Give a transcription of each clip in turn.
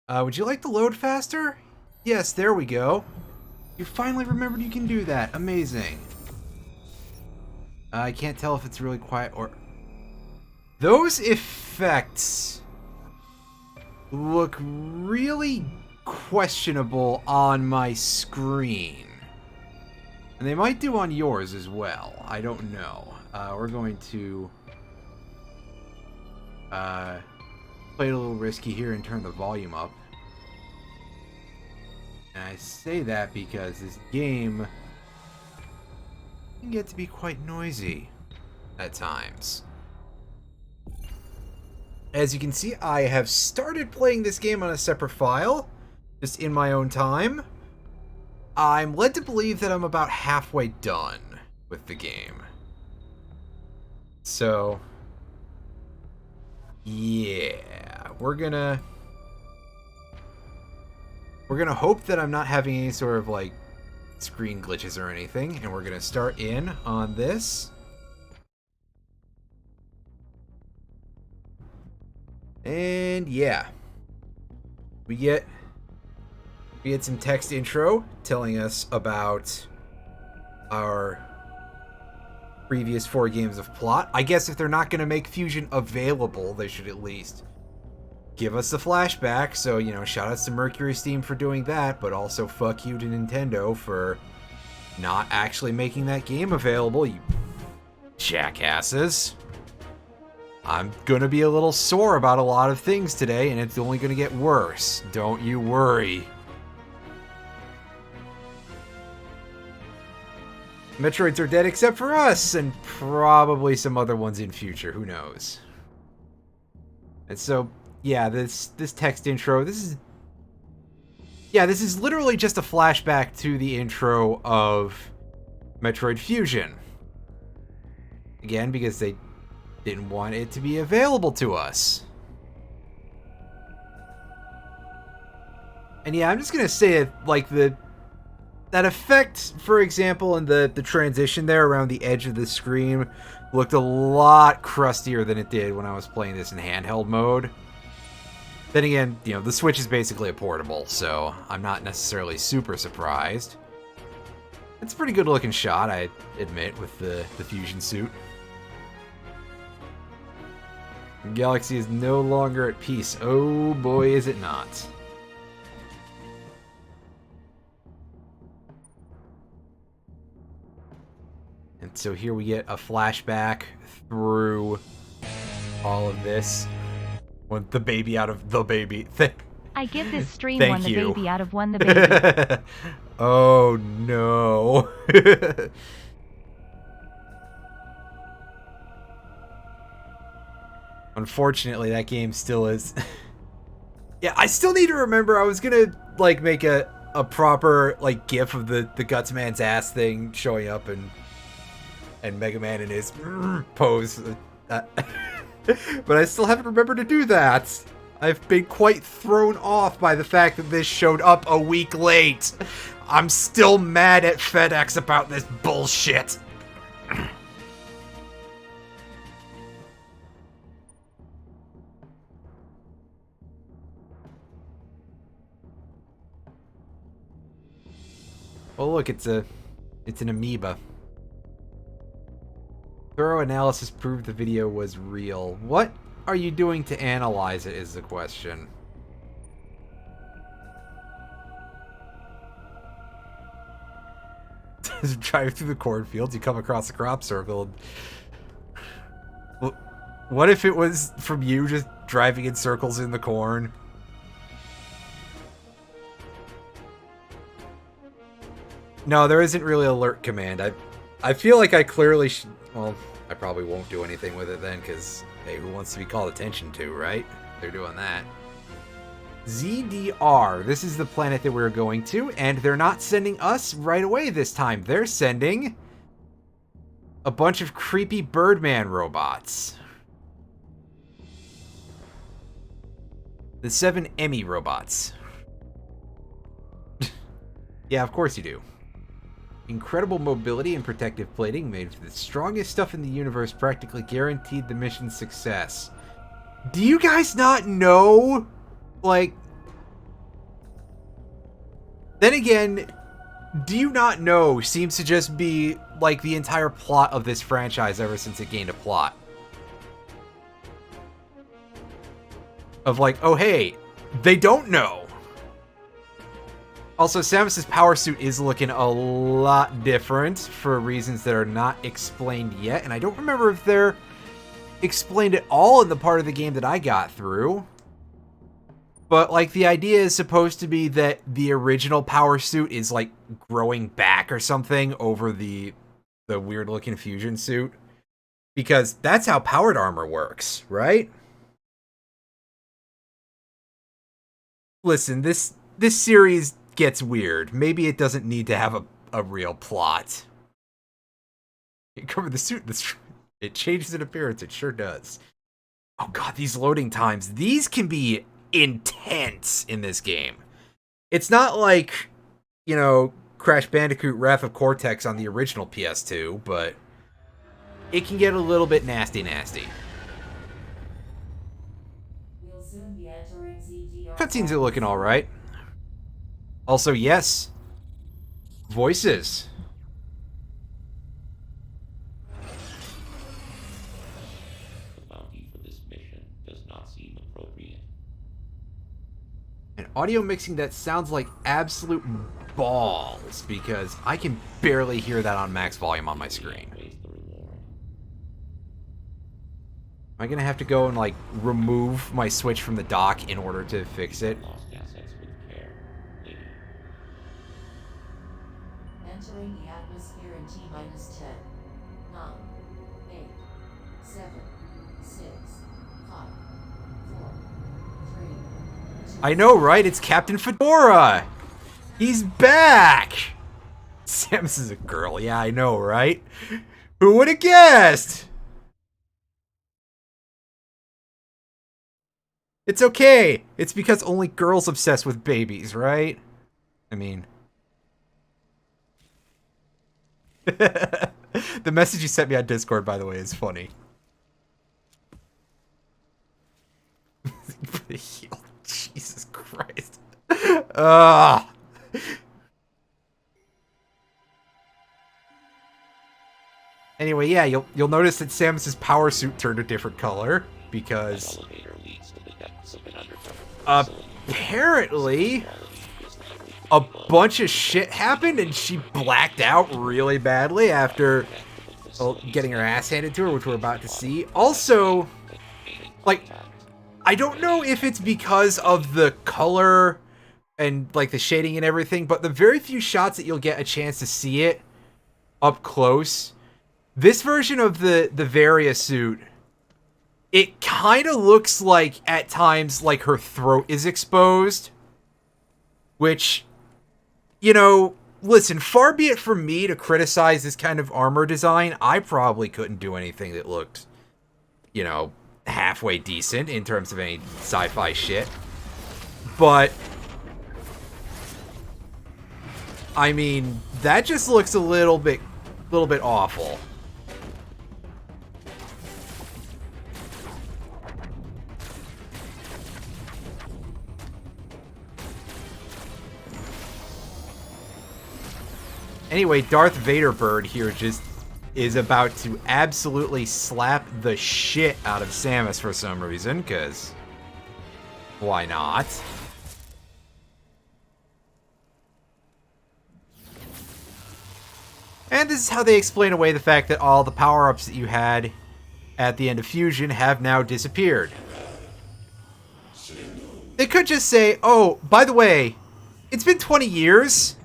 Would you like to load faster? Yes, there we go. You finally remembered you can do that. Amazing. I can't tell if it's really quiet or... Those effects look really questionable on my screen. And they might do on yours as well. I don't know. We're going to play it a little risky here and turn the volume up. And I say that because this game can get to be quite noisy at times. As you can see, I have started playing this game on a separate file, just in my own time. I'm led to believe that I'm about halfway done with the game. So, yeah, we're gonna hope that I'm not having any sort of like screen glitches or anything, and we're gonna start in on this. And yeah, we get some text intro telling us about our previous 4 games of plot. I guess if they're not going to make Fusion available, they should at least give us the flashback. So, you know, shout outs to Mercury Steam for doing that, but also fuck you to Nintendo for not actually making that game available, you jackasses. I'm gonna be a little sore about a lot of things today, and it's only gonna get worse. Don't you worry. Metroids are dead except for us, and probably some other ones in future, who knows. And so, yeah, this text intro, this is literally just a flashback to the intro of Metroid Fusion. Again, because they didn't want it to be available to us. And yeah, I'm just gonna say it, like, that effect, for example, in the transition there around the edge of the screen looked a lot crustier than it did when I was playing this in handheld mode. Then again, you know, the Switch is basically a portable, so I'm not necessarily super surprised. It's a pretty good looking shot, I admit, with the Fusion suit. The galaxy is no longer at peace. Oh boy, is it not. And so here we get a flashback through all of this. Want the baby out of the baby. I give this stream Thank one the you. baby out of one the baby. Oh no. Unfortunately, that game still is... Yeah, I still need to remember, I was gonna, like, make a proper, like, gif of the Guts Man's ass thing showing up and Mega Man in his pose. But I still haven't remembered to do that. I've been quite thrown off by the fact that this showed up a week late. I'm still mad at FedEx about this bullshit. Oh look, it's an amoeba. Thorough analysis proved the video was real. What are you doing to analyze it is the question. As you drive through the cornfields, you come across a crop circle. What if it was from you just driving in circles in the corn? No, there isn't really alert command. I feel like I clearly should... Well, I probably won't do anything with it then, because, hey, who wants to be called attention to, right? They're doing that. ZDR. This is the planet that we're going to, and they're not sending us right away this time. They're sending a bunch of creepy Birdman robots. The 7 Emmy robots. Yeah, of course you do. Incredible mobility and protective plating made the strongest stuff in the universe practically guaranteed the mission's success. Do you guys not know, like, Then again, do you not know seems to just be like the entire plot of this franchise ever since it gained a plot. Of like, oh hey, they don't know. Also, Samus's power suit is looking a lot different for reasons that are not explained yet, and I don't remember if they're explained at all in the part of the game that I got through. But, like, the idea is supposed to be that the original power suit is, like, growing back or something over the weird-looking fusion suit. Because that's how powered armor works, right? Listen, this series gets weird. Maybe it doesn't need to have a real plot. You cover the suit, it changes in appearance, it sure does. Oh god, these loading times. These can be intense in this game. It's not like, you know, Crash Bandicoot Wrath of Cortex on the original PS2, but it can get a little bit nasty. Cutscenes are looking alright. Also, yes, voices. And audio mixing that sounds like absolute balls, because I can barely hear that on max volume on my screen. Am I gonna have to go and, like, remove my Switch from the dock in order to fix it? Entering the atmosphere in T-minus 10, 9, 8, 7, 6, 5, 4, 3, 2... I know, right? It's Captain Fedora! He's back! Samus is a girl. Yeah, I know, right? Who would have guessed? It's okay. It's because only girls obsess with babies, right? I mean... The message you sent me on Discord, by the way, is funny. Jesus Christ. Anyway, yeah, you'll notice that Samus's power suit turned a different color because apparently a bunch of shit happened and she blacked out really badly after getting her ass handed to her, which we're about to see. Also, like, I don't know if it's because of the color and, like, the shading and everything, but the very few shots that you'll get a chance to see it up close, this version of the Varia suit, it kind of looks like, at times, like her throat is exposed. Which, you know, listen, far be it from me to criticize this kind of armor design. I probably couldn't do anything that looked, you know, halfway decent in terms of any sci-fi shit. But, I mean, that just looks a little bit awful. Anyway, Darth Vader Bird here just is about to absolutely slap the shit out of Samus for some reason, because why not? And this is how they explain away the fact that all the power-ups that you had at the end of Fusion have now disappeared. They could just say, oh, by the way, it's been 20 years.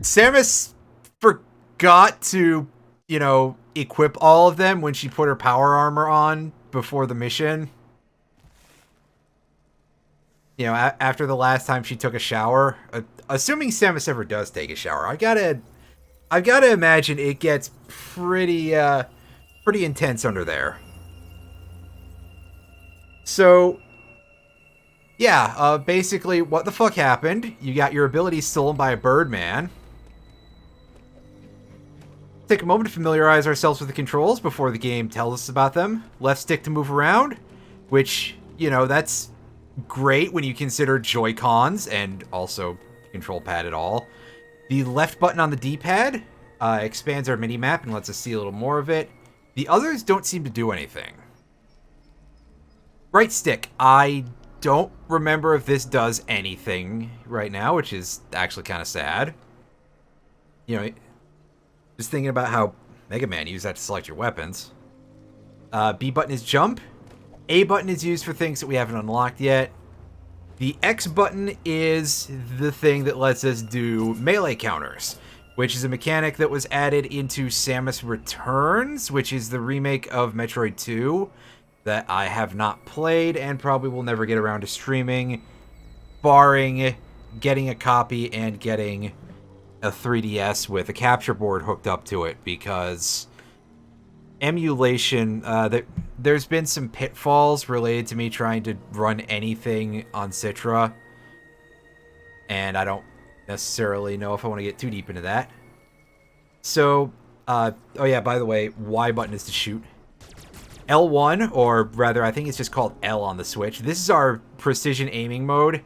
Samus forgot to, you know, equip all of them when she put her power armor on before the mission. You know, after the last time she took a shower. Assuming Samus ever does take a shower. I've got to imagine it gets pretty intense under there. So, yeah, basically, what the fuck happened? You got your abilities stolen by a Birdman. Take a moment to familiarize ourselves with the controls before the game tells us about them. Left stick to move around, which, you know, that's great when you consider Joy-Cons and also, you control pad at all. The left button on the D-pad expands our mini-map and lets us see a little more of it. The others don't seem to do anything. Right stick. I don't remember if this does anything right now, which is actually kind of sad. You know, just thinking about how Mega Man used that to select your weapons. B button is jump. A button is used for things that we haven't unlocked yet. The X button is the thing that lets us do melee counters, which is a mechanic that was added into Samus Returns, which is the remake of Metroid 2 that I have not played and probably will never get around to streaming, barring getting a copy and getting a 3DS with a capture board hooked up to it, because emulation, there's been some pitfalls related to me trying to run anything on Citra, and I don't necessarily know if I want to get too deep into that. So, oh yeah, by the way, Y button is to shoot. L1, or rather, I think it's just called L on the Switch. This is our precision aiming mode.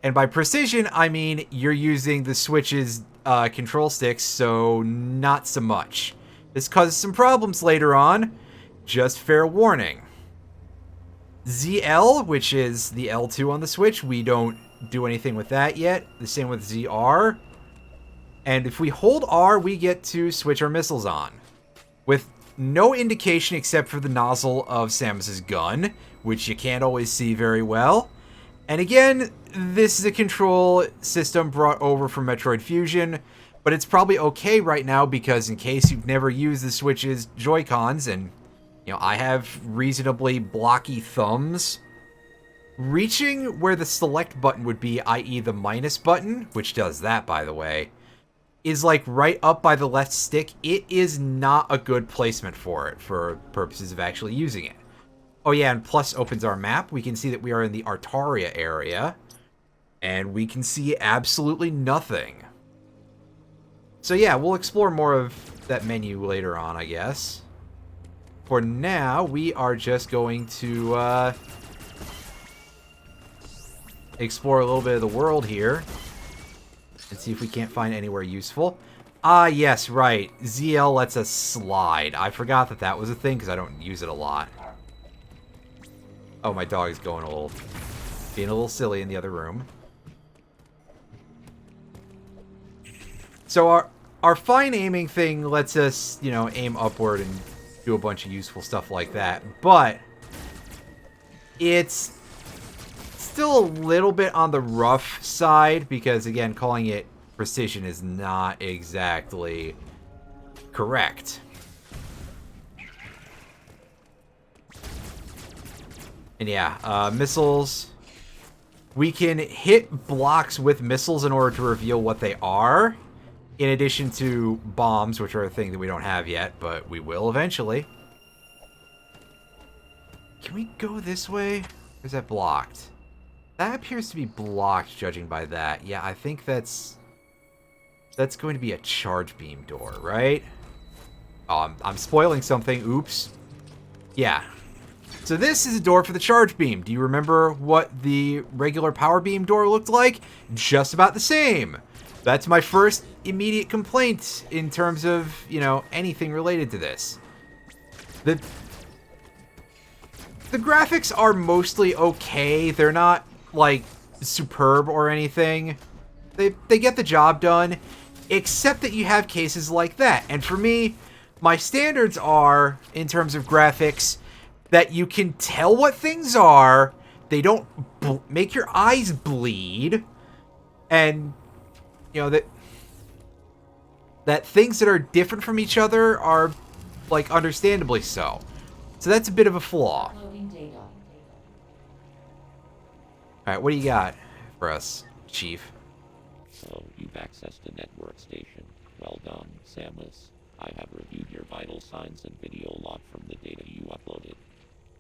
And by precision, I mean you're using the Switch's control sticks, so not so much. This causes some problems later on. Just fair warning. ZL, which is the L2 on the Switch, we don't do anything with that yet. The same with ZR. And if we hold R, we get to switch our missiles on. With no indication except for the nozzle of Samus's gun, which you can't always see very well. And again, this is a control system brought over from Metroid Fusion, but it's probably okay right now because in case you've never used the Switch's Joy-Cons, and you know, I have reasonably blocky thumbs, reaching where the select button would be, i.e. the minus button, which does that by the way, is like right up by the left stick. It is not a good placement for it for purposes of actually using it. Oh yeah, and plus opens our map. We can see that we are in the Artaria area, and we can see absolutely nothing. So yeah, we'll explore more of that menu later on, I guess. For now, we are just going to explore a little bit of the world here and see if we can't find anywhere useful. Ah, yes, right. ZL lets us slide. I forgot that that was a thing because I don't use it a lot. Oh, my dog is being a little silly in the other room. So our fine aiming thing lets us, you know, aim upward and do a bunch of useful stuff like that. But it's still a little bit on the rough side because, again, calling it precision is not exactly correct. And yeah, missiles. We can hit blocks with missiles in order to reveal what they are, in addition to bombs, which are a thing that we don't have yet, but we will eventually. Can we go this way? Or is that blocked? That appears to be blocked, judging by that. Yeah, I think that's going to be a charge beam door, right? Oh, I'm spoiling something. Oops. Yeah. So this is a door for the charge beam. Do you remember what the regular power beam door looked like? Just about the same. That's my first immediate complaint in terms of, you know, anything related to this. The graphics are mostly okay. They're not, like, superb or anything. They get the job done, except that you have cases like that. And for me, my standards are, in terms of graphics, that you can tell what things are, they don't make your eyes bleed, and, you know, that things that are different from each other are, like, understandably so. So that's a bit of a flaw. Alright, what do you got for us, Chief? So, you've accessed a network station. Well done, Samus. I have reviewed your vital signs and video log from the data you uploaded.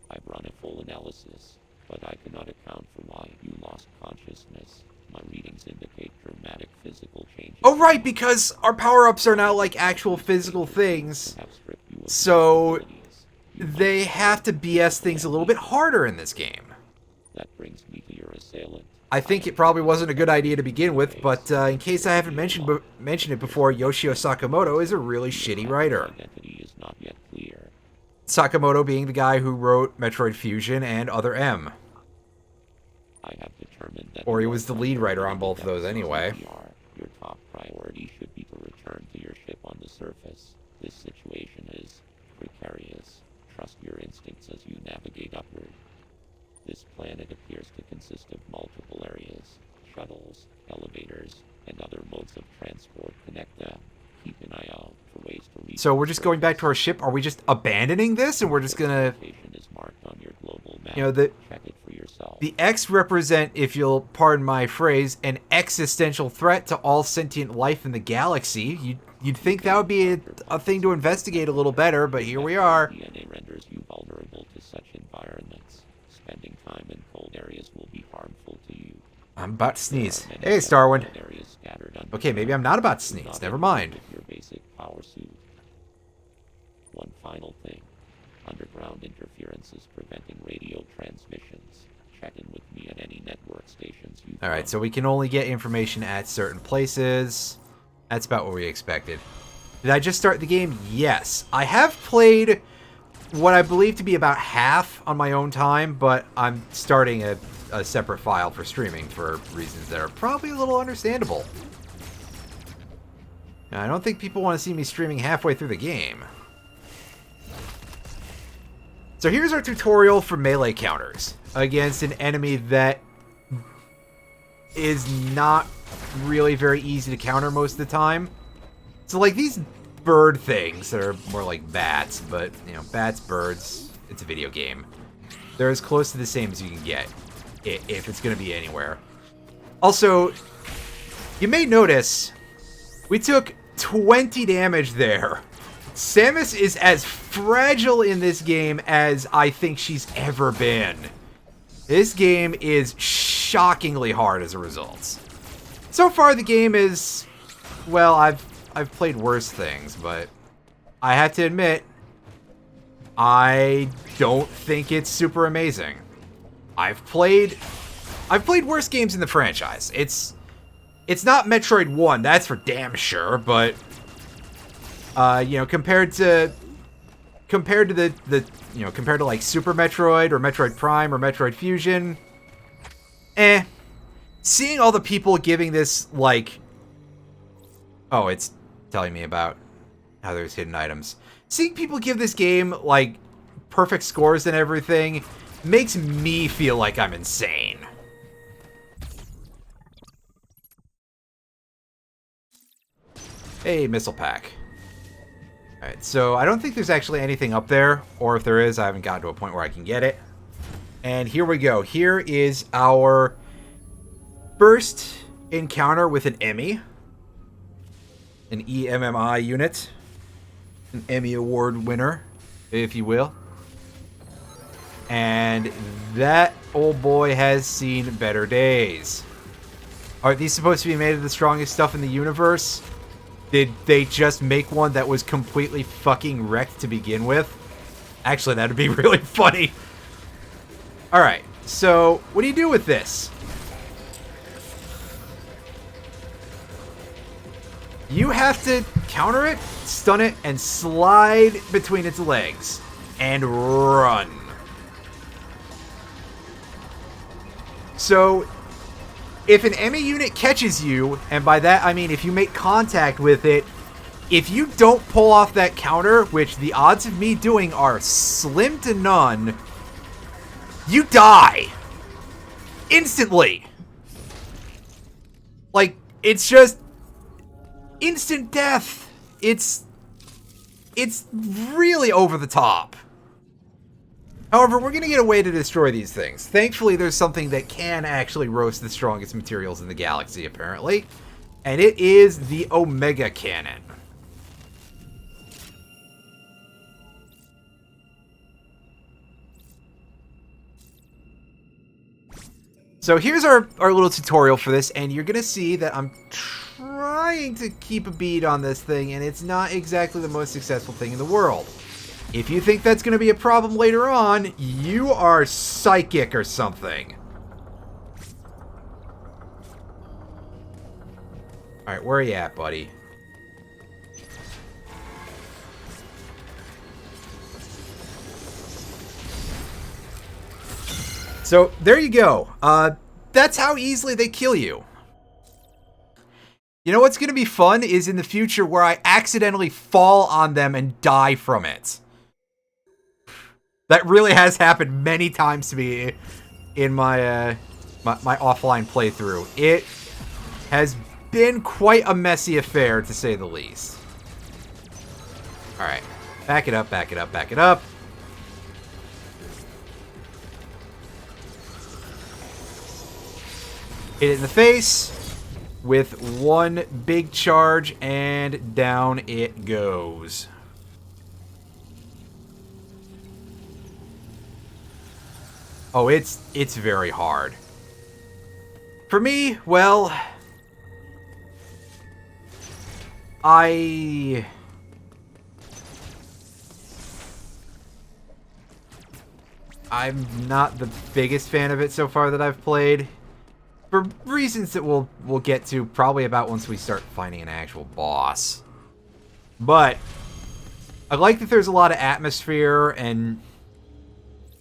I've run a full analysis, but I cannot account for why you lost consciousness. My readings indicate dramatic physical changes. Oh, right, because our power-ups are now like actual physical things. So they have to BS things a little bit harder in this game. That brings me to your assailant. I think it probably wasn't a good idea to begin with, but in case I haven't mentioned it before, Yoshio Sakamoto is a really shitty writer. Identity is not yet clear. Sakamoto being the guy who wrote Metroid Fusion and Other M. I have determined that Or he was the lead writer on both of those anyway. Your top priority should be to return to your ship on the surface. This situation is precarious. Trust your instincts as you navigate upward. This planet appears to consist of multiple areas. Shuttles, elevators, and other modes of transport connect them. Keep an eye out for ways to reach. So we're just going back to our ship? Are we just abandoning this and we're just gonna... Location is marked on your global map. You know, check it for yourself. the X represent, if you'll pardon my phrase, an existential threat to all sentient life in the galaxy. You'd think that would be a thing to investigate a little better, but here we are. DNA renders you vulnerable to such environments. Spending time in cold areas will be harmful to you. I'm about to sneeze. There are Hey, many Starwind. cold areas scattered Okay, maybe I'm not about to sneeze. not Never mind. with your basic power suit. One final thing. Underground interference is preventing radio transmissions. Check in with me at any network stations you Alright, so we can only get information at certain places. That's about what we expected. Did I just start the game? Yes. I have played what I believe to be about half on my own time, but I'm starting a separate file for streaming for reasons that are probably a little understandable. Now, I don't think people want to see me streaming halfway through the game. So here's our tutorial for melee counters against an enemy that is not really very easy to counter most of the time. So like these bird things that are more like bats, but you know, bats, birds, it's a video game. They're as close to the same as you can get, if it's going to be anywhere. Also, you may notice we took 20 damage there. Samus is as fragile in this game as I think she's ever been. This game is shockingly hard as a result. So far the game is, well, I've played worse things, but I have to admit, I don't think it's super amazing. I've played worse games in the franchise. It's not Metroid 1, that's for damn sure, but you know, compared to like Super Metroid or Metroid Prime or Metroid Fusion, seeing all the people giving this like, oh, it's telling me about how there's hidden items. Seeing people give this game like perfect scores and everything makes me feel like I'm insane. Hey, missile pack. Alright, so I don't think there's actually anything up there, or if there is, I haven't gotten to a point where I can get it. And here we go. Here is our first encounter with an Emmy. An EMMI unit. An Emmy Award winner, if you will. And that old boy has seen better days. Are these supposed to be made of the strongest stuff in the universe? Did they just make one that was completely fucking wrecked to begin with? Actually, that'd be really funny. Alright, so what do you do with this? You have to counter it, stun it, and slide between its legs. And run. So, if an Emmy unit catches you, and by that I mean if you make contact with it, if you don't pull off that counter, which the odds of me doing are slim to none, you die. Instantly. Like, it's just instant death. It's really over the top. However, we're going to get a way to destroy these things. Thankfully, there's something that can actually roast the strongest materials in the galaxy, apparently. And it is the Omega Cannon. So here's our little tutorial for this, and you're going to see that I'm trying to keep a beat on this thing, and it's not exactly the most successful thing in the world. If you think that's going to be a problem later on, you are psychic or something. Alright, where are you at, buddy? So, there you go. That's how easily they kill you. You know what's going to be fun is in the future where I accidentally fall on them and die from it. That really has happened many times to me in my my offline playthrough. It has been quite a messy affair, to say the least. Alright. Back it up, back it up, back it up. Hit it in the face with one big charge, and down it goes. Oh, it's very hard. For me, well, I'm not the biggest fan of it so far that I've played. For reasons that we'll get to probably about once we start finding an actual boss. But I like that there's a lot of atmosphere, and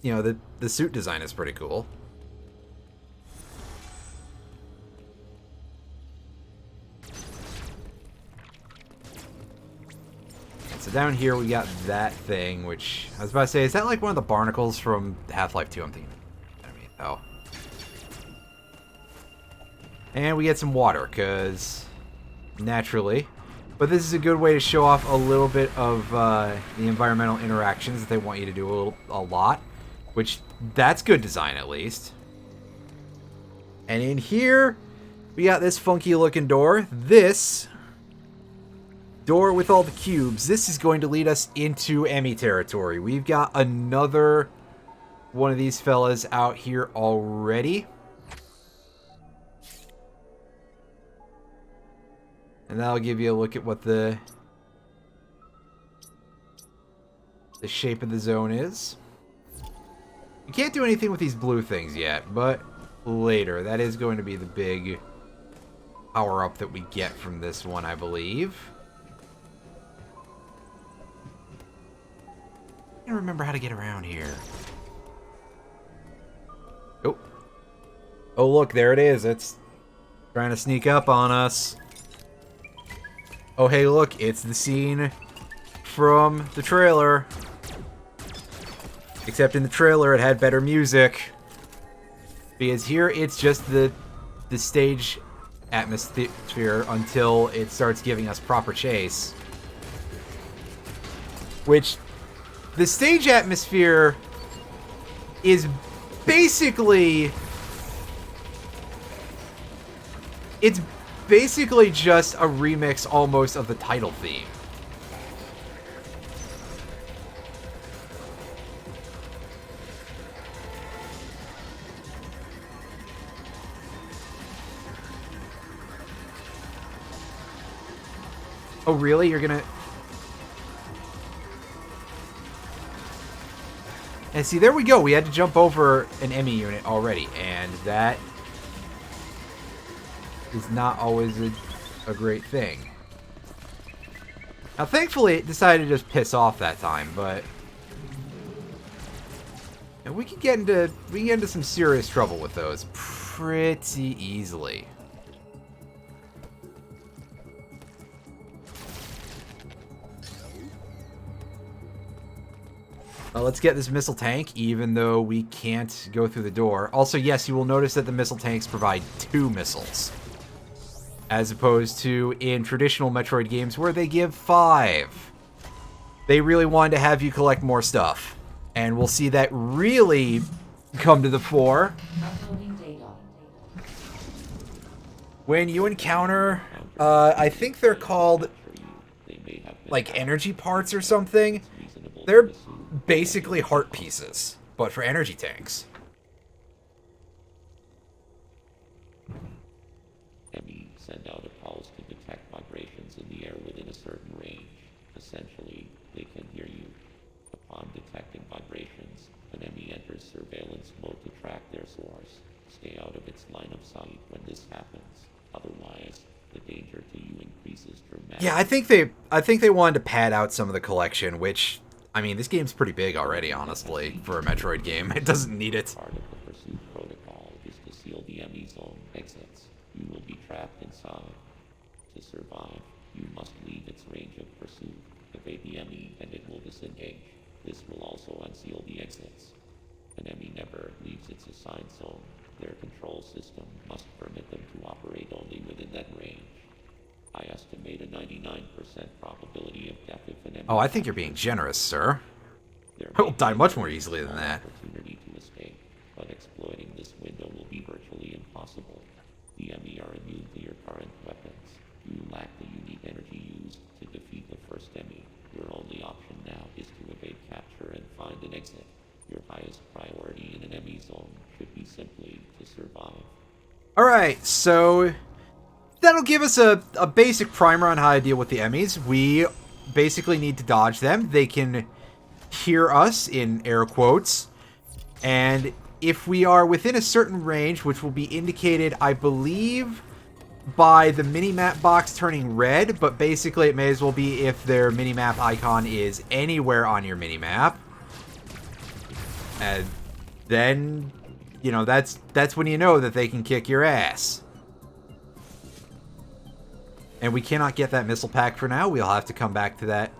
you know, the suit design is pretty cool. And so down here we got that thing, which I was about to say, is that like one of the barnacles from Half-Life 2? I'm thinking. Oh. And we get some water, because naturally. But this is a good way to show off a little bit of the environmental interactions that they want you to do a lot. Which, that's good design, at least. And in here, we got this funky looking door. This door with all the cubes. This is going to lead us into Emmy territory. We've got another one of these fellas out here already. And that'll give you a look at what the shape of the zone is. You can't do anything with these blue things yet, but later. That is going to be the big power-up that we get from this one, I believe. I don't remember how to get around here. Oh. Oh, look, there it is. It's trying to sneak up on us. Oh, hey, look, it's the scene from the trailer. Except in the trailer, it had better music. Because here, it's just the stage atmosphere until it starts giving us proper chase. Which, the stage atmosphere is basically... It's basically just a remix, almost, of the title theme. Oh, really? You're gonna... And see, there we go. We had to jump over an Emmy unit already, and that is not always a great thing. Now, thankfully, it decided to just piss off that time, but... And we can get into some serious trouble with those pretty easily. Let's get this missile tank, even though we can't go through the door. Also, yes, you will notice that the missile tanks provide 2 missiles. As opposed to in traditional Metroid games where they give 5. They really wanted to have you collect more stuff. And we'll see that really come to the fore when you encounter, I think they're called, like, energy parts or something. They're basically heart pieces, but for energy tanks. Emmy send out a pulse to detect vibrations in the air within a certain range. Essentially, they can hear you. Upon detecting vibrations, an Emmy enters surveillance mode to track their source. Stay out of its line of sight when this happens. Otherwise, the danger to Yeah, I think they wanted to pad out some of the collection, which, I mean, this game's pretty big already, honestly, for a Metroid game. It doesn't need it. Part of the pursuit protocol is to seal the ME zone exits. You will be trapped inside. To survive, you must leave its range of pursuit. Evade the ME and it will disengage. This will also unseal the exits. An ME never leaves its assigned zone. Their control system must permit them to operate only within that range. I estimate a 99% probability of death if an ME... Oh, I think you're being generous, sir. There I will may die be much more a easily than small that. opportunity to escape, but exploiting this window will be virtually impossible. The ME are immune to your current weapons. You lack the unique energy used to defeat the first ME. Your only option now is to evade capture and find an exit. Your highest priority in an ME zone should be simply to survive. Alright, so that'll give us a basic primer on how to deal with the Emmys. We basically need to dodge them. They can hear us, in air quotes, and if we are within a certain range, which will be indicated, I believe, by the minimap box turning red, but basically it may as well be if their minimap icon is anywhere on your minimap. And then, you know, that's when you know that they can kick your ass. And we cannot get that missile pack for now. We'll have to come back to that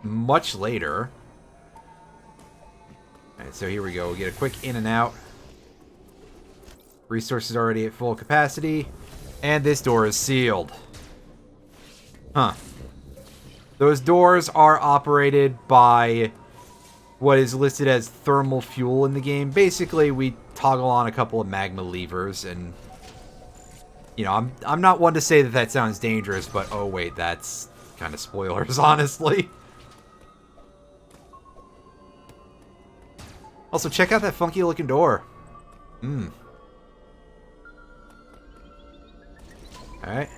much later. Alright, so here we go. We'll get a quick in and out. Resources already at full capacity. And this door is sealed. Huh. Those doors are operated by what is listed as thermal fuel in the game. Basically, we toggle on a couple of magma levers, and you know, I'm not one to say that that sounds dangerous, but oh wait, that's kind of spoilers, honestly. Also, check out that funky looking door. Alright.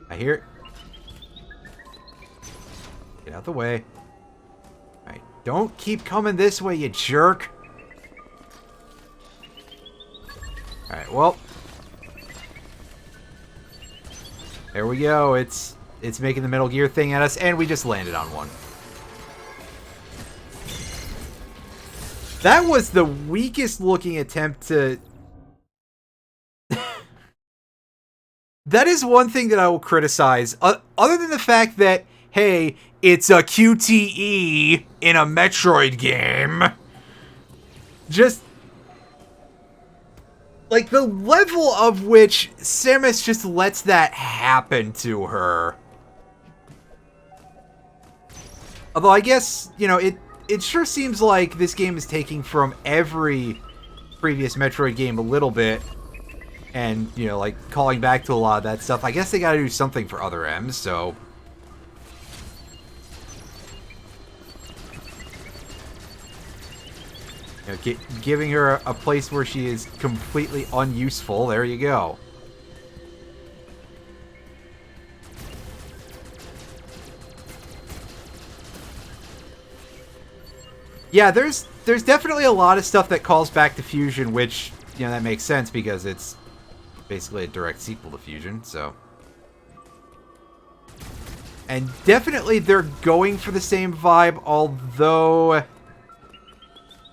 I hear it. Get out the way. Alright, don't keep coming this way, you jerk. Alright, well. There we go. It's making the Metal Gear thing at us, and we just landed on one. That was the weakest looking attempt to... That is one thing that I will criticize. Other than the fact that, hey, it's a QTE in a Metroid game. Just... like, the level of which Samus just lets that happen to her. Although I guess, you know, it sure seems like this game is taking from every previous Metroid game a little bit. And, you know, like, calling back to a lot of that stuff. I guess they gotta do something for other M's, so... you know, giving her a place where she is completely unuseful. There you go. Yeah, there's definitely a lot of stuff that calls back to Fusion, which, you know, that makes sense because it's basically a direct sequel to Fusion, so... and definitely they're going for the same vibe, although...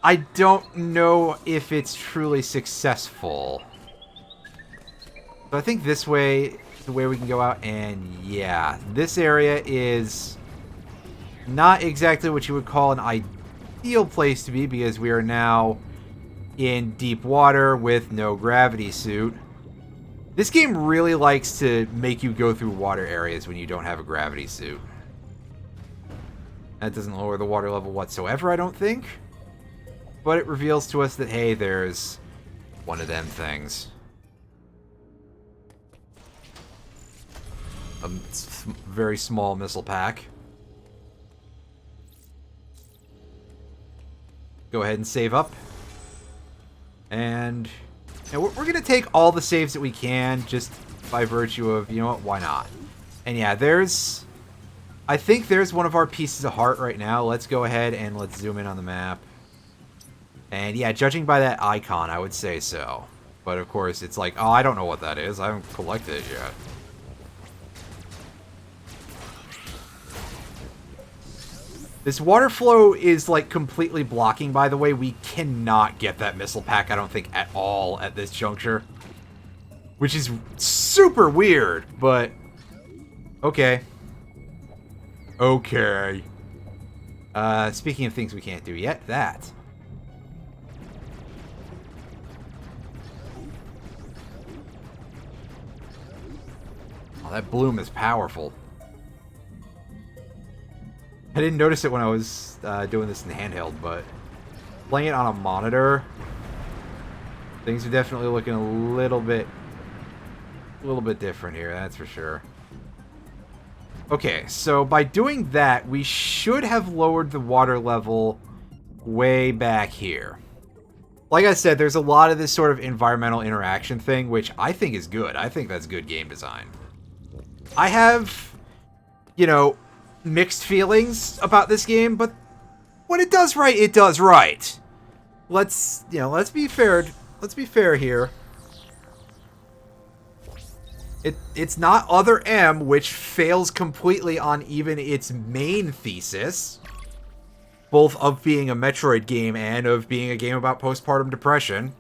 I don't know if it's truly successful. So I think this way is the way we can go out, and yeah, this area is not exactly what you would call an ideal place to be, because we are now in deep water with no gravity suit. This game really likes to make you go through water areas when you don't have a gravity suit. That doesn't lower the water level whatsoever, I don't think. But it reveals to us that, hey, there's one of them things. A very small missile pack. Go ahead and save up. And we're going to take all the saves that we can, just by virtue of, you know what, why not? And yeah, I think there's one of our pieces of heart right now. Let's go ahead and let's zoom in on the map. And yeah, judging by that icon, I would say so. But of course, it's like, oh, I don't know what that is. I haven't collected it yet. This water flow is, like, completely blocking, by the way. We cannot get that missile pack, I don't think, at all at this juncture. Which is super weird, but... Okay. Okay. Speaking of things we can't do yet, that. Oh, that bloom is powerful. I didn't notice it when I was doing this in handheld, but playing it on a monitor, things are definitely looking a little bit different here, that's for sure. Okay, so by doing that, we should have lowered the water level way back here. Like I said, there's a lot of this sort of environmental interaction thing, which I think is good. I think that's good game design. I have, you know, mixed feelings about this game, but when it does right, it does right. Let's be fair. Let's be fair here. It's not Other M, which fails completely on even its main thesis, both of being a Metroid game and of being a game about postpartum depression.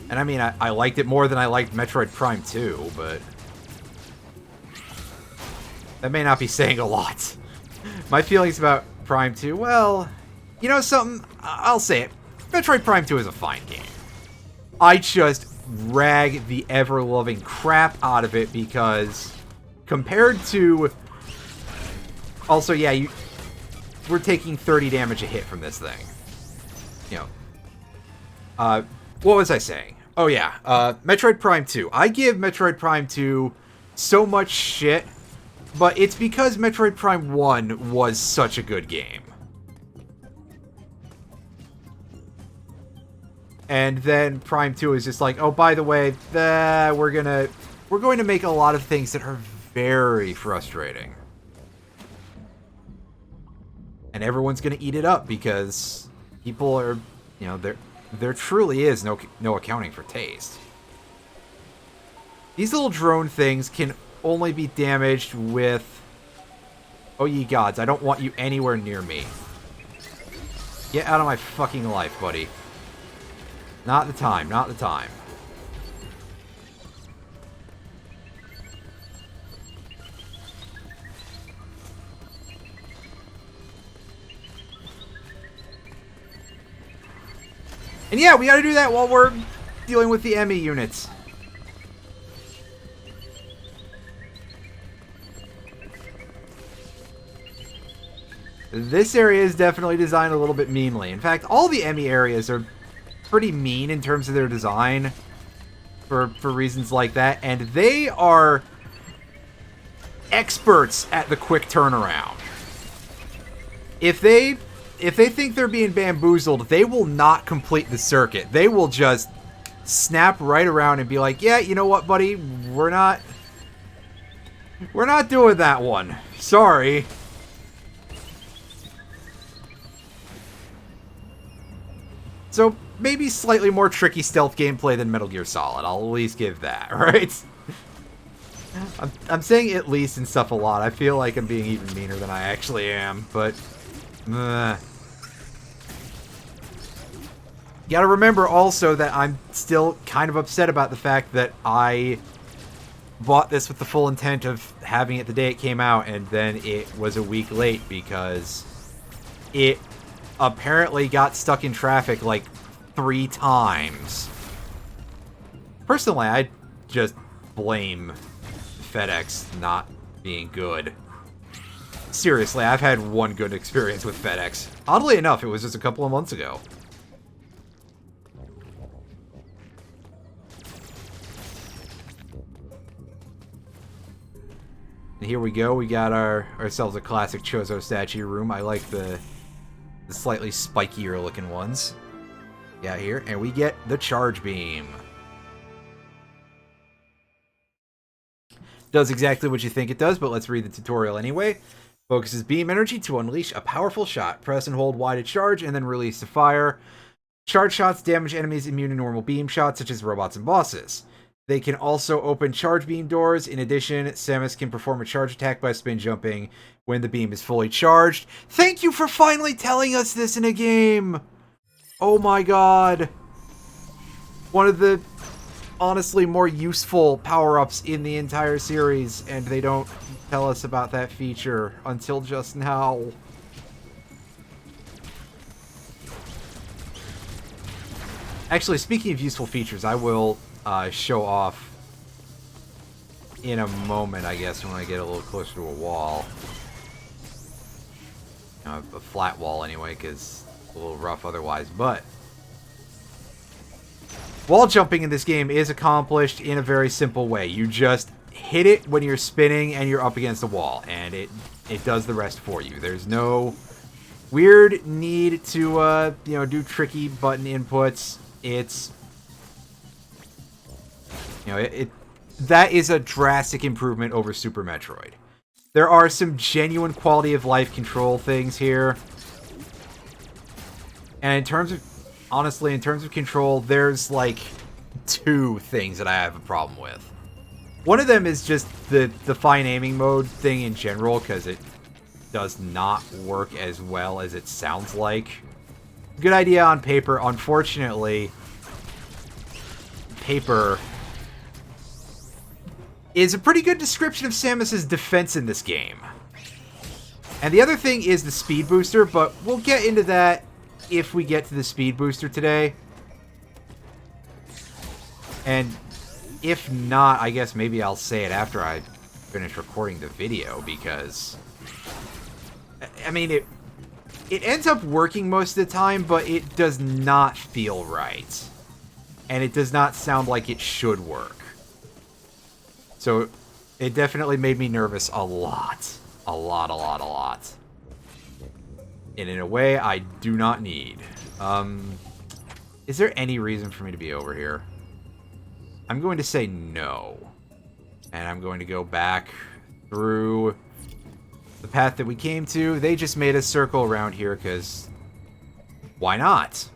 And I mean, I liked it more than I liked Metroid Prime 2, but that may not be saying a lot. My feelings about Prime 2, well, you know something? I'll say it. Metroid Prime 2 is a fine game. I just rag the ever-loving crap out of it because compared to... Also, yeah, we're taking 30 damage a hit from this thing. You know. What was I saying? Oh, yeah. Metroid Prime 2. I give Metroid Prime 2 so much shit, but it's because Metroid Prime 1 was such a good game. And then Prime 2 is just like, oh, by the way, we're going to make a lot of things that are very frustrating. And everyone's going to eat it up because people are, you know, there truly is no accounting for taste. These little drone things can only be damaged with... Oh, ye gods, I don't want you anywhere near me. Get out of my fucking life, buddy. Not the time, not the time. And yeah, we gotta do that while we're dealing with the ME units. This area is definitely designed a little bit meanly. In fact, all the ME areas are pretty mean in terms of their design for reasons like that, and they are experts at the quick turnaround. If they think they're being bamboozled, they will not complete the circuit. They will just snap right around and be like, yeah, you know what, buddy? We're not doing that one. Sorry. So, maybe slightly more tricky stealth gameplay than Metal Gear Solid. I'll at least give that, right? I'm saying at least and stuff a lot. I feel like I'm being even meaner than I actually am, but... You gotta remember also that I'm still kind of upset about the fact that I bought this with the full intent of having it the day it came out, and then it was a week late because it apparently got stuck in traffic like 3 times. Personally, I just blame FedEx not being good. Seriously, I've had one good experience with FedEx. Oddly enough, it was just a couple of months ago. And here we go. We got ourselves a classic Chozo statue room. I like the slightly spikier looking ones. Yeah, here, and we get the charge beam. Does exactly what you think it does, but let's read the tutorial anyway. Focuses beam energy to unleash a powerful shot. Press and hold Y to charge, and then release to fire. Charge shots damage enemies immune to normal beam shots, such as robots and bosses. They can also open charge beam doors. In addition, Samus can perform a charge attack by spin jumping when the beam is fully charged. Thank you for finally telling us this in a game! Oh my god. One of the, honestly, more useful power-ups in the entire series, and they don't tell us about that feature until just now. Actually, speaking of useful features, I will show off in a moment, I guess, when I get a little closer to a wall. You know, a flat wall anyway, because it's a little rough otherwise, but wall jumping in this game is accomplished in a very simple way. You just hit it when you're spinning and you're up against the wall, and it does the rest for you. There's no weird need to do tricky button inputs. It's, that is a drastic improvement over Super Metroid. There are some genuine quality of life control things here. And in terms of control, there's like 2 things that I have a problem with. One of them is just the fine aiming mode thing in general, because it does not work as well as it sounds like. Good idea on paper. Unfortunately, paper is a pretty good description of Samus's defense in this game. And the other thing is the speed booster, but we'll get into that if we get to the speed booster today. And if not, I guess maybe I'll say it after I finish recording the video, because I mean, it ends up working most of the time, but it does not feel right. And it does not sound like it should work. So it definitely made me nervous a lot. A lot. And in a way I do not need. Is there any reason for me to be over here? I'm going to say no. And I'm going to go back through the path that we came to. They just made a circle around here because why not?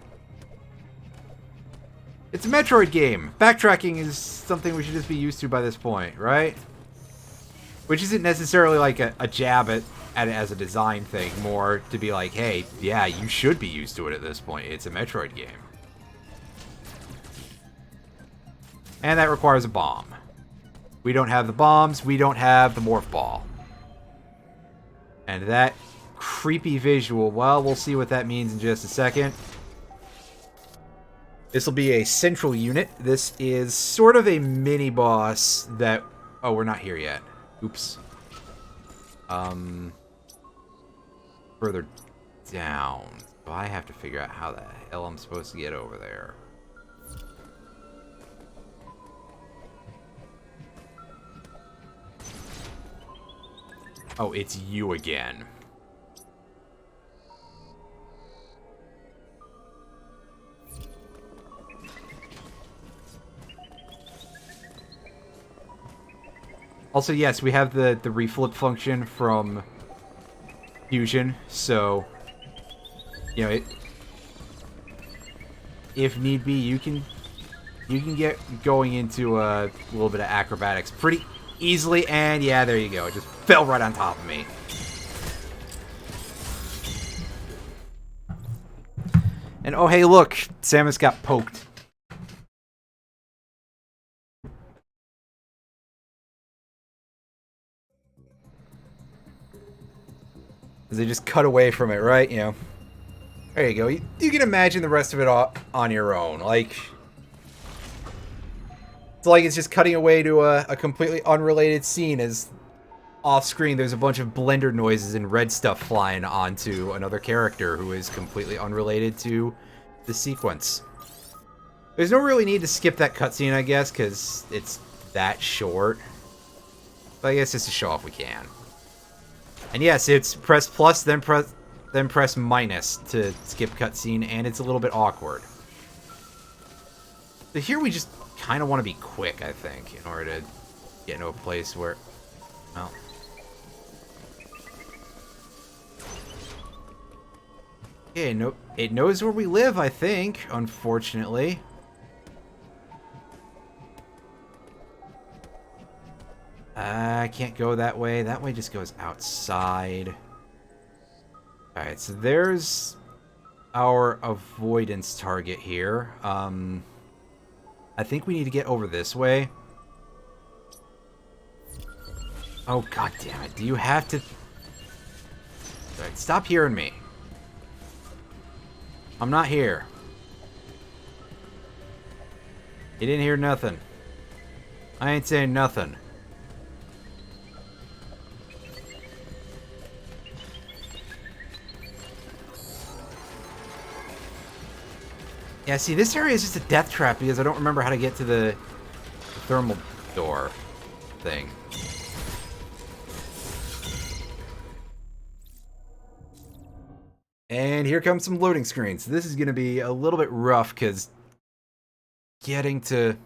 It's a Metroid game. Backtracking is something we should just be used to by this point, right? Which isn't necessarily like a jab at it as a design thing, more to be like, hey, yeah, you should be used to it at this point. It's a Metroid game. And that requires a bomb. We don't have the bombs, we don't have the Morph Ball. And that creepy visual, well, we'll see what that means in just a second. This will be a central unit. This is sort of a mini-boss that... Oh, we're not here yet. Oops. Further down. So I have to figure out how the hell I'm supposed to get over there. Oh, it's you again. Also, yes, we have the reflip function from Fusion, so, you know, if need be, you can get going into a little bit of acrobatics pretty easily, and yeah, there you go. It just fell right on top of me. And oh, hey, look, Samus got poked. They just cut away from it, right? You know, there you go. You can imagine the rest of it on your own. Like, it's like it's just cutting away to a completely unrelated scene as off-screen there's a bunch of blender noises and red stuff flying onto another character who is completely unrelated to the sequence. There's no really need to skip that cutscene, I guess, because it's that short. But I guess just to show off we can. And yes, it's press plus, then press minus to skip cutscene, and it's a little bit awkward. So here we just kind of want to be quick, I think, in order to get into a place where... Well... Yeah, no, it knows where we live, I think, unfortunately. I can't go that way. That way just goes outside. Alright, so there's our avoidance target here. I think we need to get over this way. Oh, god damn it. Do you have to... Alright, stop hearing me. I'm not here. You didn't hear nothing. I ain't saying nothing. Yeah, see, this area is just a death trap because I don't remember how to get to the thermal door thing. And here comes some loading screens. This is going to be a little bit rough because getting to...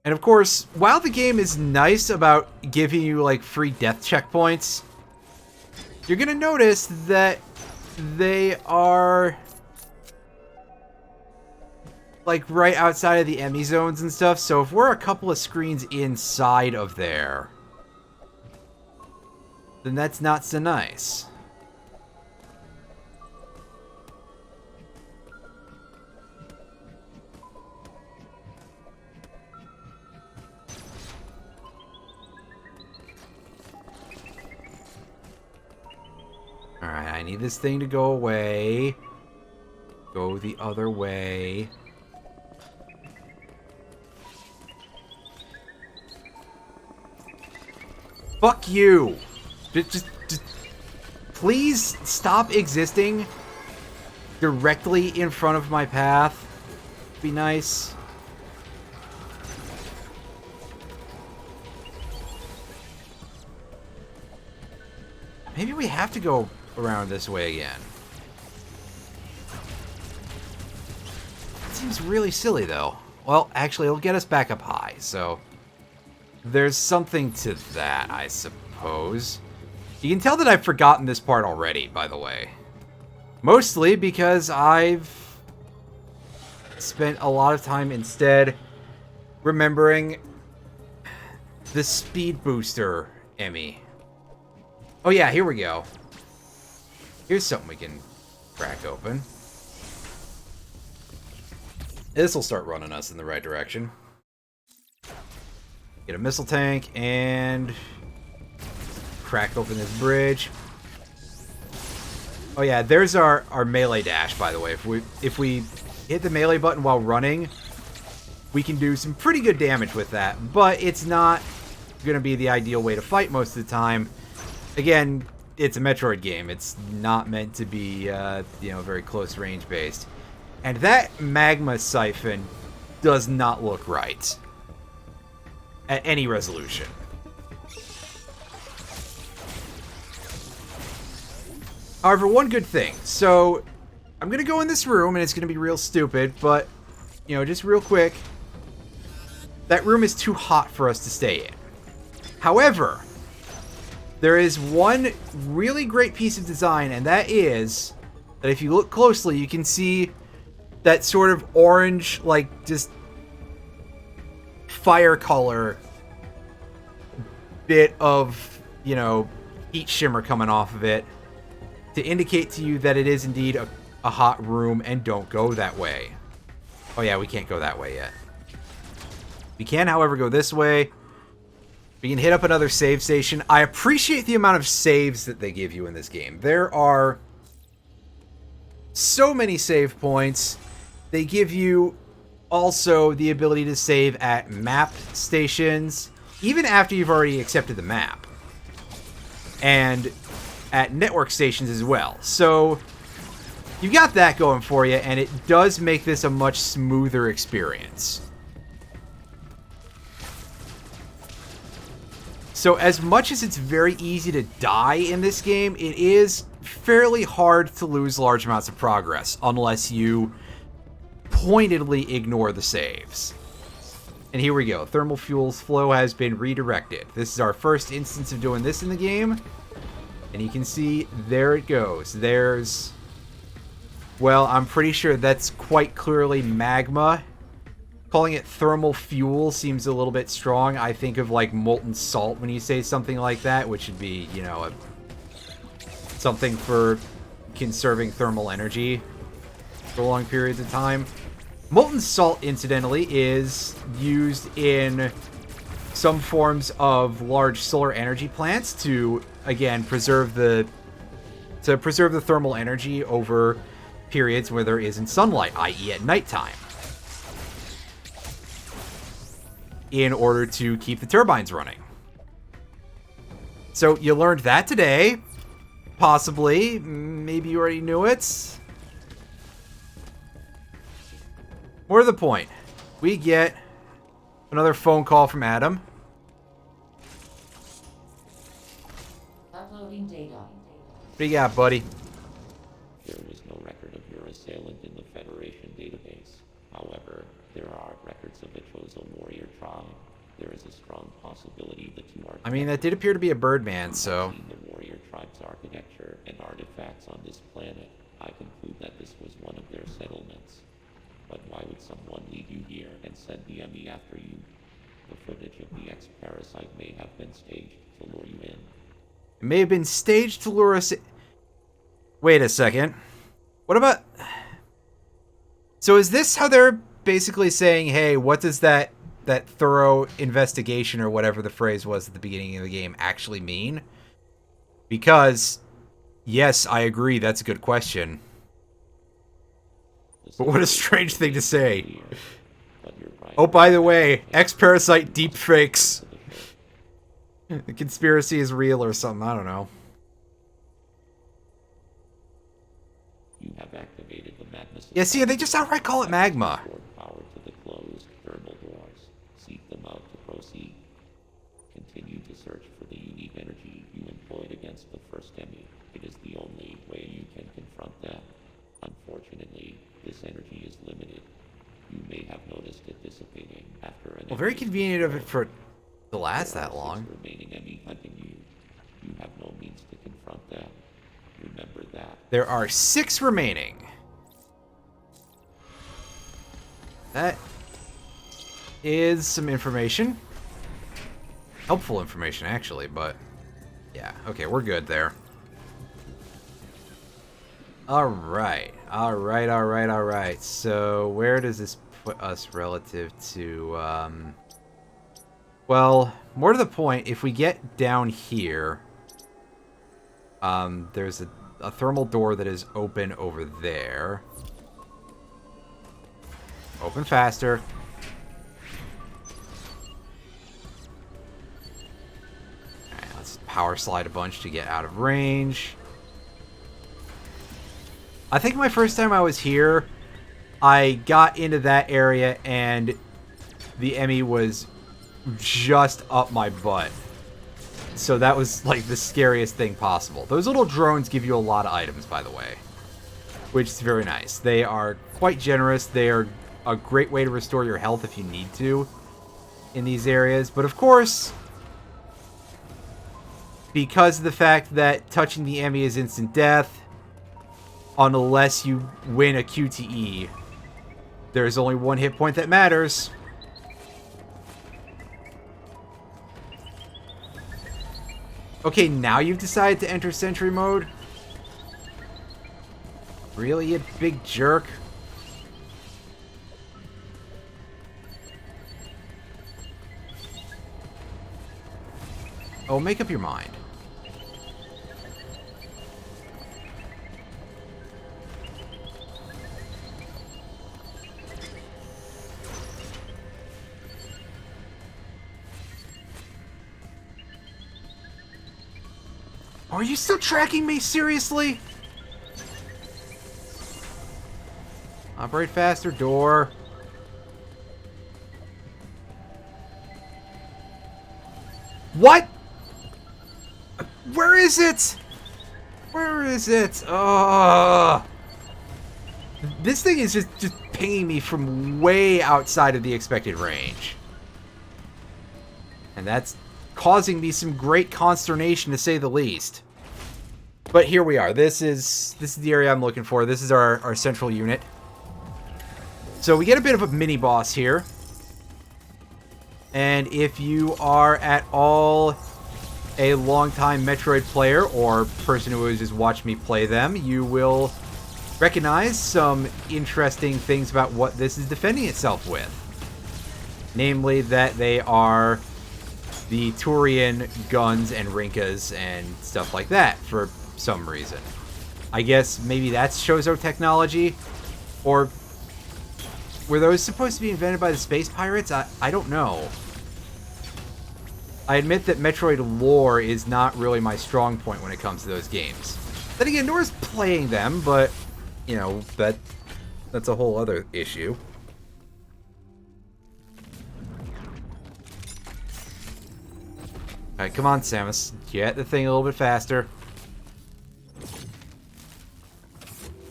And of course, while the game is nice about giving you like free death checkpoints, you're going to notice that they are like right outside of the Emmy zones and stuff. So if we're a couple of screens inside of there, then that's not so nice. Alright, I need this thing to go away. Go the other way. Fuck you! Just please stop existing directly in front of my path. Be nice. Maybe we have to go around this way again. It seems really silly, though. Well, actually, it'll get us back up high, so... There's something to that, I suppose. You can tell that I've forgotten this part already, by the way. Mostly because I've spent a lot of time instead remembering the speed booster Emmy. Oh yeah, here we go. Here's something we can crack open. This will start running us in the right direction. Get a missile tank and crack open this bridge. Oh yeah, there's our melee dash, by the way. If we hit the melee button while running, we can do some pretty good damage with that, but it's not going to be the ideal way to fight most of the time. Again, it's a Metroid game. It's not meant to be, very close range based. And that magma siphon does not look right at any resolution. However, one good thing. So, I'm going to go in this room, and it's going to be real stupid, but, just real quick. That room is too hot for us to stay in. However, there is one really great piece of design, and that is that if you look closely, you can see that sort of orange, like, just fire color bit of, heat shimmer coming off of it to indicate to you that it is indeed a hot room, and don't go that way. Oh yeah, we can't go that way yet. We can, however, go this way. We can hit up another save station. I appreciate the amount of saves that they give you in this game. There are so many save points. They give you also the ability to save at map stations, even after you've already accepted the map. And at network stations as well. So you've got that going for you, and it does make this a much smoother experience. So as much as it's very easy to die in this game, it is fairly hard to lose large amounts of progress unless you pointedly ignore the saves. And here we go. Thermal fuel's flow has been redirected. This is our first instance of doing this in the game. And you can see, there it goes. There's... Well, I'm pretty sure that's quite clearly magma. Calling it thermal fuel seems a little bit strong. I think of, like, molten salt when you say something like that, which would be, you know, something for conserving thermal energy for long periods of time. Molten salt, incidentally, is used in some forms of large solar energy plants to, again, preserve the thermal energy over periods where there isn't sunlight, i.e. at nighttime, in order to keep the turbines running. So you learned that today. Possibly. Maybe you already knew it. More to the point, we get another phone call from Adam. Uploading data. What do you got, buddy? There was no record of your assailant in the Federation database. However, there are records of a chosen warrior tribe. There is a strong possibility the two are... I mean, that did appear to be a Birdman, so... Seeing the warrior tribe's architecture and artifacts on this planet, I conclude that this was one of their settlements. But why would someone lead you here and send the enemy after you? The footage of the ex-parasite may have been staged to lure you in. It may have been staged to lure us... Wait a second. What about... So is this how they're basically saying, hey, what does that thorough investigation or whatever the phrase was at the beginning of the game actually mean? Because, yes, I agree, that's a good question. But what a strange thing to say. Oh, by the way, ex-parasite deepfakes. The conspiracy is real or something, I don't know. You have activated the madness. Yeah, see, they just outright call it magma. Power to the closed thermal doors. Seek them out to proceed. Continue to search for the unique energy you employed against the first enemy. It is the only way you can confront them. Unfortunately, this energy is limited. You may have noticed it dissipating after an... Well, very convenient of it for to last that long. Remaining enemy hunting you. You have no means to confront them. Remember that. There are 6 remaining. That is some information. Helpful information, actually, but... Yeah, okay, we're good there. Alright. So, where does this put us relative to... Well, more to the point, if we get down here... there's a thermal door that is open over there. Open faster. Alright, let's power slide a bunch to get out of range. I think my first time I was here, I got into that area and the Emmy was just up my butt. So that was, like, the scariest thing possible. Those little drones give you a lot of items, by the way. Which is very nice. They are quite generous. They are a great way to restore your health if you need to in these areas. But, of course, because of the fact that touching the Emmy is instant death, unless you win a QTE, there's only one hit point that matters. Okay, now you've decided to enter sentry mode? Really, you big jerk? Oh, make up your mind. Are you still tracking me? Seriously? Operate faster, door. What? Where is it? Where is it? Oh. This thing is just pinging me from way outside of the expected range. And that's causing me some great consternation, to say the least. But here we are. This is the area I'm looking for. This is our central unit. So we get a bit of a mini boss here. And if you are at all a longtime Metroid player or person who has just watched me play them, you will recognize some interesting things about what this is defending itself with. Namely that they are the Turian guns and Rinkas and stuff like that for some reason. I guess maybe that's Shozo technology? Or were those supposed to be invented by the space pirates? I don't know. I admit that Metroid lore is not really my strong point when it comes to those games. Then again, nor is playing them, but, you know, that's a whole other issue. Alright, come on, Samus. Get the thing a little bit faster.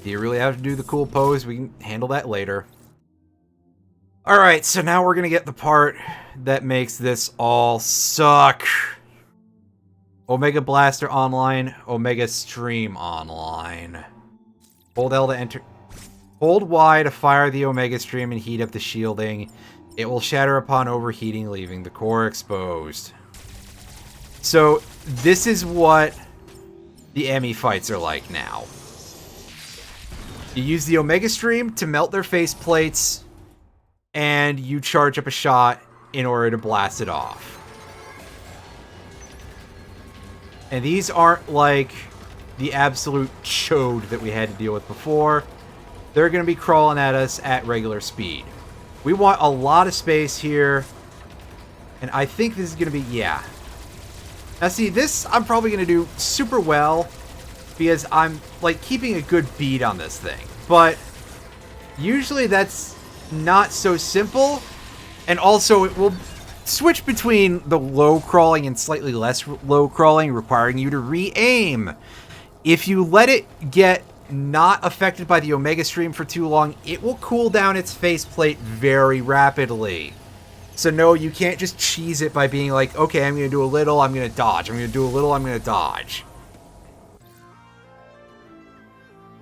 Do you really have to do the cool pose? We can handle that later. Alright, so now we're gonna get the part that makes this all suck. Omega Blaster Online, Omega Stream Online. Hold L to enter. Hold Y to fire the Omega Stream and heat up the shielding. It will shatter upon overheating, leaving the core exposed. So, this is what the Emmy fights are like now. You use the Omega Stream to melt their face plates, and you charge up a shot in order to blast it off. And these aren't like the absolute chode that we had to deal with before. They're going to be crawling at us at regular speed. We want a lot of space here, and I think this is going to be, yeah. Now see, this I'm probably going to do super well, because I'm, like, keeping a good beat on this thing. But usually that's not so simple, and also it will switch between the low crawling and slightly less low crawling, requiring you to re-aim. If you let it get not affected by the Omega Stream for too long, it will cool down its faceplate very rapidly. So no, you can't just cheese it by being like, okay, I'm going to do a little, I'm going to dodge. I'm going to do a little, I'm going to dodge.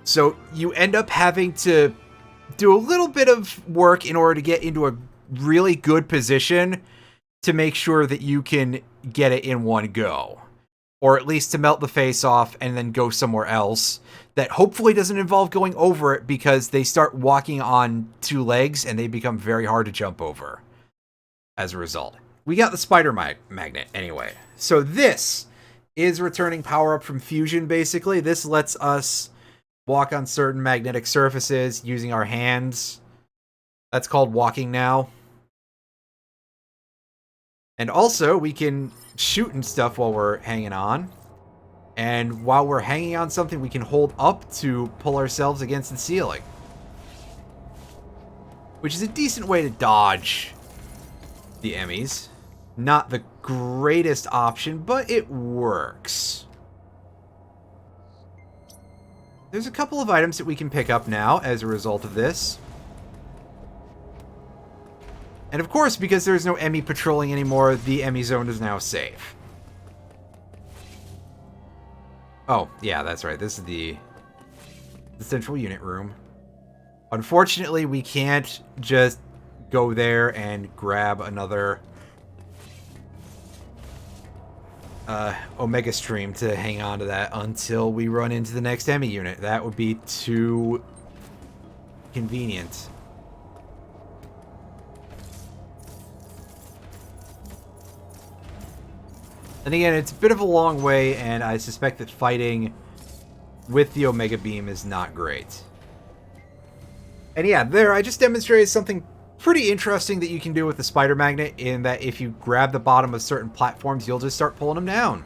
So you end up having to do a little bit of work in order to get into a really good position to make sure that you can get it in one go. Or at least to melt the face off and then go somewhere else that hopefully doesn't involve going over it, because they start walking on two legs and they become very hard to jump over as a result. We got the spider magnet anyway. So this is returning power up from fusion, basically. This lets us walk on certain magnetic surfaces using our hands. That's called walking now. And also, we can shoot and stuff while we're hanging on. And while we're hanging on something, we can hold up to pull ourselves against the ceiling. Which is a decent way to dodge the Emmys. Not the greatest option, but it works. There's a couple of items that we can pick up now as a result of this. And of course, because there's no Emmy patrolling anymore, the Emmy zone is now safe. Oh, yeah, that's right. This is the central unit room. Unfortunately, we can't just go there and grab another Omega Stream to hang on to that until we run into the next Emmy unit. That would be too convenient. And again, it's a bit of a long way, and I suspect that fighting with the Omega Beam is not great. And yeah, there, I just demonstrated something pretty interesting that you can do with the spider magnet, in that if you grab the bottom of certain platforms, you'll just start pulling them down.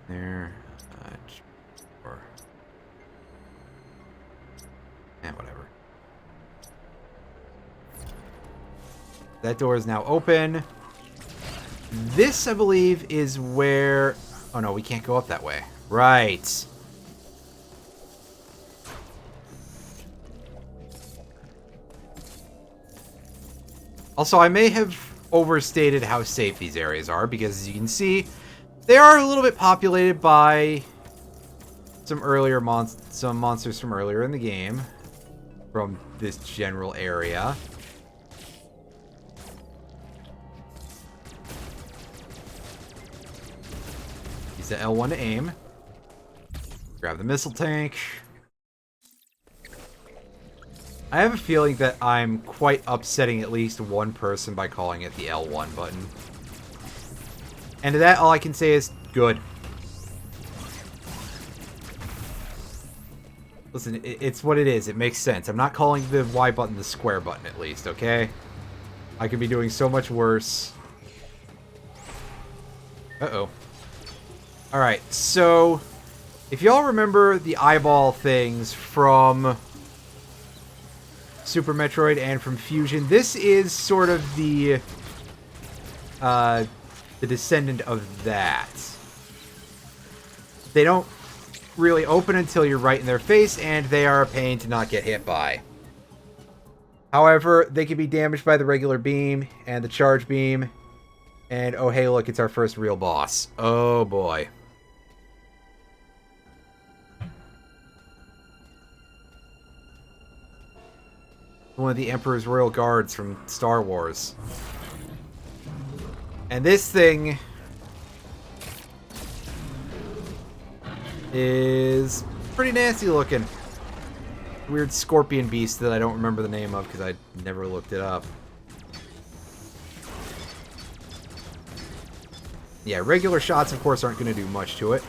There. Whatever. That door is now open. This, I believe, is where... Oh no, we can't go up that way. Right. Also, I may have overstated how safe these areas are, because as you can see, they are a little bit populated by some monsters from earlier in the game, from this general area. Use the L1 to aim. Grab the missile tank. I have a feeling that I'm quite upsetting at least one person by calling it the L1 button. And to that, all I can say is, good. Listen, it's what it is. It makes sense. I'm not calling the Y button the square button, at least, okay? I could be doing so much worse. Uh-oh. Alright, so if y'all remember the eyeball things from Super Metroid and from Fusion, this is sort of the descendant of that. They don't really open until you're right in their face, and they are a pain to not get hit by. However, they can be damaged by the regular beam and the charge beam. And oh hey, look, it's our first real boss. Oh boy. One of the Emperor's Royal Guards from Star Wars. And this thing is pretty nasty looking. Weird scorpion beast that I don't remember the name of because I never looked it up. Yeah, regular shots, of course, aren't going to do much to it.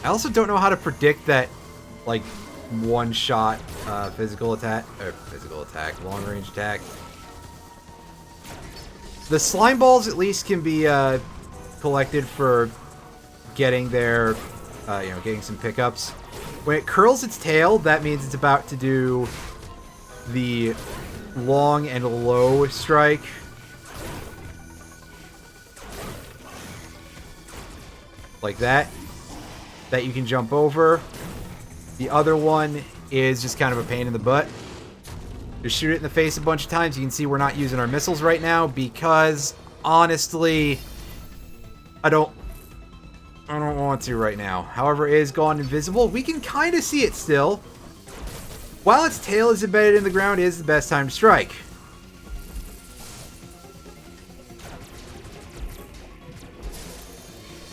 I also don't know how to predict that, like, one-shot physical attack, long-range attack. The slime balls, at least, can be collected for getting their, getting some pickups. When it curls its tail, that means it's about to do the long and low strike. Like that. That you can jump over. The other one is just kind of a pain in the butt. Just shoot it in the face a bunch of times. You can see we're not using our missiles right now because, honestly, I don't want to right now. However, it is gone invisible. We can kind of see it still. While its tail is embedded in the ground, it is the best time to strike.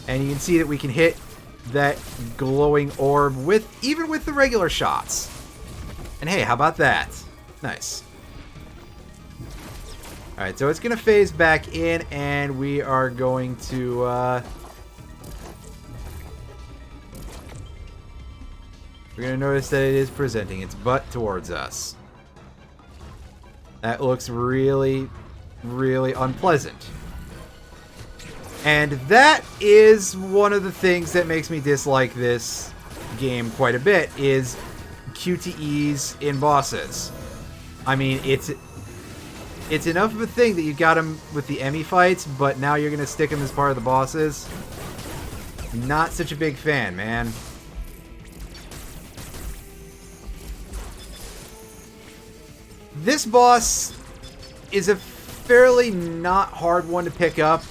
And you can see that we can hit that glowing orb even with the regular shots. And hey, how about that? Nice. Alright, so it's going to phase back in, and we are going to we're going to notice that it is presenting its butt towards us. That looks really, really unpleasant. And that is one of the things that makes me dislike this game quite a bit, is QTEs in bosses. I mean, it's enough of a thing that you got them with the Emmy fights, but now you're going to stick them as part of the bosses. Not such a big fan, man. This boss is a fairly not hard one to pick up.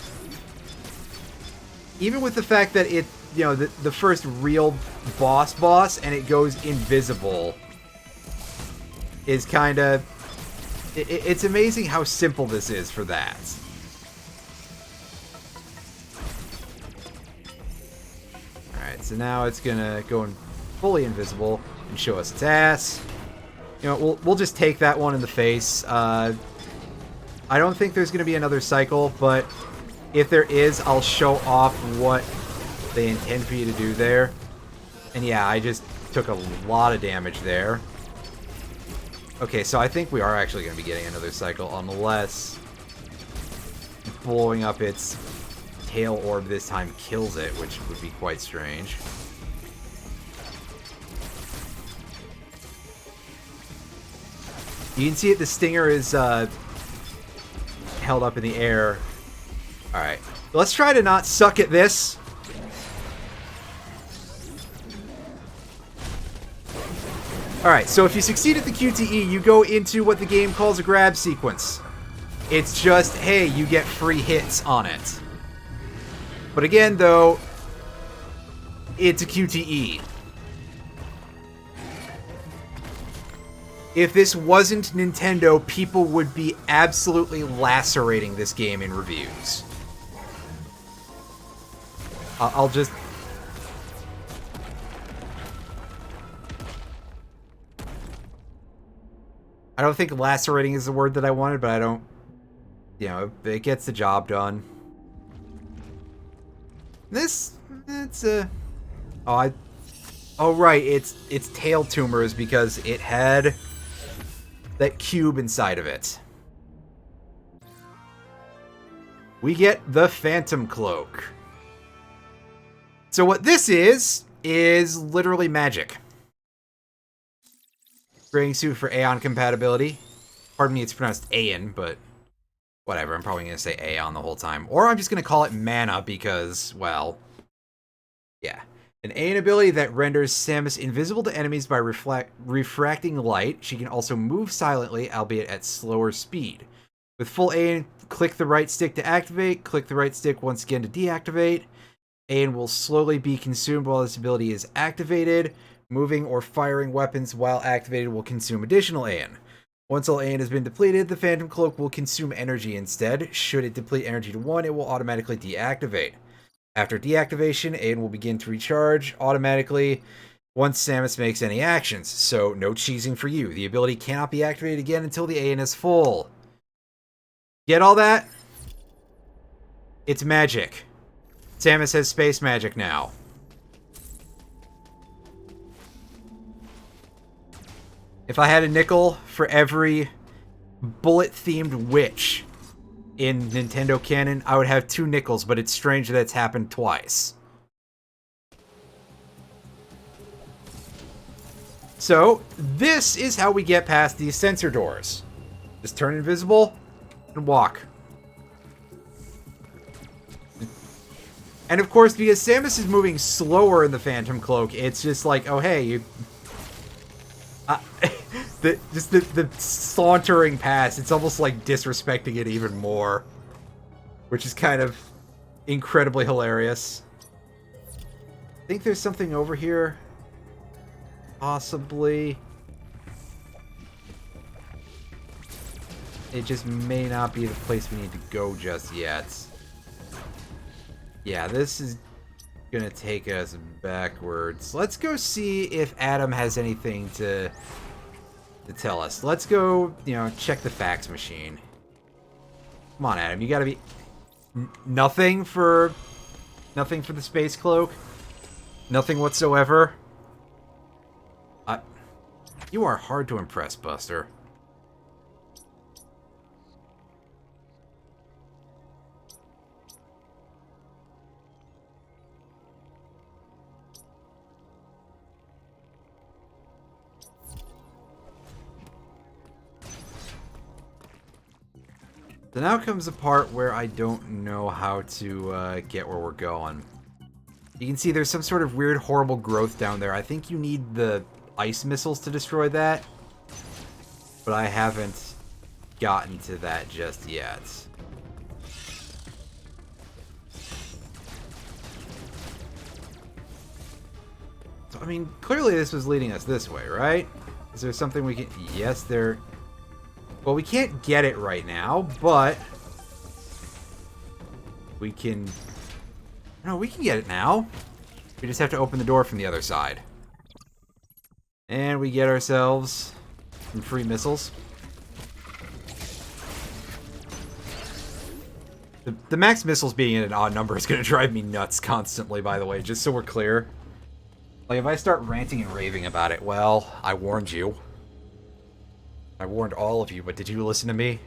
Even with the fact that it, the first real boss, and it goes invisible, is kind of... It's amazing how simple this is for that. Alright, so now it's gonna go fully invisible and show us its ass. We'll just take that one in the face. I don't think there's gonna be another cycle, but if there is, I'll show off what they intend for you to do there. And yeah, I just took a lot of damage there. Okay, so I think we are actually going to be getting another cycle, unless blowing up its tail orb this time kills it, which would be quite strange. You can see it, the stinger is held up in the air. Alright. Let's try to not suck at this. Alright, so if you succeed at the QTE, you go into what the game calls a grab sequence. It's just, hey, you get free hits on it. But again, though, it's a QTE. If this wasn't Nintendo, people would be absolutely lacerating this game in reviews. I'll just... I don't think lacerating is the word that I wanted, but I don't... You know, it gets the job done. This... It's a... Oh, right, it's tail tumors because it had that cube inside of it. We get the Phantom Cloak. So what this is literally magic. Grading suit for Aeon compatibility. Pardon me, it's pronounced Aeon, but whatever. I'm probably going to say Aeon the whole time. Or I'm just going to call it mana because, well, yeah. An Aeon ability that renders Samus invisible to enemies by refracting light. She can also move silently, albeit at slower speed. With full Aeon, click the right stick to activate. Click the right stick once again to deactivate. Aeon will slowly be consumed while this ability is activated. Moving or firing weapons while activated will consume additional Aeon. Once all Aeon has been depleted, the Phantom Cloak will consume energy instead. Should it deplete energy to 1, it will automatically deactivate. After deactivation, Aeon will begin to recharge automatically once Samus makes any actions. So, no cheesing for you. The ability cannot be activated again until the Aeon is full. Get all that? It's magic. Samus has space magic now. If I had a nickel for every bullet-themed witch in Nintendo canon, I would have 2 nickels, but it's strange that it's happened twice. So, this is how we get past these sensor doors. Just turn invisible and walk. And of course, because Samus is moving slower in the Phantom Cloak, it's just like, oh hey, you... the sauntering past, it's almost like disrespecting it even more. Which is kind of incredibly hilarious. I think there's something over here. Possibly. It just may not be the place we need to go just yet. Yeah, this is gonna take us backwards. Let's go see if Adam has anything to tell us. Let's go, you know, check the fax machine. Come on, Adam, you gotta be... Nothing for the space cloak? Nothing whatsoever? You are hard to impress, Buster. So now comes the part where I don't know how to get where we're going. You can see there's some sort of weird, horrible growth down there. I think you need the ice missiles to destroy that. But I haven't gotten to that just yet. So, I mean, clearly this was leading us this way, right? Is there something we can... Yes, there... Well, we can't get it right now, but... We can... No, we can get it now. We just have to open the door from the other side. And we get ourselves some free missiles. The max missiles being in an odd number is going to drive me nuts constantly, by the way, just so we're clear. Like, if I start ranting and raving about it, well, I warned you. I warned all of you, but did you listen to me?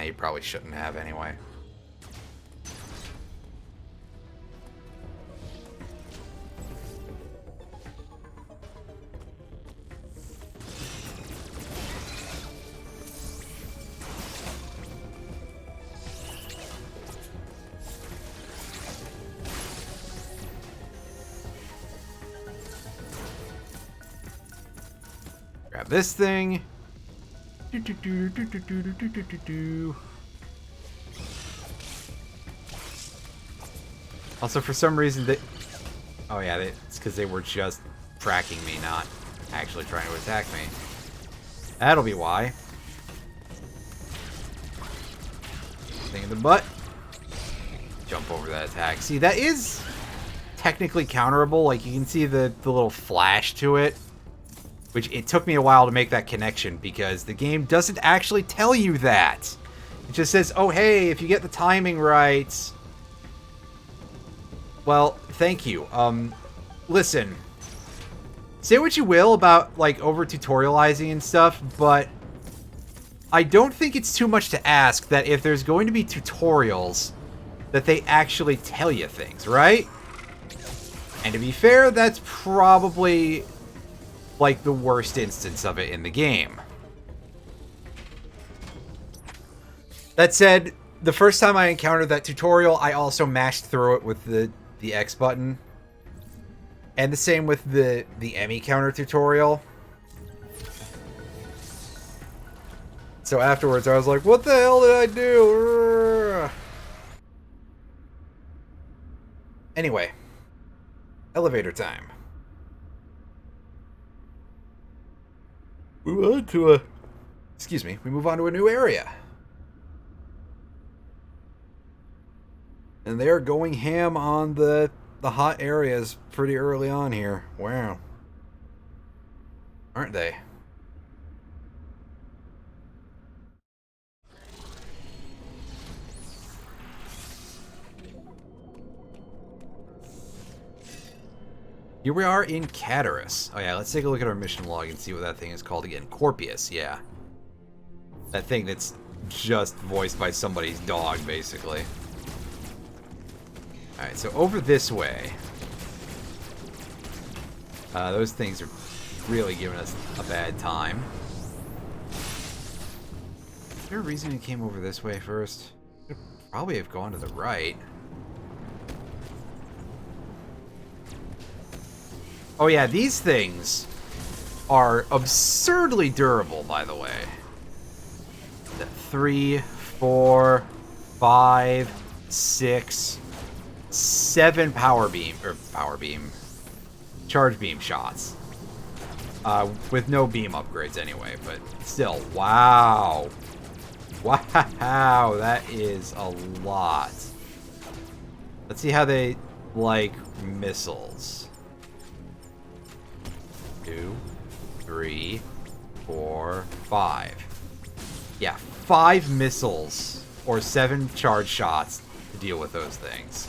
You probably shouldn't have anyway. grab this thing. Also, for some reason, they... Oh, yeah, it's because they were just tracking me, not actually trying to attack me. That'll be why. Thing in the butt. Jump over that attack. See, that is technically counterable. Like, you can see the little flash to it. Which, it took me a while to make that connection, because the game doesn't actually tell you that. It just says, oh, hey, if you get the timing right... Well, thank you. Listen. Say what you will about, like, over-tutorializing and stuff, but... I don't think it's too much to ask that if there's going to be tutorials, that they actually tell you things, right? And to be fair, that's probably... like the worst instance of it in the game. That said, the first time I encountered that tutorial, I also mashed through it with the X button. And the same with the Emmy counter tutorial. So afterwards I was like, what the hell did I do? Anyway. Elevator time. We move on to we move on to a new area. And they're going ham on the hot areas pretty early on here. Wow. Aren't they? Here we are in Caterus. Oh yeah, let's take a look at our mission log and see what that thing is called again. Corpius, yeah. That thing that's just voiced by somebody's dog, basically. Alright, so over this way. Those things are really giving us a bad time. Is there a reason it came over this way first? Could probably have gone to the right. Oh yeah, these things are absurdly durable, by the way. 3, 4, 5, 6, 7 charge beam shots. With no beam upgrades anyway, but still, wow. Wow, that is a lot. Let's see how they like missiles. 2, 3, 4, 5. Yeah, 5 missiles or 7 charge shots to deal with those things.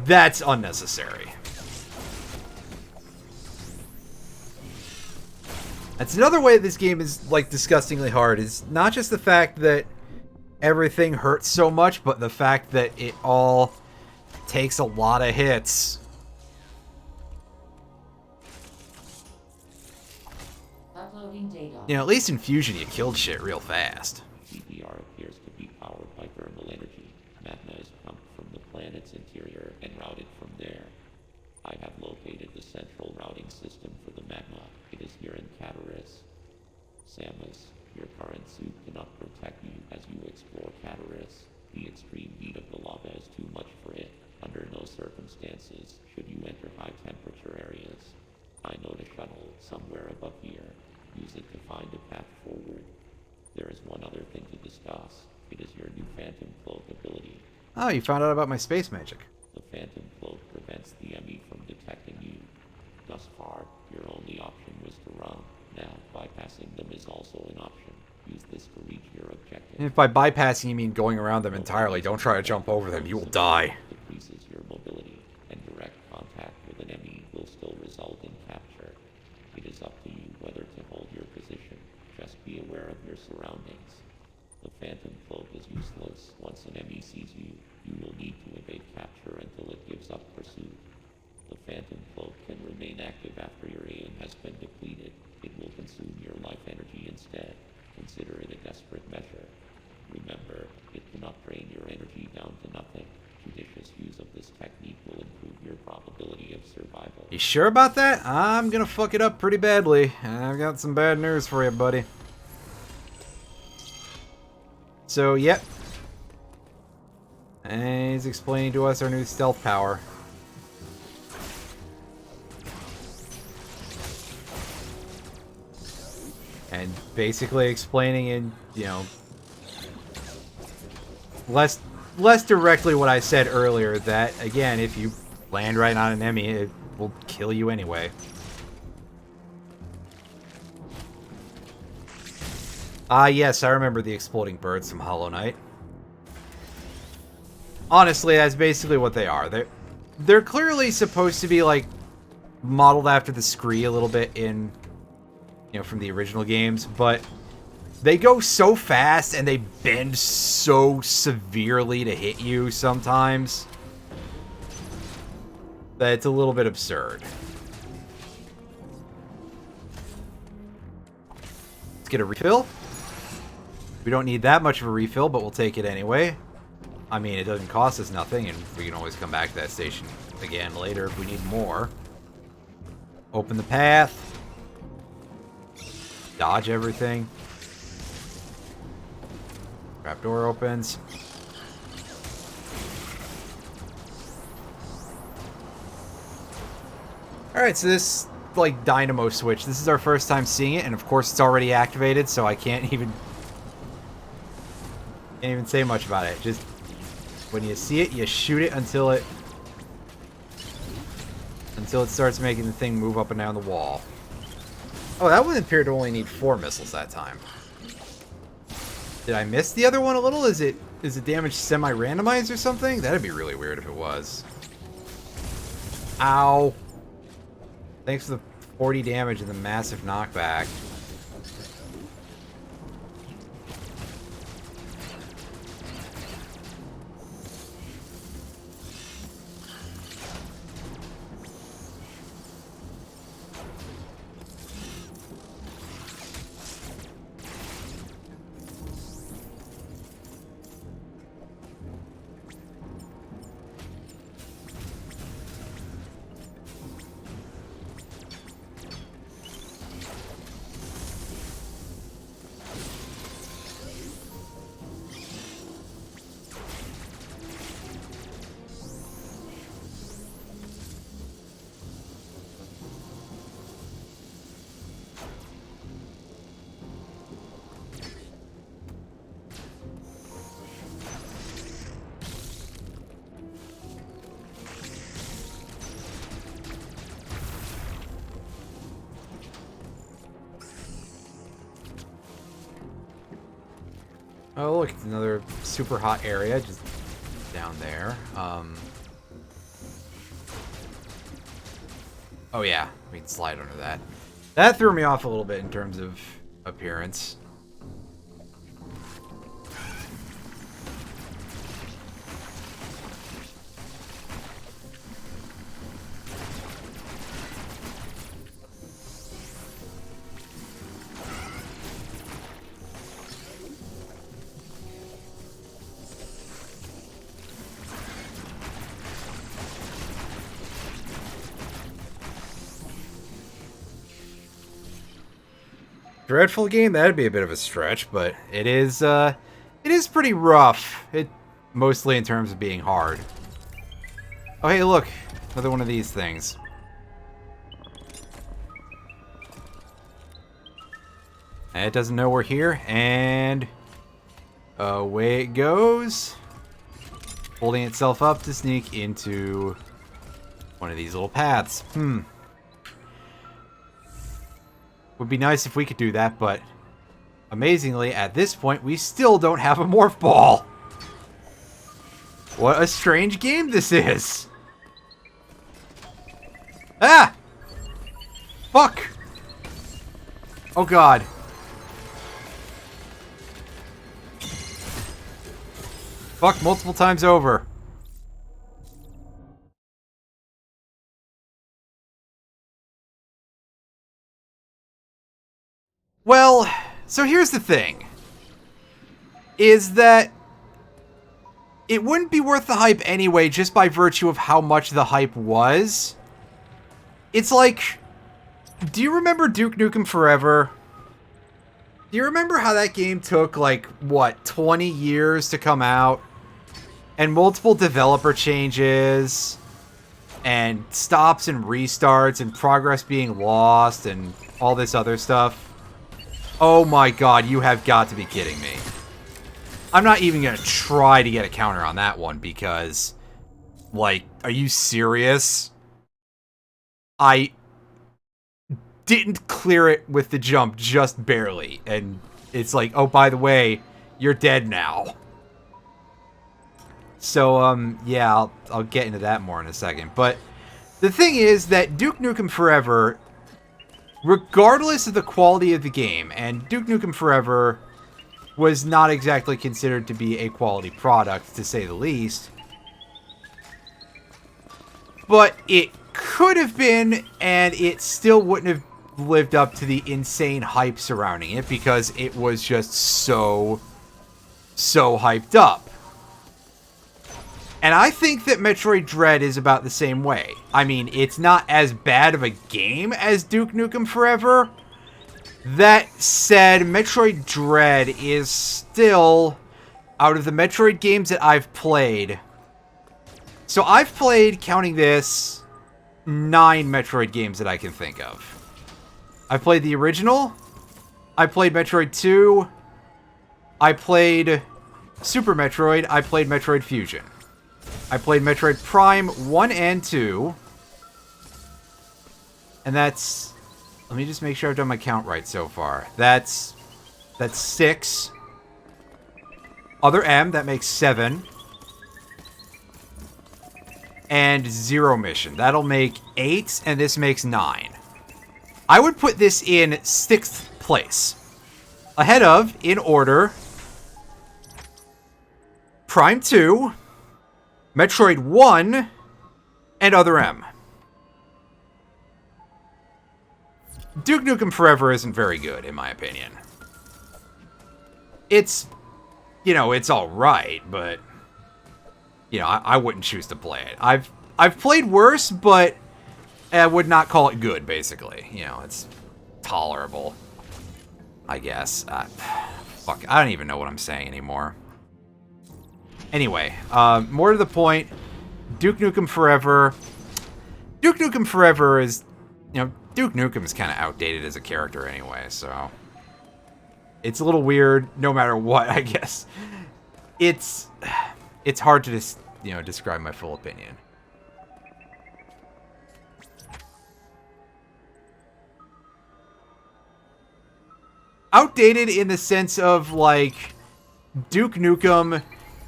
That's unnecessary. That's another way this game is, like, disgustingly hard, is not just the fact that everything hurts so much, but the fact that it all takes a lot of hits. Uploading data. You know, at least in Fusion, you killed shit real fast. CPR appears to be powered by thermal energy. Magma is pumped from the planet's interior and routed from there. I have located the central routing system for the magma. It is here in Caterus. Samus, your current suit cannot protect you as you explore Caterus. The extreme heat of the lava is too much for it. Under no circumstances should you enter high temperature areas. I note a shuttle somewhere above here. Use it to find a path forward. There is one other thing to discuss. It is your new Phantom Cloak ability. Oh, you found out about my space magic. The Phantom Cloak prevents the enemy from detecting you. Thus far, your only option was to run. Now, bypassing them is also an option. Use this to reach your objective. And if by bypassing you mean going around them entirely, don't try to jump over them, you will die. Decreases your mobility, and direct contact with an enemy will still result in capture. It is up to you whether to hold your position. Just be aware of your surroundings. The Phantom Cloak is useless. Once an enemy sees you, you will need to evade capture until it gives up pursuit. The Phantom Cloak can remain active after your aim has been depleted. It will consume your life energy instead. Consider it a desperate measure. Remember, it cannot drain your energy down to nothing. Judicious use of this technique will improve your probability of survival. You sure about that? I'm gonna fuck it up pretty badly. I've got some bad news for you, buddy. So, yep. And he's explaining to us our new stealth power. And basically explaining in, you know, less directly what I said earlier, that, again, if you land right on an enemy, it will kill you anyway. Ah, yes, I remember the exploding birds from Hollow Knight. Honestly, that's basically what they are. They're clearly supposed to be, like, modeled after the Scree a little bit in, you know, from the original games, but they go so fast and they bend so severely to hit you sometimes that it's a little bit absurd. Let's get a refill. We don't need that much of a refill, but we'll take it anyway. I mean, it doesn't cost us nothing, and we can always come back to that station again later if we need more. Open the path. Dodge everything. Trapdoor opens. Alright, so this, like, dynamo switch. This is our first time seeing it, and of course it's already activated, so I can't even say much about it. Just, when you see it, you shoot it until it starts making the thing move up and down the wall. Oh, that one appeared to only need 4 missiles that time. Did I miss the other one a little? Is it damage semi-randomized or something? That'd be really weird if it was. Ow. Thanks for the 40 damage and the massive knockback. Oh, look, it's another super hot area just down there. Oh yeah, we can slide under that. That threw me off a little bit in terms of appearance. Dreadful game? That'd be a bit of a stretch, but it is pretty rough. It mostly in terms of being hard. Oh hey, look, another one of these things. And it doesn't know we're here, and away it goes, holding itself up to sneak into one of these little paths. Would be nice if we could do that, but amazingly, at this point, we still don't have a Morph Ball. What a strange game this is. Ah! Fuck! Oh god. Fuck multiple times over. Well, so here's the thing. Is that it wouldn't be worth the hype anyway, just by virtue of how much the hype was. It's like, do you remember Duke Nukem Forever? Do you remember how that game took, like, what, 20 years to come out? And multiple developer changes, and stops and restarts, and progress being lost, and all this other stuff? Oh my god, you have got to be kidding me. I'm not even going to try to get a counter on that one, because, like, are you serious? I didn't clear it with the jump just barely, and it's like, oh, by the way, you're dead now. So, yeah, I'll get into that more in a second. But the thing is that Duke Nukem Forever, regardless of the quality of the game, and Duke Nukem Forever was not exactly considered to be a quality product, to say the least, but it could have been, and it still wouldn't have lived up to the insane hype surrounding it, because it was just so hyped up. And I think that Metroid Dread is about the same way. I mean, it's not as bad of a game as Duke Nukem Forever. That said, Metroid Dread is still, out of the Metroid games that I've played... So I've played, counting this, 9 Metroid games that I can think of. I played the original. I played Metroid 2. I played Super Metroid. I played Metroid Fusion. I played Metroid Prime 1 and 2. And that's... Let me just make sure I've done my count right so far. That's 6. Other M, that makes 7. And Zero Mission. That'll make 8, and this makes 9. I would put this in 6th place. Ahead of, in order, Prime 2, Metroid 1, and Other M. Duke Nukem Forever isn't very good, in my opinion. It's, you know, it's alright, but, you know, I wouldn't choose to play it. I've played worse, but I would not call it good, basically. You know, it's tolerable, I guess. Fuck, I don't even know what I'm saying anymore. Anyway, more to the point, Duke Nukem Forever. Duke Nukem Forever is, you know, Duke Nukem's kind of outdated as a character anyway, so it's a little weird no matter what, I guess. It's hard to just, you know, describe my full opinion. Outdated in the sense of, like, Duke Nukem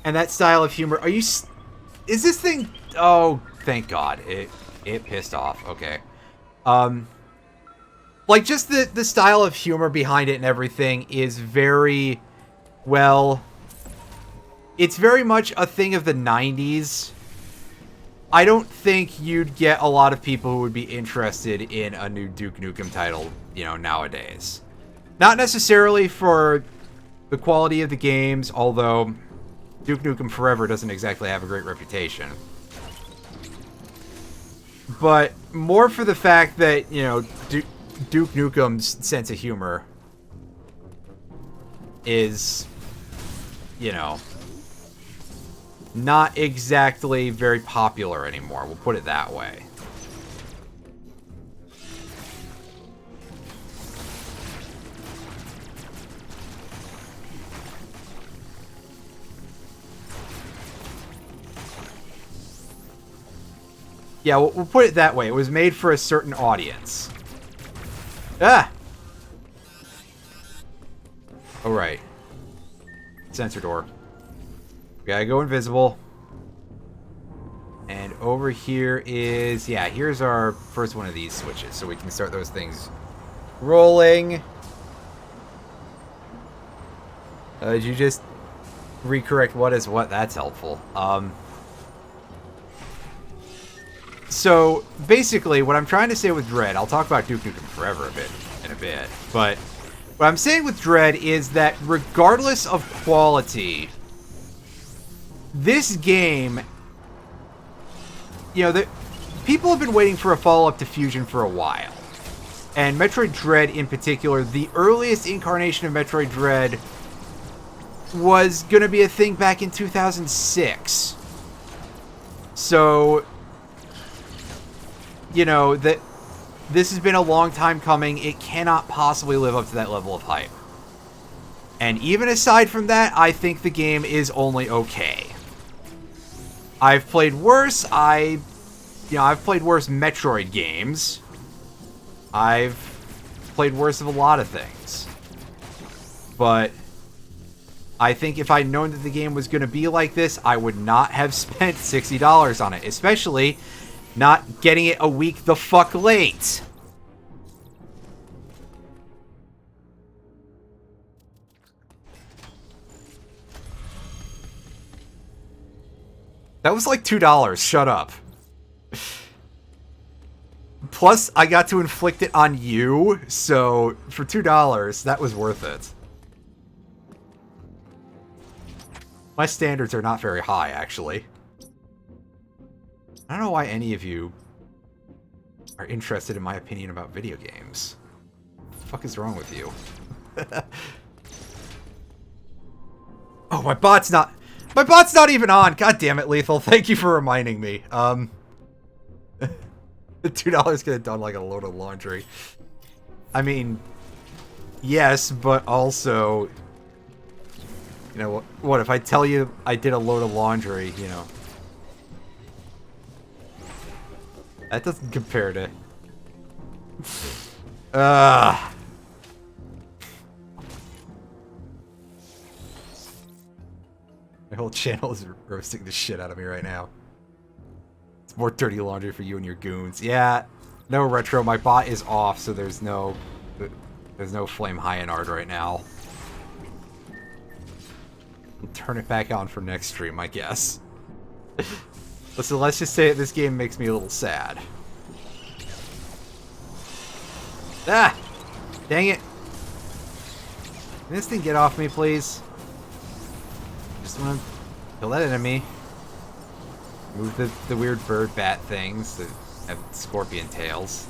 and that style of humor. Are you... Is this thing... Oh, thank God. It pissed off. Okay. Like, just the style of humor behind it and everything is very... Well... It's very much a thing of the 90s. I don't think you'd get a lot of people who would be interested in a new Duke Nukem title, you know, nowadays. Not necessarily for the quality of the games, although Duke Nukem Forever doesn't exactly have a great reputation. But more for the fact that, you know, Duke Nukem's sense of humor is, you know, not exactly very popular anymore. We'll put it that way. Yeah, we'll put it that way. It was made for a certain audience. Ah! Alright. Sensor door. We gotta go invisible. And over here is... Yeah, here's our first one of these switches. So we can start those things rolling. Did you just recorrect what is what? That's helpful. So, basically, what I'm trying to say with Dread, I'll talk about Duke Nukem Forever in a bit, but what I'm saying with Dread is that regardless of quality, this game, you know, people have been waiting for a follow-up to Fusion for a while. And Metroid Dread in particular, the earliest incarnation of Metroid Dread was going to be a thing back in 2006. So, you know, that this has been a long time coming. It cannot possibly live up to that level of hype. And even aside from that, I think the game is only okay. I've played worse. I've played worse Metroid games. I've played worse of a lot of things. But I think if I'd known that the game was going to be like this, I would not have spent $60 on it. Especially not getting it a week the fuck late. That was like $2. Shut up. Plus, I got to inflict it on you, so for $2, that was worth it. My standards are not very high, actually. I don't know why any of you are interested in my opinion about video games. What the fuck is wrong with you? Oh, my bot's not even on! God damn it, Lethal. Thank you for reminding me. The $2 could have done like a load of laundry. I mean, yes, but also, you know, what if I tell you I did a load of laundry, you know? That doesn't compare to... My whole channel is roasting the shit out of me right now. It's more dirty laundry for you and your goons. Yeah, no retro. My bot is off, so there's no flame high in art right now. I'll turn it back on for next stream, I guess. Listen, let's just say this game makes me a little sad. Ah! Dang it. Can this thing get off me, please? Just want to kill that enemy. Move the weird bird bat things that have scorpion tails.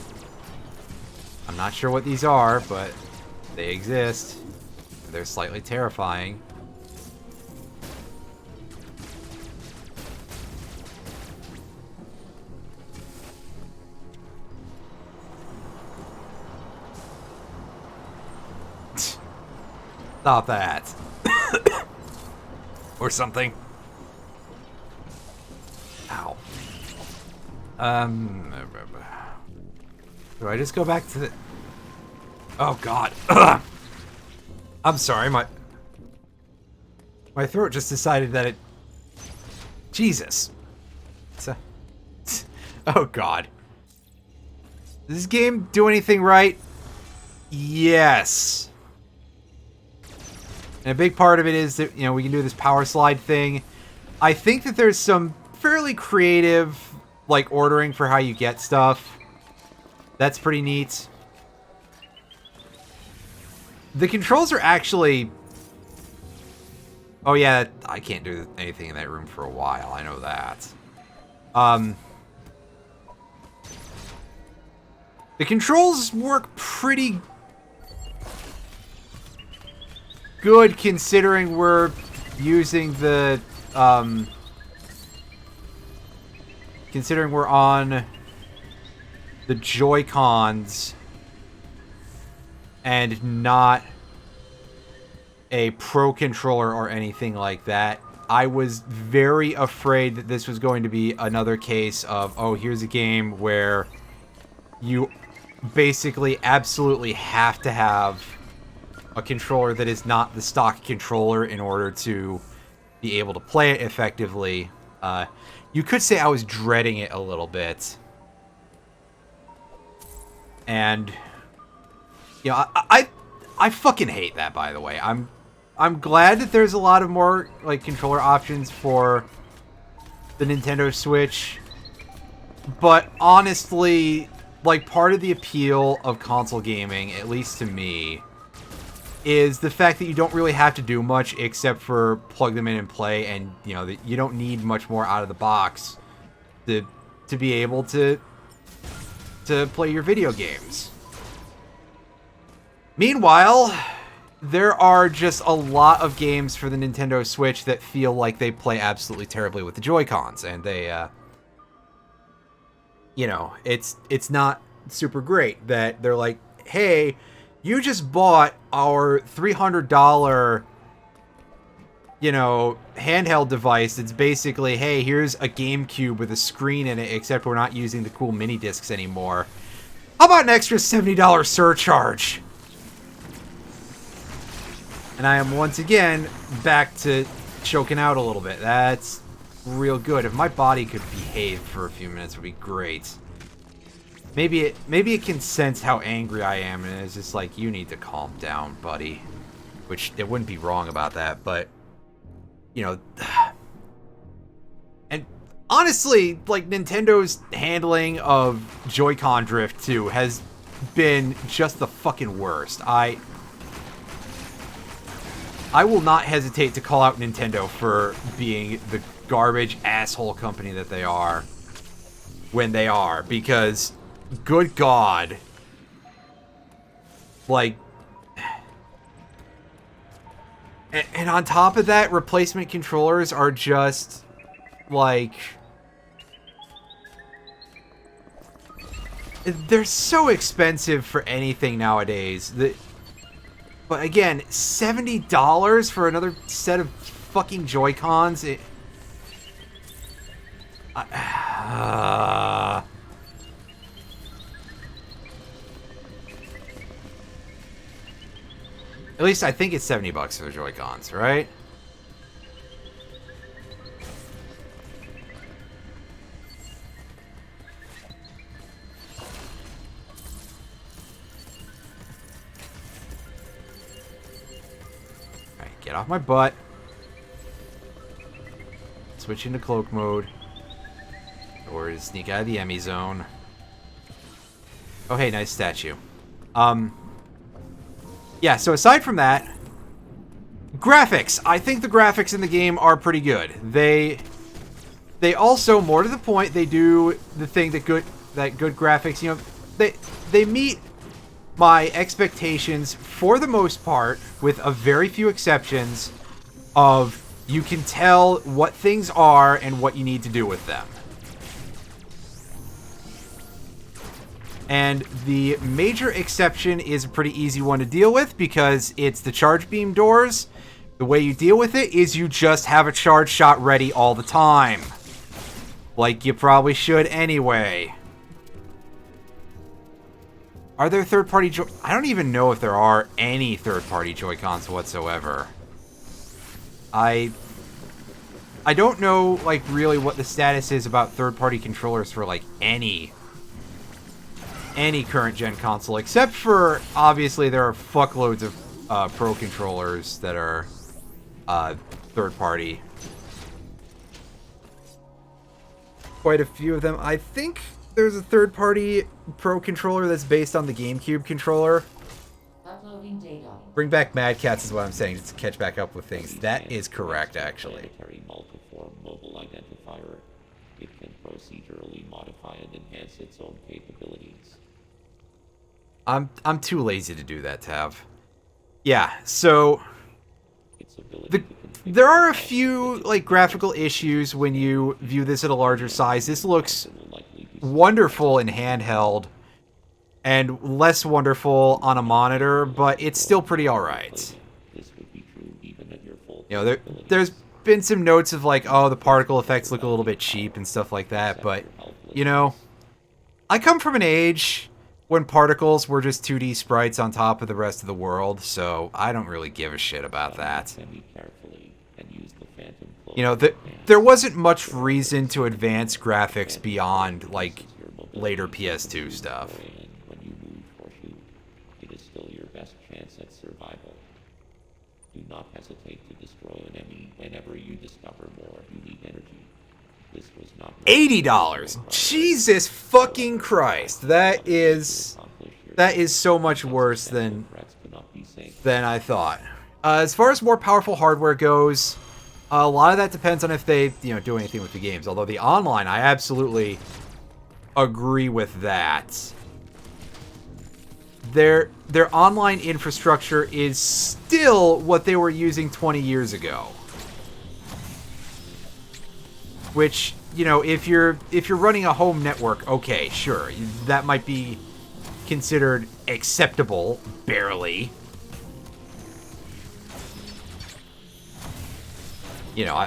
I'm not sure what these are, but they exist. They're slightly terrifying. Stop that. Or something. Ow. Do I just go back to the... Oh, God. I'm sorry, my throat just decided that it... Jesus. Oh, God. Does this game do anything right? Yes. And a big part of it is that, you know, we can do this power slide thing. I think that there's some fairly creative, like, ordering for how you get stuff. That's pretty neat. The controls are actually... Oh, yeah, I can't do anything in that room for a while. I know that. The controls work pretty good considering we're using the, considering we're on the Joy-Cons and not a Pro Controller or anything like that. I was very afraid that this was going to be another case of, oh, here's a game where you basically absolutely have to have a controller that is not the stock controller in order to be able to play it effectively. You could say I was dreading it a little bit. And, you know, I fucking hate that, by the way. I'm glad that there's a lot of more, like, controller options for the Nintendo Switch. But honestly, like, part of the appeal of console gaming, at least to me, is the fact that you don't really have to do much except for plug them in and play, and, you know, that you don't need much more out of the box to to be able to play your video games. Meanwhile, there are just a lot of games for the Nintendo Switch that feel like they play absolutely terribly with the Joy-Cons, and they, you know, it's not super great that they're like, hey, you just bought our $300, you know, handheld device that's basically, hey, here's a GameCube with a screen in it, except we're not using the cool mini discs anymore. How about an extra $70 surcharge? And I am once again back to choking out a little bit. That's real good. If my body could behave for a few minutes, it would be great. Maybe it can sense how angry I am, and it's just like, you need to calm down, buddy. Which, it wouldn't be wrong about that, but, you know... And honestly, like, Nintendo's handling of Joy-Con Drift 2 has been just the fucking worst. I will not hesitate to call out Nintendo for being the garbage asshole company that they are when they are, because... Good God. Like... And on top of that, replacement controllers are just... Like... They're so expensive for anything nowadays. But again, $70 for another set of fucking Joy-Cons? At least I think it's $70 for the Joy-Cons, right? Alright, get off my butt. Switch into cloak mode. Or sneak out of the Emmy zone. Oh hey, nice statue. Yeah, so aside from that, graphics. I think the graphics in the game are pretty good. They also, more to the point, they do the thing that good graphics, you know, they meet my expectations for the most part, with a very few exceptions of you can tell what things are and what you need to do with them. And the major exception is a pretty easy one to deal with because it's the charge beam doors. The way you deal with it is you just have a charge shot ready all the time. Like you probably should anyway. Are there third-party I don't even know if there are any third-party Joy-Cons whatsoever. I don't know, like, really what the status is about third-party controllers for, like, any current-gen console, except for, obviously, there are fuckloads of Pro controllers that are third-party. Quite a few of them. I think there's a third-party Pro controller that's based on the GameCube controller. Uploading data. Bring back Mad Cats is what I'm saying, just to catch back up with things. That is correct, actually. Multiform mobile identifier. It can procedurally modify and enhance its own capabilities. I'm too lazy to do that, Tav. Yeah, so there are a few like graphical issues when you view this at a larger size. This looks wonderful in handheld and less wonderful on a monitor, but it's still pretty alright. You know, there's been some notes of like, oh, the particle effects look a little bit cheap and stuff like that, but, you know, I come from an age when particles were just 2D sprites on top of the rest of the world, so I don't really give a shit about that. You know, there wasn't much reason to advance graphics beyond, like, later PS2 stuff. When you move or shoot, it is still your best chance at survival. Do not hesitate to destroy an enemy whenever you discover more unique energy. This was not $80. Jesus fucking Christ. That is so much worse than I thought. As far as more powerful hardware goes, a lot of that depends on if they, you know, do anything with the games. Although the online, I absolutely agree with that. Their online infrastructure is still what they were using 20 years ago. Which, you know, if you're running a home network, okay, sure, that might be considered acceptable, barely. You know,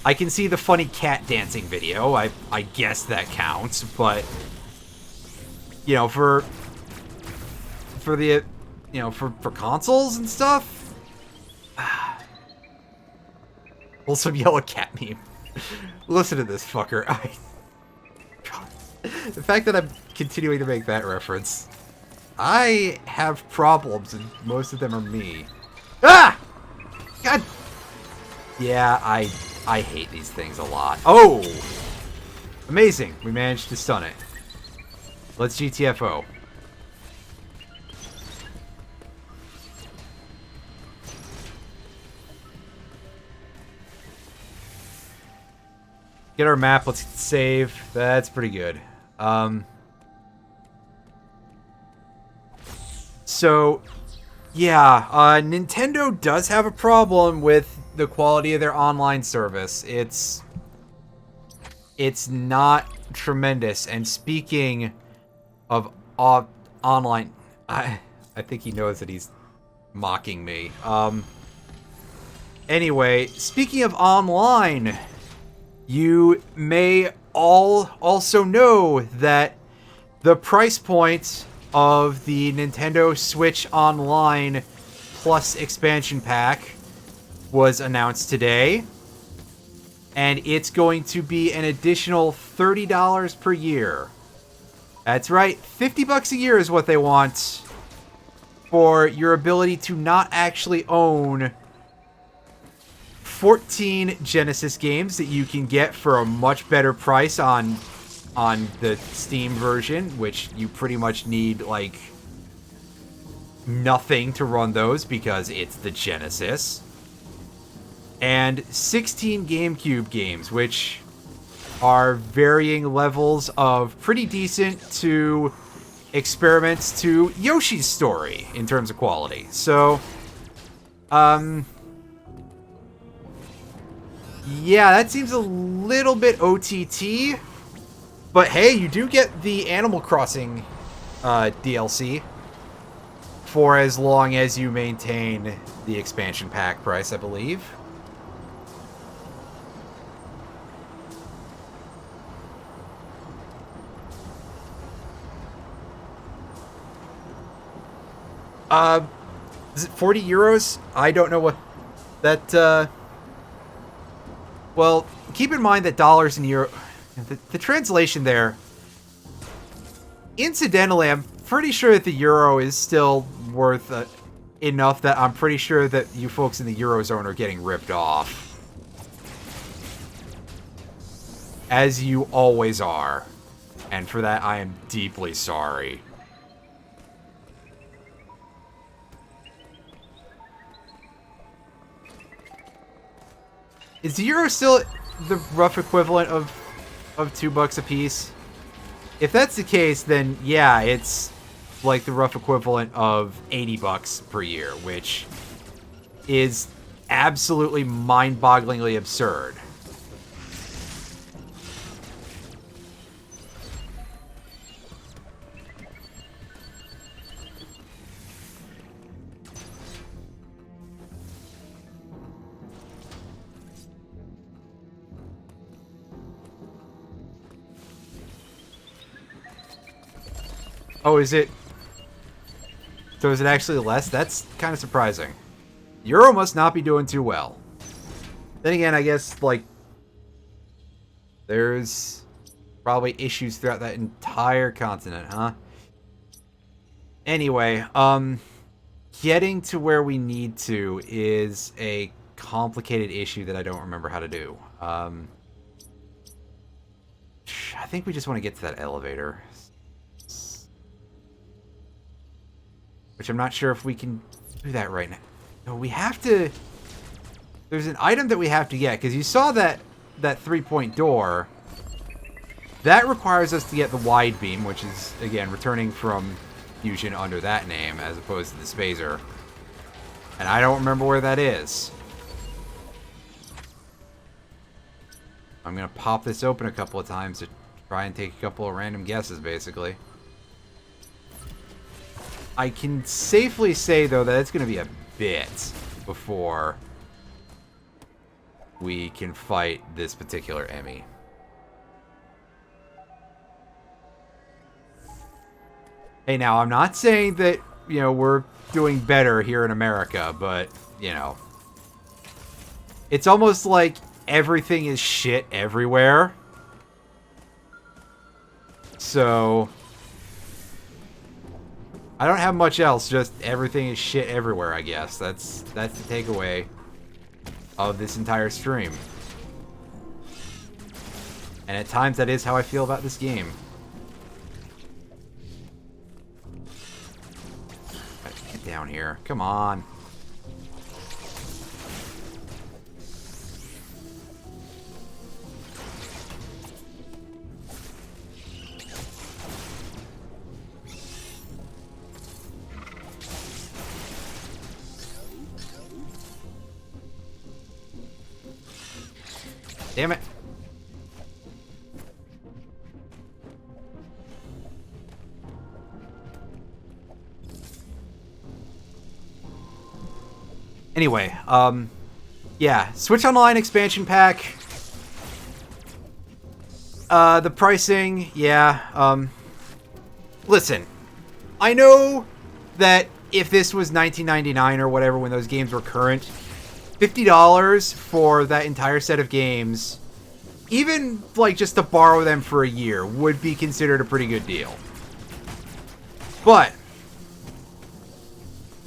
I can see the funny cat dancing video. I guess that counts, but you know, for the, you know, for consoles and stuff. Also, yellow cat meme. Listen to this fucker. God. The fact that I'm continuing to make that reference. I have problems, and most of them are me. Ah! God. Yeah, I hate these things a lot. Oh! Amazing. We managed to stun it. Let's GTFO. Get our map. Let's save. That's pretty good. So, yeah, Nintendo does have a problem with the quality of their online service. It's not tremendous. And speaking of online, I think he knows that he's mocking me. Anyway, speaking of online, you may all also know that the price point of the Nintendo Switch Online Plus expansion pack was announced today. And it's going to be an additional $30 per year. That's right, $50 a year is what they want for your ability to not actually own 14 Genesis games that you can get for a much better price on the Steam version, which you pretty much need, like, nothing to run those because it's the Genesis. And 16 GameCube games, which are varying levels of pretty decent to experiments to Yoshi's Story in terms of quality. So, yeah, that seems a little bit OTT. But hey, you do get the Animal Crossing DLC for as long as you maintain the expansion pack price, I believe. Is it 40 euros? I don't know what that, well, keep in mind that dollars and euro, the translation there, incidentally, I'm pretty sure that the euro is still worth enough that I'm pretty sure that you folks in the Eurozone are getting ripped off. As you always are. And for that, I am deeply sorry. Is the euro still the rough equivalent of $2 a piece? If that's the case, then yeah, it's like the rough equivalent of $80 per year, which is absolutely mind-bogglingly absurd. Oh, is it? So is it actually less? That's kind of surprising. Euro must not be doing too well. Then again, I guess, like, there's probably issues throughout that entire continent, huh? Anyway, getting to where we need to is a complicated issue that I don't remember how to do. I think we just want to get to that elevator. Which I'm not sure if we can do that right now. No, we have to... There's an item that we have to get, because you saw that 3-point door that requires us to get the wide beam, which is, again, returning from Fusion under that name, as opposed to the Spazer. And I don't remember where that is. I'm going to pop this open a couple of times to try and take a couple of random guesses, basically. I can safely say, though, that it's going to be a bit before we can fight this particular Emmy. Hey, now, I'm not saying that, you know, we're doing better here in America, but, you know, it's almost like everything is shit everywhere. So, I don't have much else, just everything is shit everywhere, I guess. That's the takeaway of this entire stream. And at times, that is how I feel about this game. Get down here. Come on. Damn it. Anyway, yeah, Switch Online expansion pack. The pricing, yeah, listen, I know that if this was $19.99 or whatever when those games were current, $50 for that entire set of games, even like just to borrow them for a year, would be considered a pretty good deal. But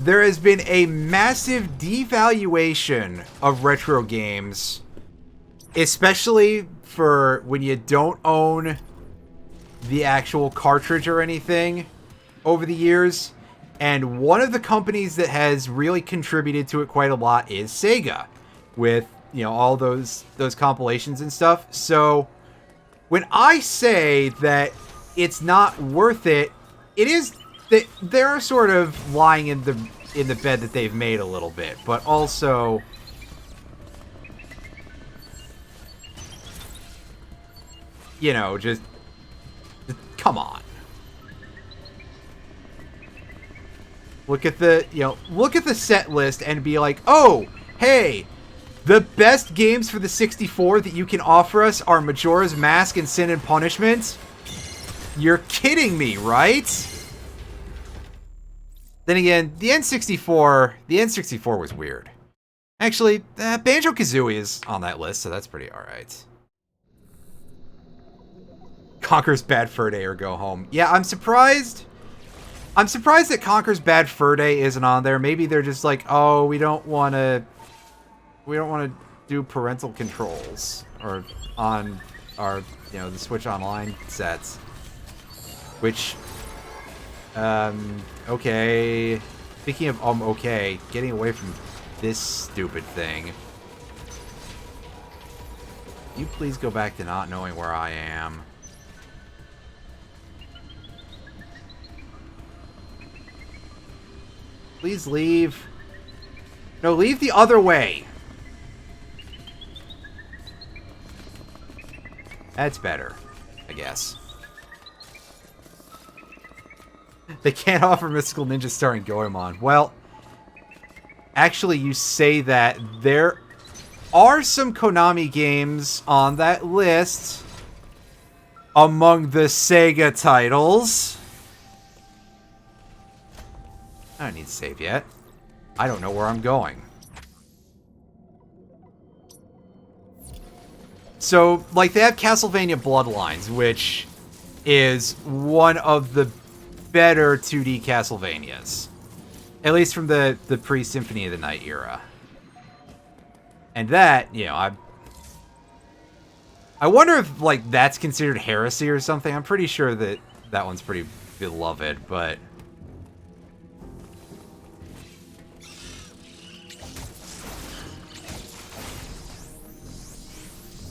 there has been a massive devaluation of retro games, especially for when you don't own the actual cartridge or anything over the years. And one of the companies that has really contributed to it quite a lot is Sega, with, you know, all those compilations and stuff. So when I say that it's not worth it, it is that they're sort of lying in the bed that they've made a little bit, but also, you know, just come on. Look at the, you know, look at the set list and be like, oh, hey, the best games for the 64 that you can offer us are Majora's Mask and Sin and Punishment? You're kidding me, right? Then again, the N64 was weird. Actually, Banjo-Kazooie is on that list, so that's pretty alright. Conker's Bad Fur Day or Go Home. Yeah, I'm surprised that Conker's Bad Fur Day isn't on there. Maybe they're just like, oh, we don't want to do parental controls or on our, you know, the Switch Online sets. Which, okay. Speaking of okay, getting away from this stupid thing. Can you please go back to not knowing where I am? Please leave. No, leave the other way. That's better, I guess. They can't offer Mystical Ninja starring Goemon. Well, actually, you say that. There are some Konami games on that list among the Sega titles. I don't need to save yet. I don't know where I'm going. So, like, they have Castlevania Bloodlines, which is one of the better 2D Castlevanias. At least from the pre-Symphony of the Night era. And that, you know, I wonder if, like, that's considered heresy or something. I'm pretty sure that that one's pretty beloved, but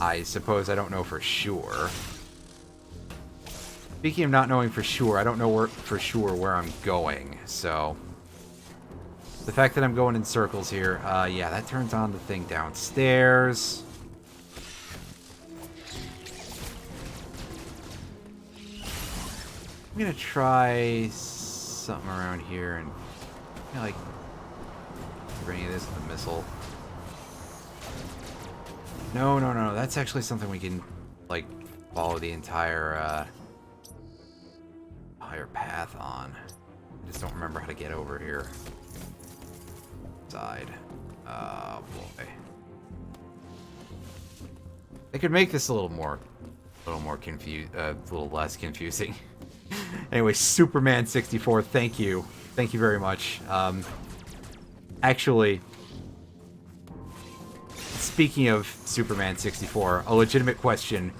I suppose I don't know for sure. Speaking of not knowing for sure, I don't know for sure where I'm going, so... The fact that I'm going in circles here, yeah, that turns on the thing downstairs. I'm gonna try something around here and, you know, like, bring this with a missile. No, that's actually something we can, like, follow the entire path on. I just don't remember how to get over here. Side. Oh boy. They could make this a little more confused, a little less confusing. Anyway, Superman 64, thank you very much. Actually, speaking of Superman 64, a legitimate question: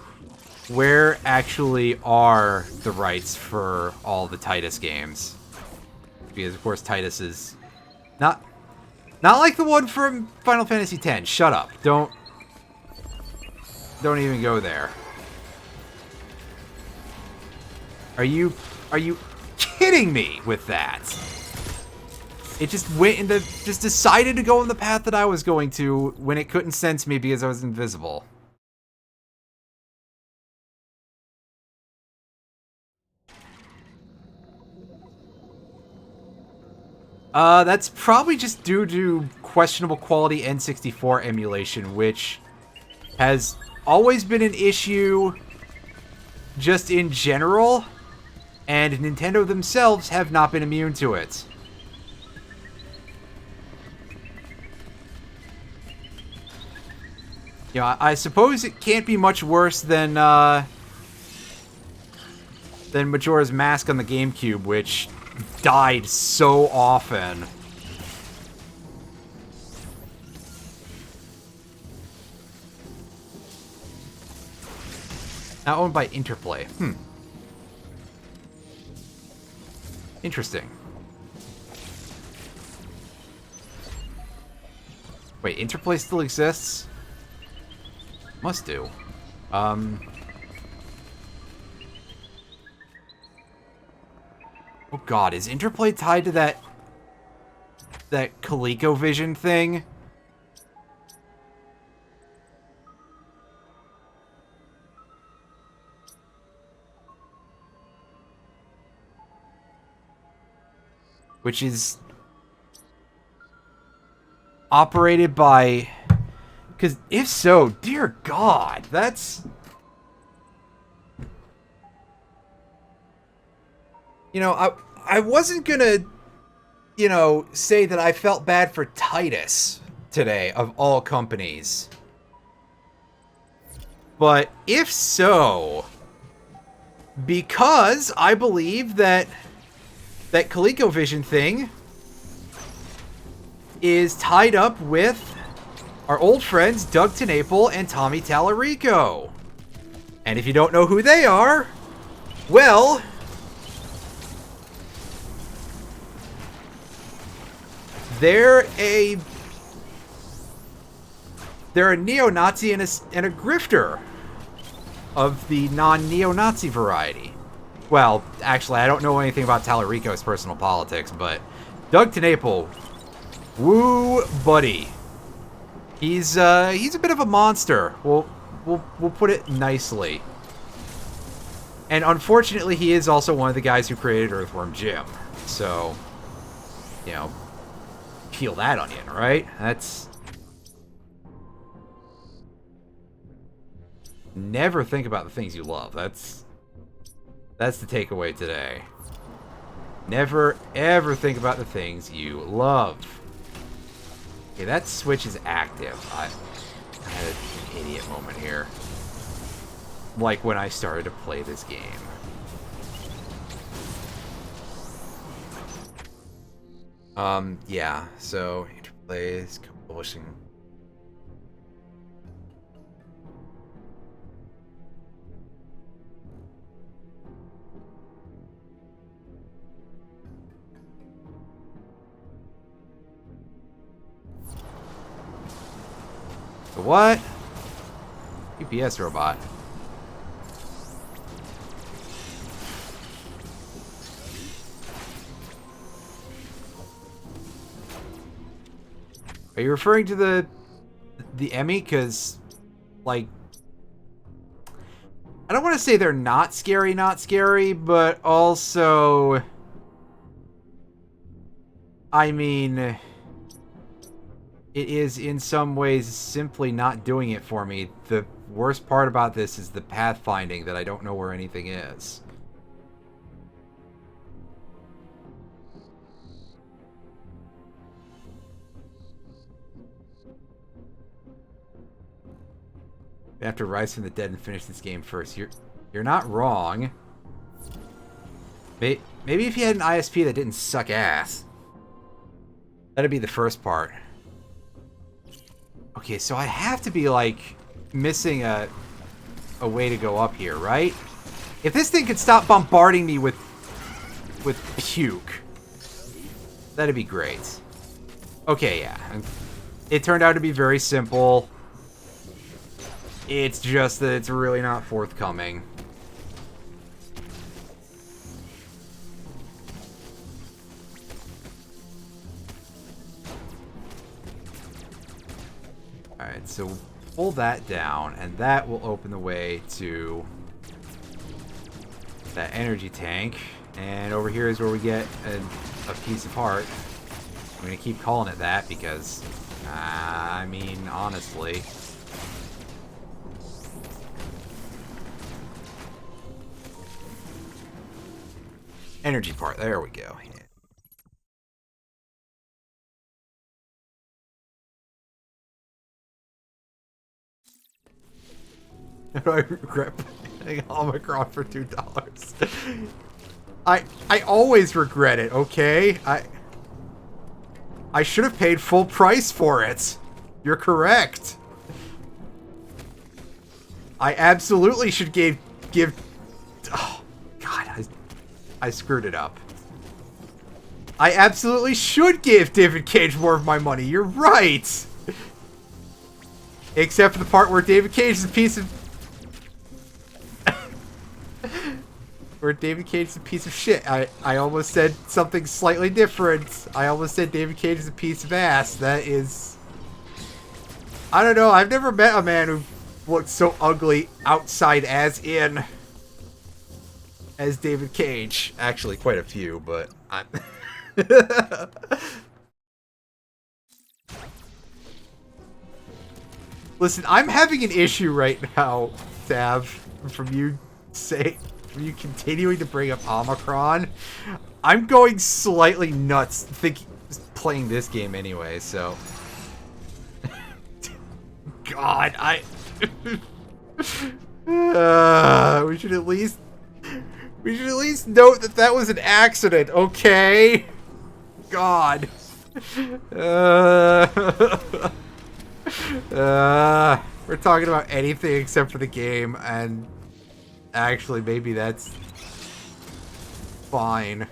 where actually are the rights for all the Titus games? Because of course Titus is not like the one from Final Fantasy X. Shut up. Don't even go there. Are you kidding me with that? It just just decided to go in the path that I was going to when it couldn't sense me because I was invisible. That's probably just due to questionable quality N64 emulation, which has always been an issue just in general, and Nintendo themselves have not been immune to it. You know, I suppose it can't be much worse than Majora's Mask on the GameCube, which died so often. Now owned by Interplay. Interesting. Wait, Interplay still exists? Must do. Oh god, is Interplay tied to that ColecoVision thing? Which is operated by... Because if so, dear god, that's... You know, I wasn't gonna, you know, say that I felt bad for Titus today, of all companies. But if so, because I believe that ColecoVision thing is tied up with our old friends Doug TenNapel and Tommy Tallarico. And if you don't know who they are, well... They're a neo-Nazi and a grifter of the non-neo-Nazi variety. Well, actually, I don't know anything about Tallarico's personal politics, but Doug TenNapel, woo, buddy. He's a bit of a monster. We'll put it nicely. And unfortunately, he is also one of the guys who created Earthworm Jim. So, you know, peel that onion, right? That's... Never think about the things you love. That's the takeaway today. Never, ever think about the things you love. Okay, that switch is active. I had an idiot moment here. Like when I started to play this game. Yeah, so Interplay is publishing. The what? UPS robot. Are you referring to the Emmy? Because, like, I don't want to say they're not scary, but also, I mean, it is in some ways simply not doing it for me. The worst part about this is the pathfinding, that I don't know where anything is. I have to rise from the dead and finish this game first. You're not wrong. Maybe if you had an ISP that didn't suck ass. That'd be the first part. Okay, so I have to be, like, missing a way to go up here, right? If this thing could stop bombarding me with puke, that'd be great. Okay, yeah. It turned out to be very simple. It's just that it's really not forthcoming. Alright, so pull that down, and that will open the way to that energy tank. And over here is where we get a piece of heart. I'm going to keep calling it that because, I mean, honestly... Energy part, there we go. Yeah. I regret paying Omicron for $2. I always regret it, okay? I should have paid full price for it. You're correct. I absolutely should give oh god, I screwed it up. I absolutely should give David Cage more of my money. You're right. Except for the part where David Cage is a piece of... where David Cage is a piece of shit. I almost said something slightly different. I almost said David Cage is a piece of ass. That is... I don't know. I've never met a man who looked so ugly outside as in... as David Cage. Actually, quite a few, but I'm... Listen, I'm having an issue right now, Tav, from you continuing to bring up Omicron. I'm going slightly nuts playing this game anyway, so... God, we should at least note that was an accident, okay? God. We're talking about anything except for the game, and actually, maybe that's fine.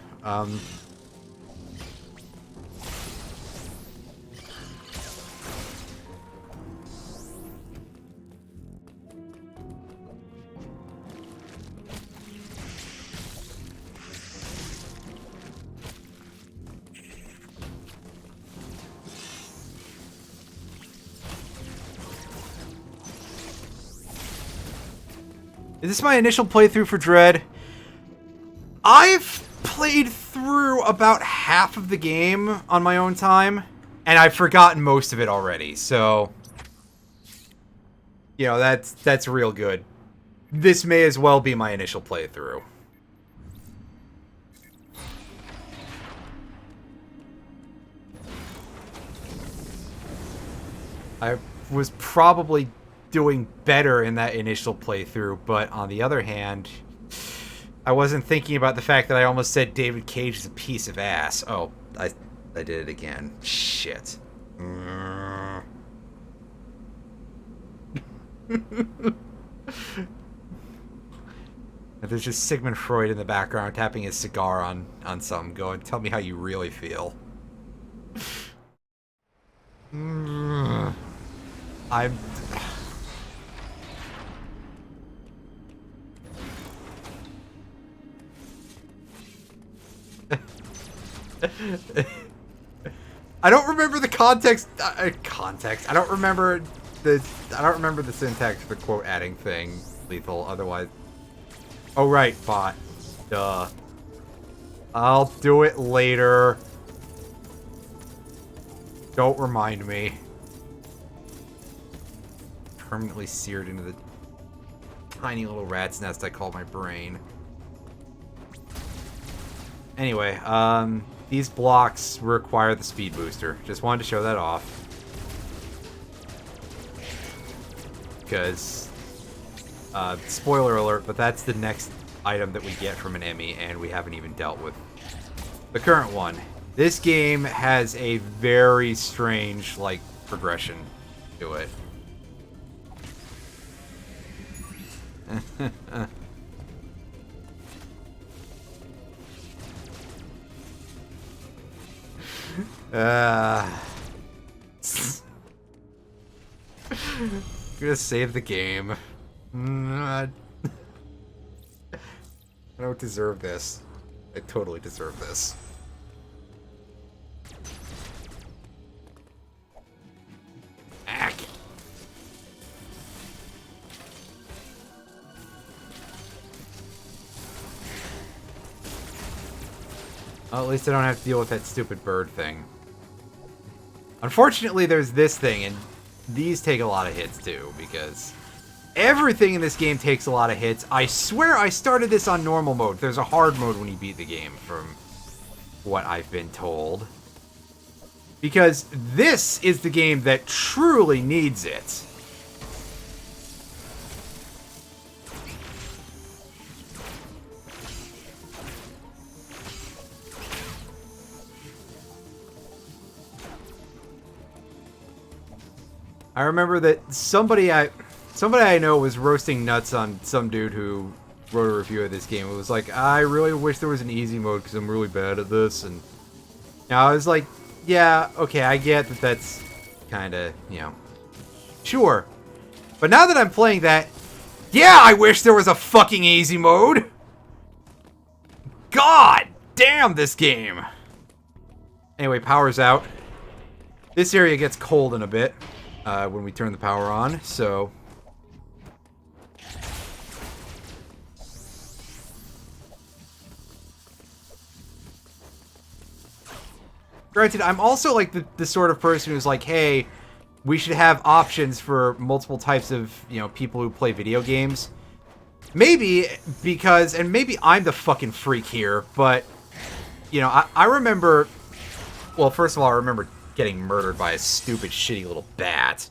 Is this my initial playthrough for Dread? I've played through about half of the game on my own time, and I've forgotten most of it already, so... You know, that's real good. This may as well be my initial playthrough. I was probably doing better in that initial playthrough, but on the other hand, I wasn't thinking about the fact that I almost said David Cage is a piece of ass. Oh, I did it again. Shit. There's just Sigmund Freud in the background tapping his cigar on something, going, tell me how you really feel. I'm... I don't remember the context. Context. I don't remember the syntax for the quote adding thing. Lethal. Otherwise. Oh right, bot. Duh. I'll do it later. Don't remind me. Permanently seared into the tiny little rat's nest I call my brain. Anyway, these blocks require the speed booster. Just wanted to show that off. Because, spoiler alert, but that's the next item that we get from an Emmy, and we haven't even dealt with the current one. This game has a very strange, like, progression to it. I'm gonna save the game. I don't deserve this. I totally deserve this. Ack. Well, at least I don't have to deal with that stupid bird thing. Unfortunately, there's this thing, and these take a lot of hits too, because everything in this game takes a lot of hits. I swear I started this on normal mode. There's a hard mode when you beat the game, from what I've been told. Because this is the game that truly needs it. I remember that somebody I know was roasting nuts on some dude who wrote a review of this game. It was like, I really wish there was an easy mode because I'm really bad at this. And now I was like, yeah, okay, I get that that's kind of, you know, sure. But now that I'm playing that, yeah, I wish there was a fucking easy mode. God damn this game. Anyway, power's out. This area gets cold in a bit. When we turn the power on, so... Granted, I'm also like the sort of person who's like, hey, we should have options for multiple types of, you know, people who play video games. Maybe because, and maybe I'm the fucking freak here, but, you know, I remember... Well, first of all, I remember getting murdered by a stupid, shitty little bat.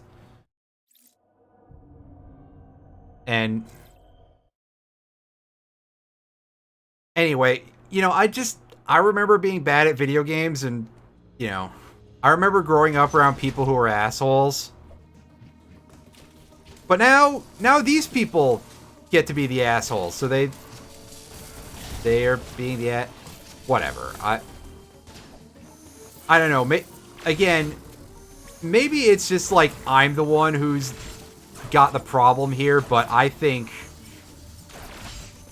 And anyway, you know, I remember being bad at video games, and, you know, I remember growing up around people who were assholes. But now these people get to be the assholes, so they are being the whatever. I don't know. Again, maybe it's just like I'm the one who's got the problem here, but I think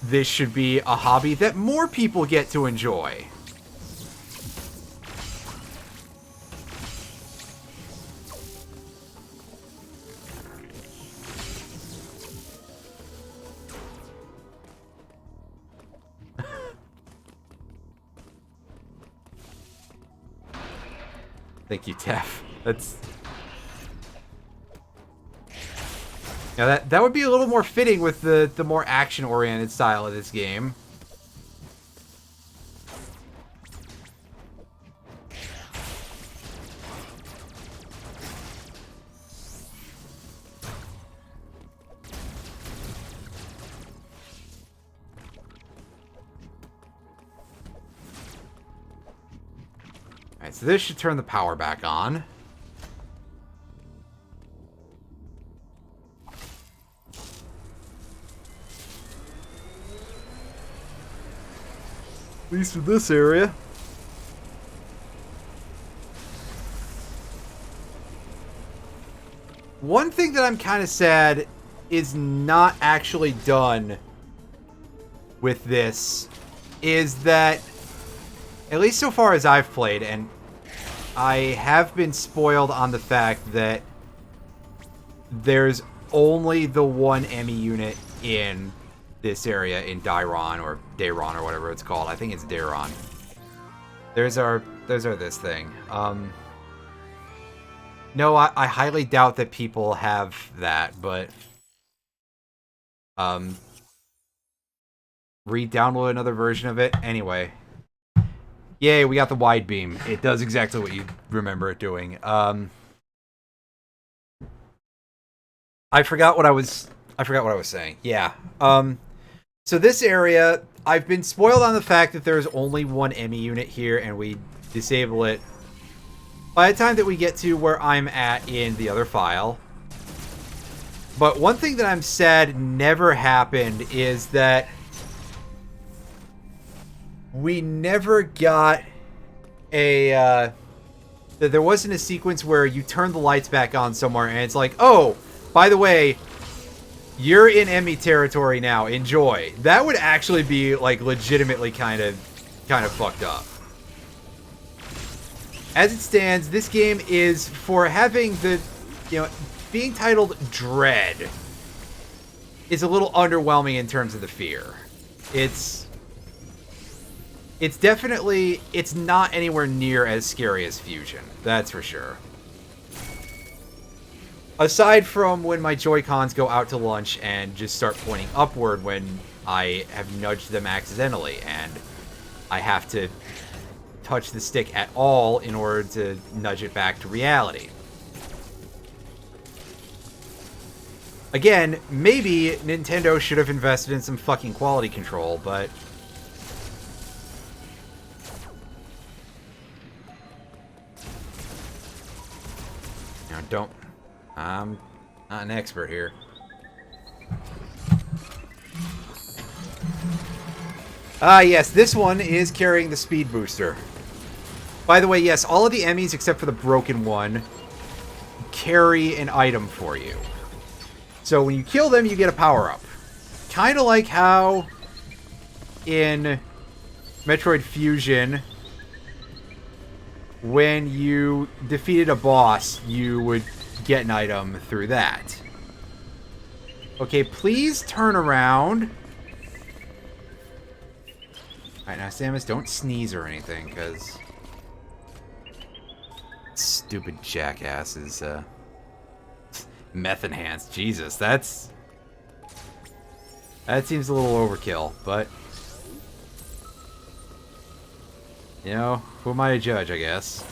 this should be a hobby that more people get to enjoy. Thank you, Tef. That's... Now that would be a little more fitting with the more action-oriented style of this game. Alright, so this should turn the power back on. At least in this area. One thing that I'm kind of sad is not actually done with this is that, at least so far as I've played, and I have been spoiled on the fact that there's only the one Emmy unit in this area in Dairon or Dairon or whatever it's called. I think it's Dairon. There's our this thing. No, I highly doubt that people have that, but re-download another version of it. Anyway. Yay, we got the wide beam. It does exactly what you remember it doing. I forgot what I was saying. Yeah. So this area, I've been spoiled on the fact that there's only one Emmy unit here, and we disable it by the time that we get to where I'm at in the other file. But one thing that I'm sad never happened is that we never got that there wasn't a sequence where you turn the lights back on somewhere and it's like, oh, by the way, you're in Emmy territory now. Enjoy. That would actually be like legitimately kind of fucked up. As it stands, this game is, for having the, being titled Dread, is a little underwhelming in terms of the fear. It's definitely, it's not anywhere near as scary as Fusion. That's for sure. Aside from when my Joy-Cons go out to lunch and just start pointing upward when I have nudged them accidentally, and I have to touch the stick at all in order to nudge it back to reality. Again, maybe Nintendo should have invested in some fucking quality control, but don't. I'm not an expert here. Ah, yes, this one is carrying the speed booster. By the way, yes, all of the Emmys except for the broken one carry an item for you. So when you kill them, you get a power-up. Kind of like how in Metroid Fusion, when you defeated a boss, you would get an item through that. Okay, please turn around. Alright, now Samus, don't sneeze or anything, because stupid jackass is meth enhanced. Jesus, that seems a little overkill, but who am I to judge, I guess.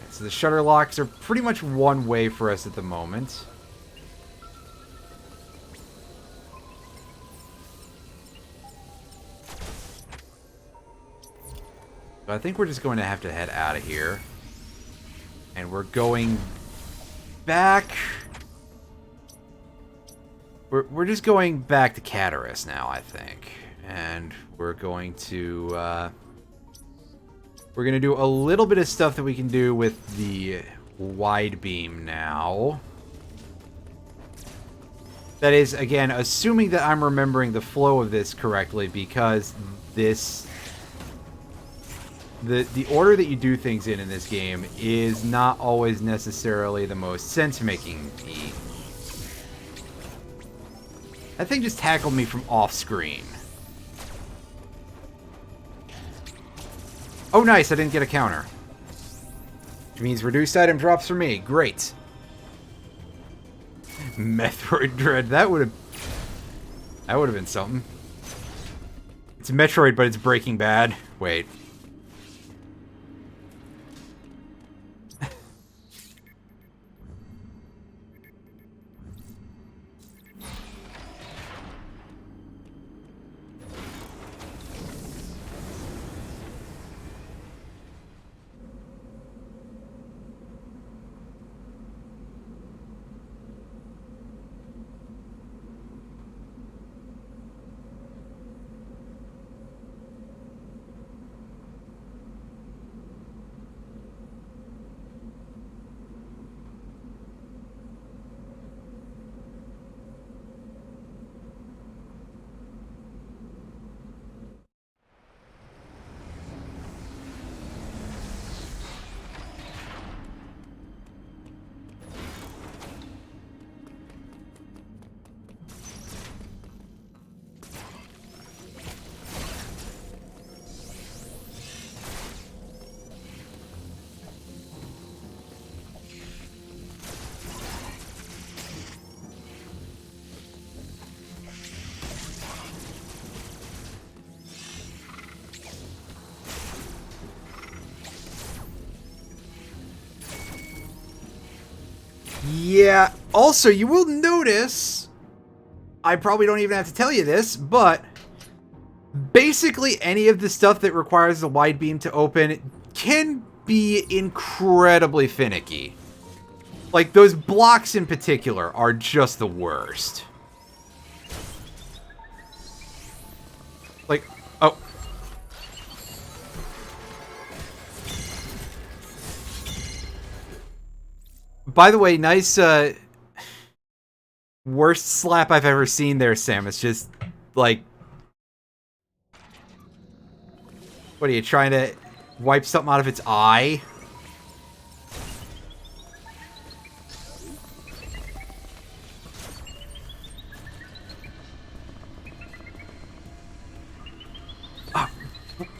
So the shutter locks are pretty much one way for us at the moment. So I think we're just going to have to head out of here. And we're going back. We're just going back to Cataris now, I think. And we're going to do a little bit of stuff that we can do with the wide beam now. That is, again, assuming that I'm remembering the flow of this correctly, because this the order that you do things in this game is not always necessarily the most sense-making. That thing just tackled me from off-screen. Oh, nice, I didn't get a counter. Which means reduced item drops for me. Great. Metroid Dread. That would have been something. It's Metroid, but it's Breaking Bad. Wait. Yeah, also, you will notice, I probably don't even have to tell you this, but basically any of the stuff that requires the wide beam to open can be incredibly finicky. Like, those blocks in particular are just the worst. Like, oh. By the way, nice, worst slap I've ever seen there, Sam. It's just, like... What, are you trying to wipe something out of its eye?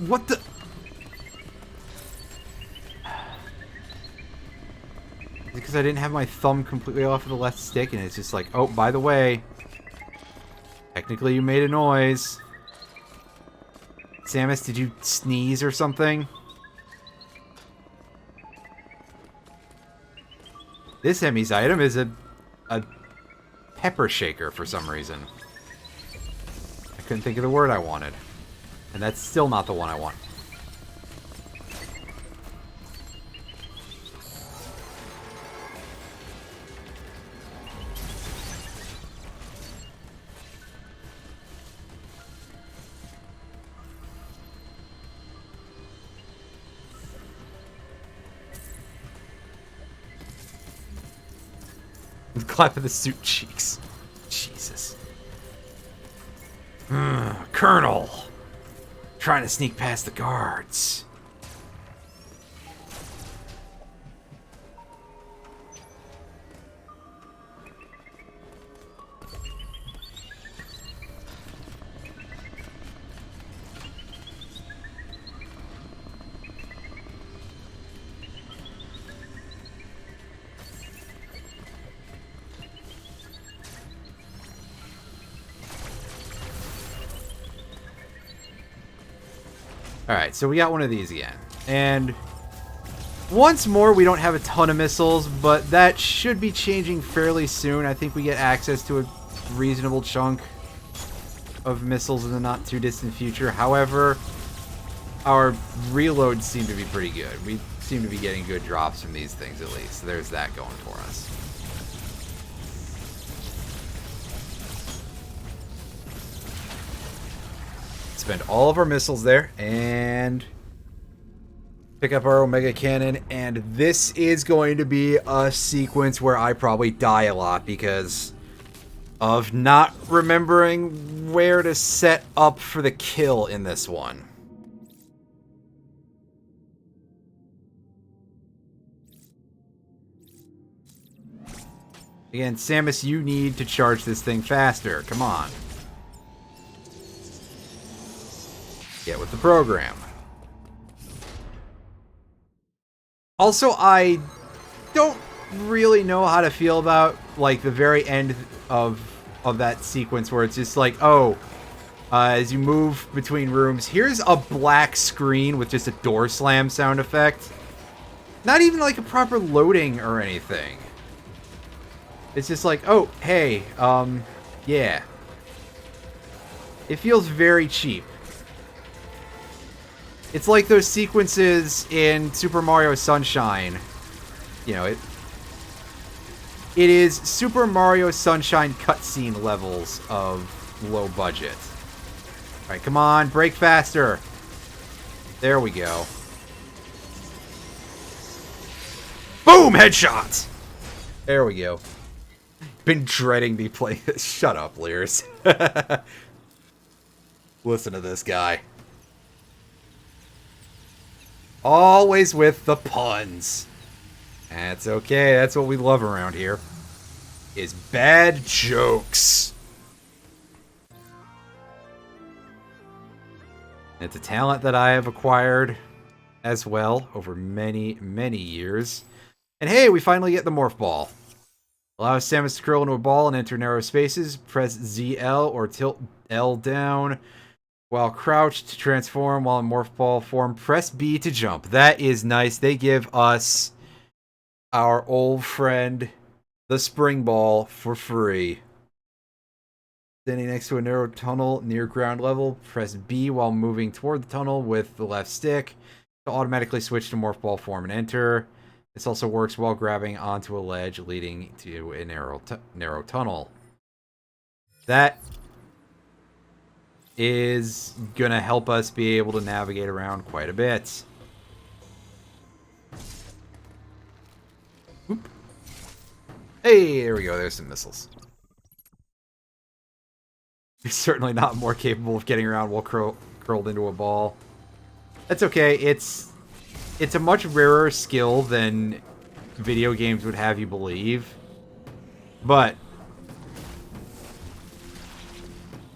What the... Because I didn't have my thumb completely off of the left stick, and it's just like, oh, by the way, technically you made a noise. Samus, did you sneeze or something? This Emmy's item is a pepper shaker for some reason. I couldn't think of the word I wanted. And that's still not the one I want. Clap of the suit cheeks. Jesus. Colonel. Trying to sneak past the guards. Alright, so we got one of these again. And once more, we don't have a ton of missiles, but that should be changing fairly soon. I think we get access to a reasonable chunk of missiles in the not too distant future. However, our reloads seem to be pretty good. We seem to be getting good drops from these things at least. So there's that going for us. Spend all of our missiles there and pick up our Omega Cannon, and this is going to be a sequence where I probably die a lot because of not remembering where to set up for the kill in this one. Again, Samus, you need to charge this thing faster. Come on. Get with the program. Also, I don't really know how to feel about, like, the very end of that sequence where it's just like, oh, as you move between rooms, here's a black screen with just a door slam sound effect. Not even, like, a proper loading or anything. It's just like, oh, hey, yeah. It feels very cheap. It's like those sequences in Super Mario Sunshine. You know, it is Super Mario Sunshine cutscene levels of low budget. Alright, come on, brake faster. There we go. Boom! Headshot! There we go. Been dreading me playing this. Shut up, Lears. Listen to this guy. Always with the puns. That's okay. That's what we love around here. Is bad jokes. It's a talent that I have acquired as well over many, many years. And hey, we finally get the Morph Ball. Allows Samus to curl into a ball and enter narrow spaces. Press ZL or tilt L down. While crouched to transform, while in Morph Ball form, press B to jump. That is nice. They give us our old friend the spring ball for free. Standing next to a narrow tunnel near ground level, press B while moving toward the tunnel with the left stick to automatically switch to Morph Ball form and enter. This also works while grabbing onto a ledge leading to a narrow tunnel. That is going to help us be able to navigate around quite a bit. Whoop. Hey, there we go. There's some missiles. You're certainly not more capable of getting around while curled into a ball. That's okay. It's a much rarer skill than video games would have you believe. But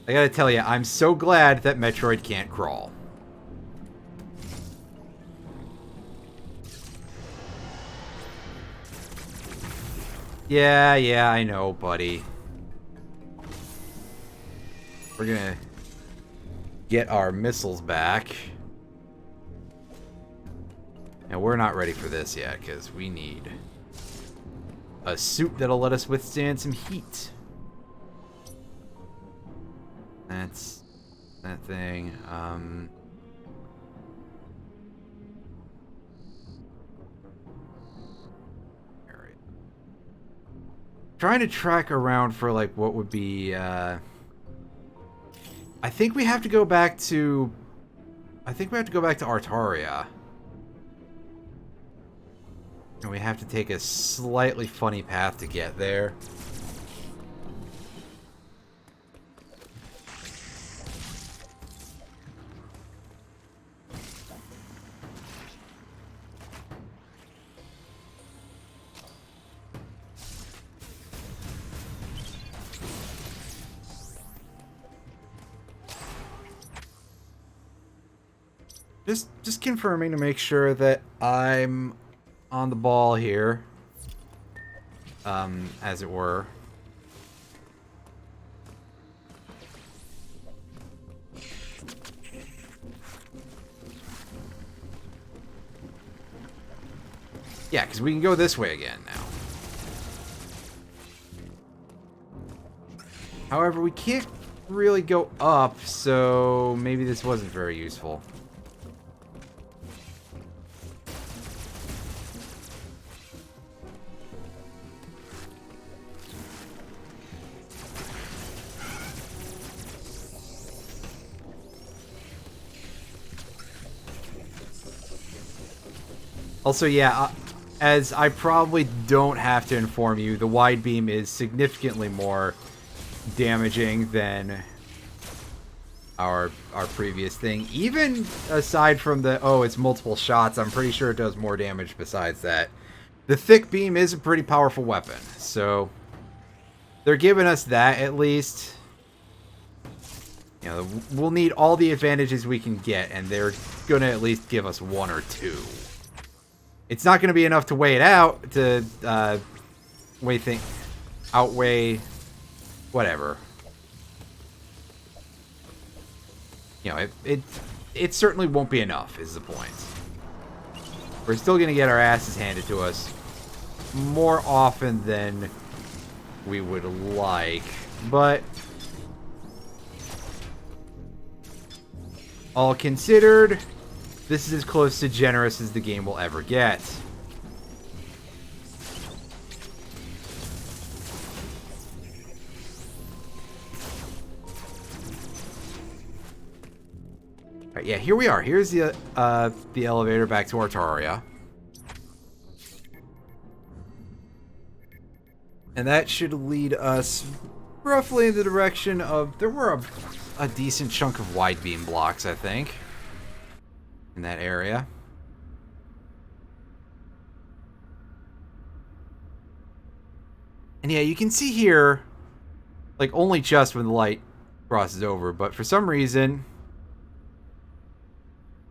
I gotta tell you, I'm so glad that Metroid can't crawl. Yeah, I know, buddy. We're gonna get our missiles back. And we're not ready for this yet, because we need a suit that'll let us withstand some heat. That's that thing. Alright. Trying to track around for, like, what would be, I think we have to go back to Artaria. And we have to take a slightly funny path to get there. Just confirming to make sure that I'm on the ball here, as it were. Yeah, because we can go this way again now. However, we can't really go up, so maybe this wasn't very useful. Also, yeah, as I probably don't have to inform you, the wide beam is significantly more damaging than our previous thing. Even aside from the, oh, it's multiple shots, I'm pretty sure it does more damage besides that. The thick beam is a pretty powerful weapon, so they're giving us that at least. You know, we'll need all the advantages we can get, and they're going to at least give us one or two. It's not going to be enough to weigh it out, to outweigh whatever. You know, it certainly won't be enough, is the point. We're still going to get our asses handed to us more often than we would like, but all considered, this is as close to generous as the game will ever get. Alright, yeah, here we are. Here's the elevator back to Artaria. And that should lead us roughly in the direction of... There were a decent chunk of wide beam blocks, I think, in that area. And yeah, you can see here, like, only just when the light crosses over, but for some reason,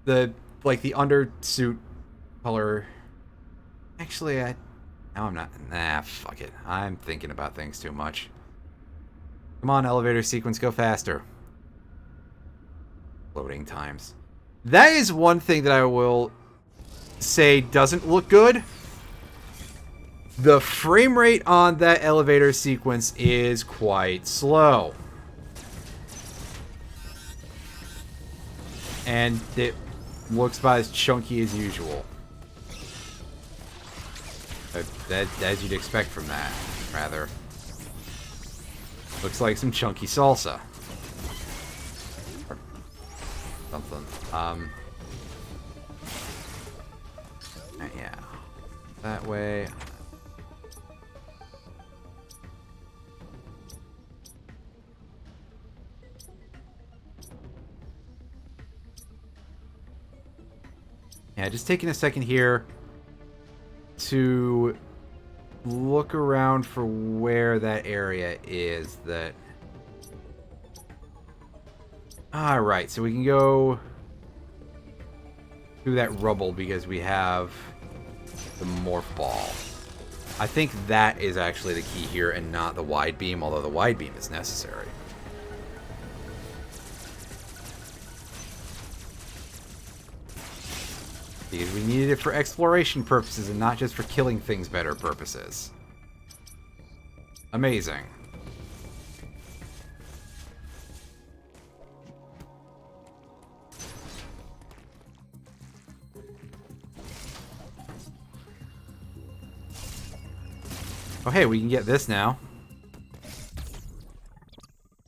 the undersuit color... Actually, now I'm not... Nah, fuck it. I'm thinking about things too much. Come on, elevator sequence, go faster. Loading times. That is one thing that I will say doesn't look good. The frame rate on that elevator sequence is quite slow. And it looks about as chunky as usual. As you'd expect from that, rather. Looks like some chunky salsa. Or something. Yeah. That way. Yeah, just taking a second here to look around for where that area is that... Alright, so we can go through that rubble because we have the Morph Ball. I think that is actually the key here and not the wide beam, although the wide beam is necessary. Because we needed it for exploration purposes and not just for killing things better purposes. Amazing. Oh hey, we can get this now.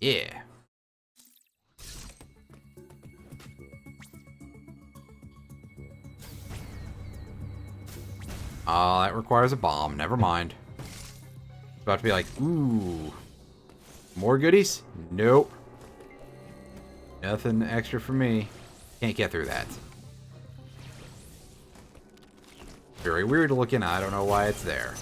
Yeah. Oh, that requires a bomb. Never mind. About to be like, ooh. More goodies? Nope. Nothing extra for me. Can't get through that. Very weird looking. I don't know why it's there.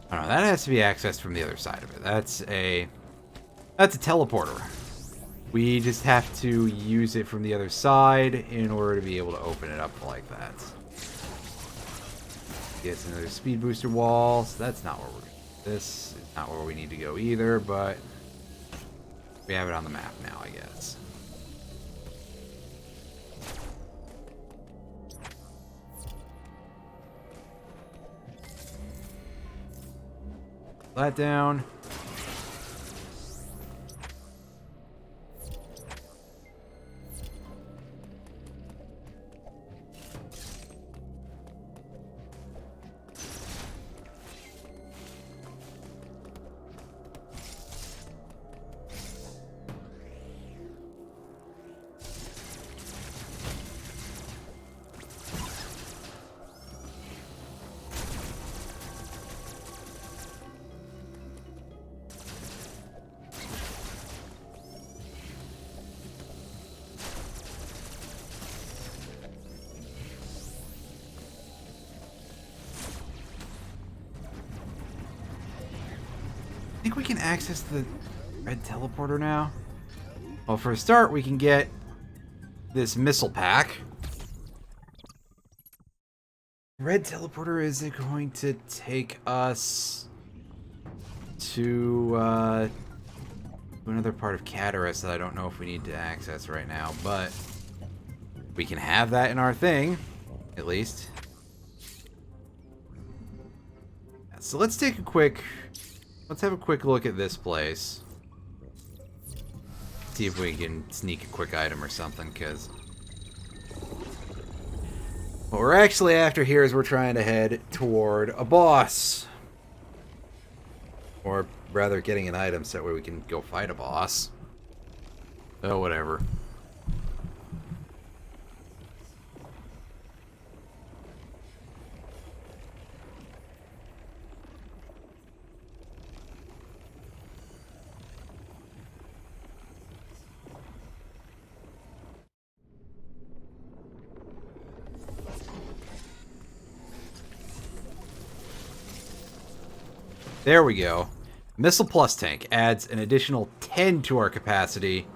I don't know, that has to be accessed from the other side of it. That's a teleporter. We just have to use it from the other side in order to be able to open it up like that. Get another speed booster wall. So that's not where we're... This is not where we need to go either, but we have it on the map now, I guess. That down. I think we can access the red teleporter now. Well, for a start, we can get this missile pack. Red teleporter is going to take us to another part of Cataris that I don't know if we need to access right now, but we can have that in our thing, at least. So let's take a quick... Let's have a quick look at this place. See if we can sneak a quick item or something, because what we're actually after here is we're trying to head toward a boss. Or rather, getting an item so that way we can go fight a boss. Oh, whatever. There we go. Missile Plus tank adds an additional 10 to our capacity,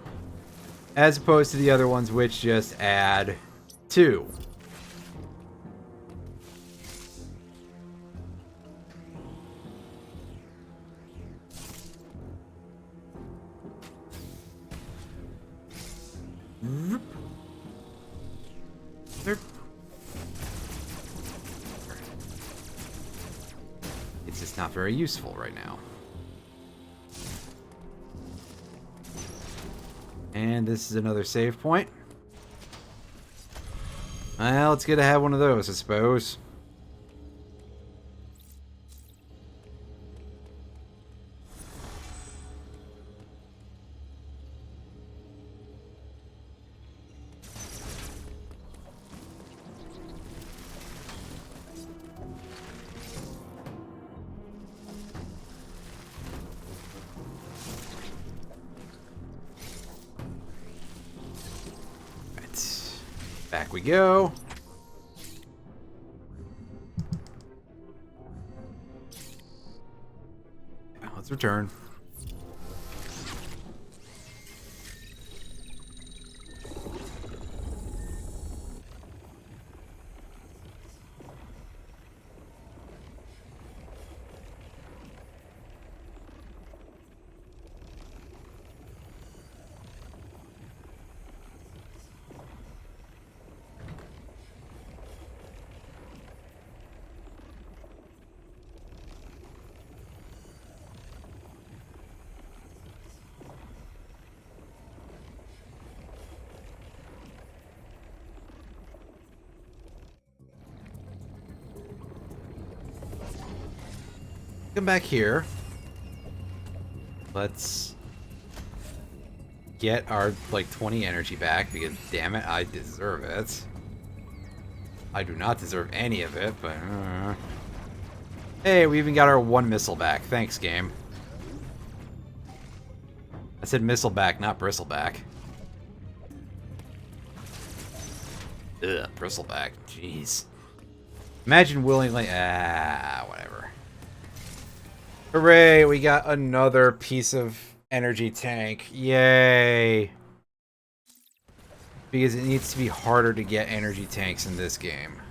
as opposed to the other ones which just add 2. It's just not very useful right now. And this is another save point. Well, it's good to have one of those, I suppose. Back we go. Yeah, let's return. Come back here. Let's get our, like, 20 energy back, because, damn it, I deserve it. I do not deserve any of it, but... Hey, we even got our 1 missile back. Thanks, game. I said missile back, not bristleback. Ugh, bristleback. Jeez. Imagine willingly... whatever. Hooray, we got another piece of energy tank. Yay. Because it needs to be harder to get energy tanks in this game.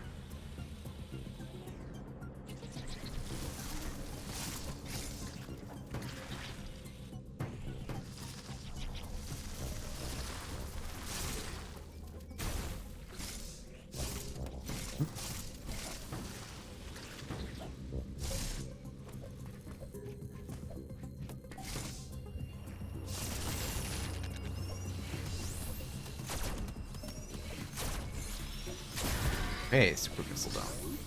Hey, super missile dome.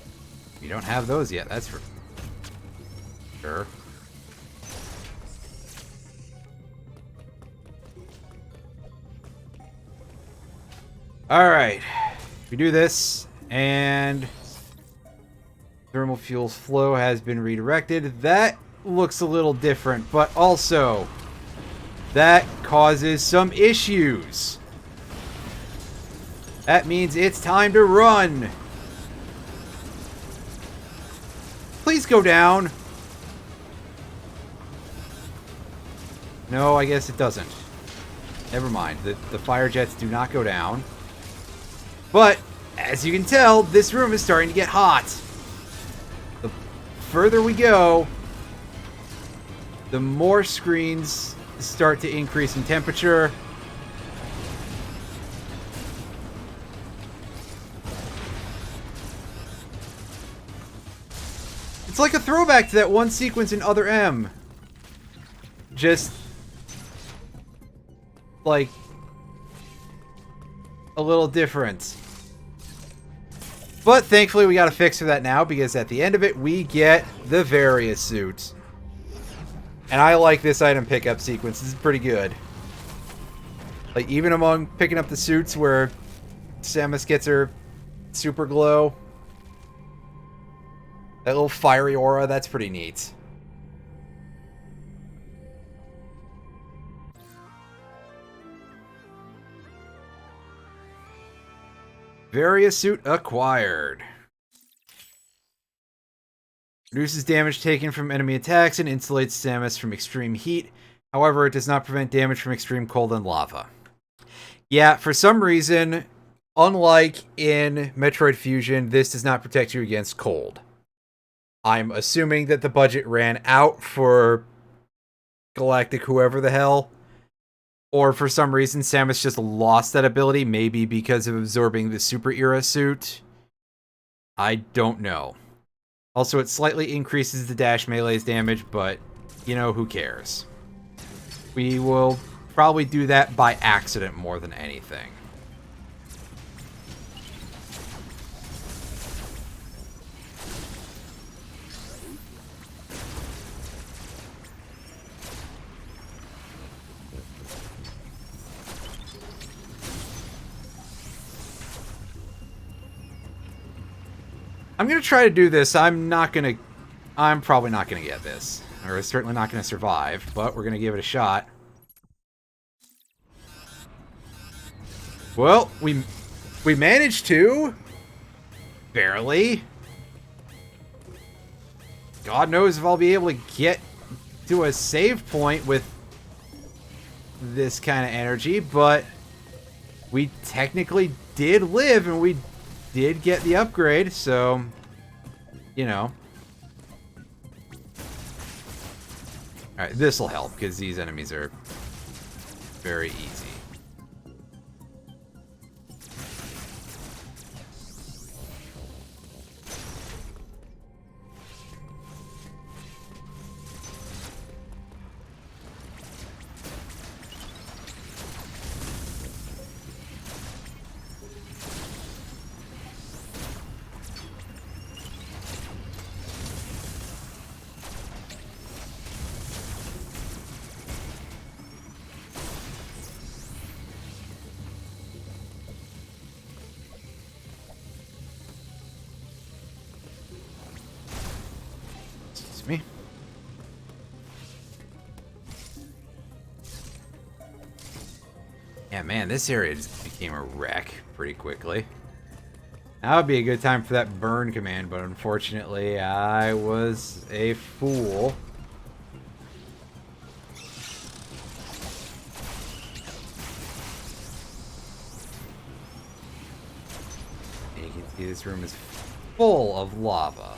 We don't have those yet, that's for sure. Alright. We do this, and thermal fuel's flow has been redirected. That looks a little different, but also that causes some issues. That means it's time to run. Please go down. No, I guess it doesn't. Never mind. The fire jets do not go down. But, as you can tell, this room is starting to get hot. The further we go, the more screens start to increase in temperature. It's like a throwback to that one sequence in Other M. Just like a little different. But thankfully we got a fix for that now, because at the end of it we get the Various suit. And I like this item pickup sequence. This is pretty good. Like, even among picking up the suits where Samus gets her super glow, that little fiery aura, that's pretty neat. Various suit acquired. Reduces damage taken from enemy attacks and insulates Samus from extreme heat. However, it does not prevent damage from extreme cold and lava. Yeah, for some reason, unlike in Metroid Fusion, this does not protect you against cold. I'm assuming that the budget ran out for Galactic whoever the hell. Or for some reason, Samus just lost that ability, maybe because of absorbing the Super Era suit. I don't know. Also, it slightly increases the dash melee's damage, but, you know, who cares? We will probably do that by accident more than anything. I'm going to try to do this. I'm probably not going to get this. Or certainly not going to survive, but we're going to give it a shot. Well, we managed to. Barely. God knows if I'll be able to get to a save point with this kind of energy, but we technically did live and we did get the upgrade, so, you know. Alright, this'll help, because these enemies are very easy. Me. Yeah, man, this area just became a wreck pretty quickly. That would be a good time for that burn command, but unfortunately, I was a fool. And you can see this room is full of lava.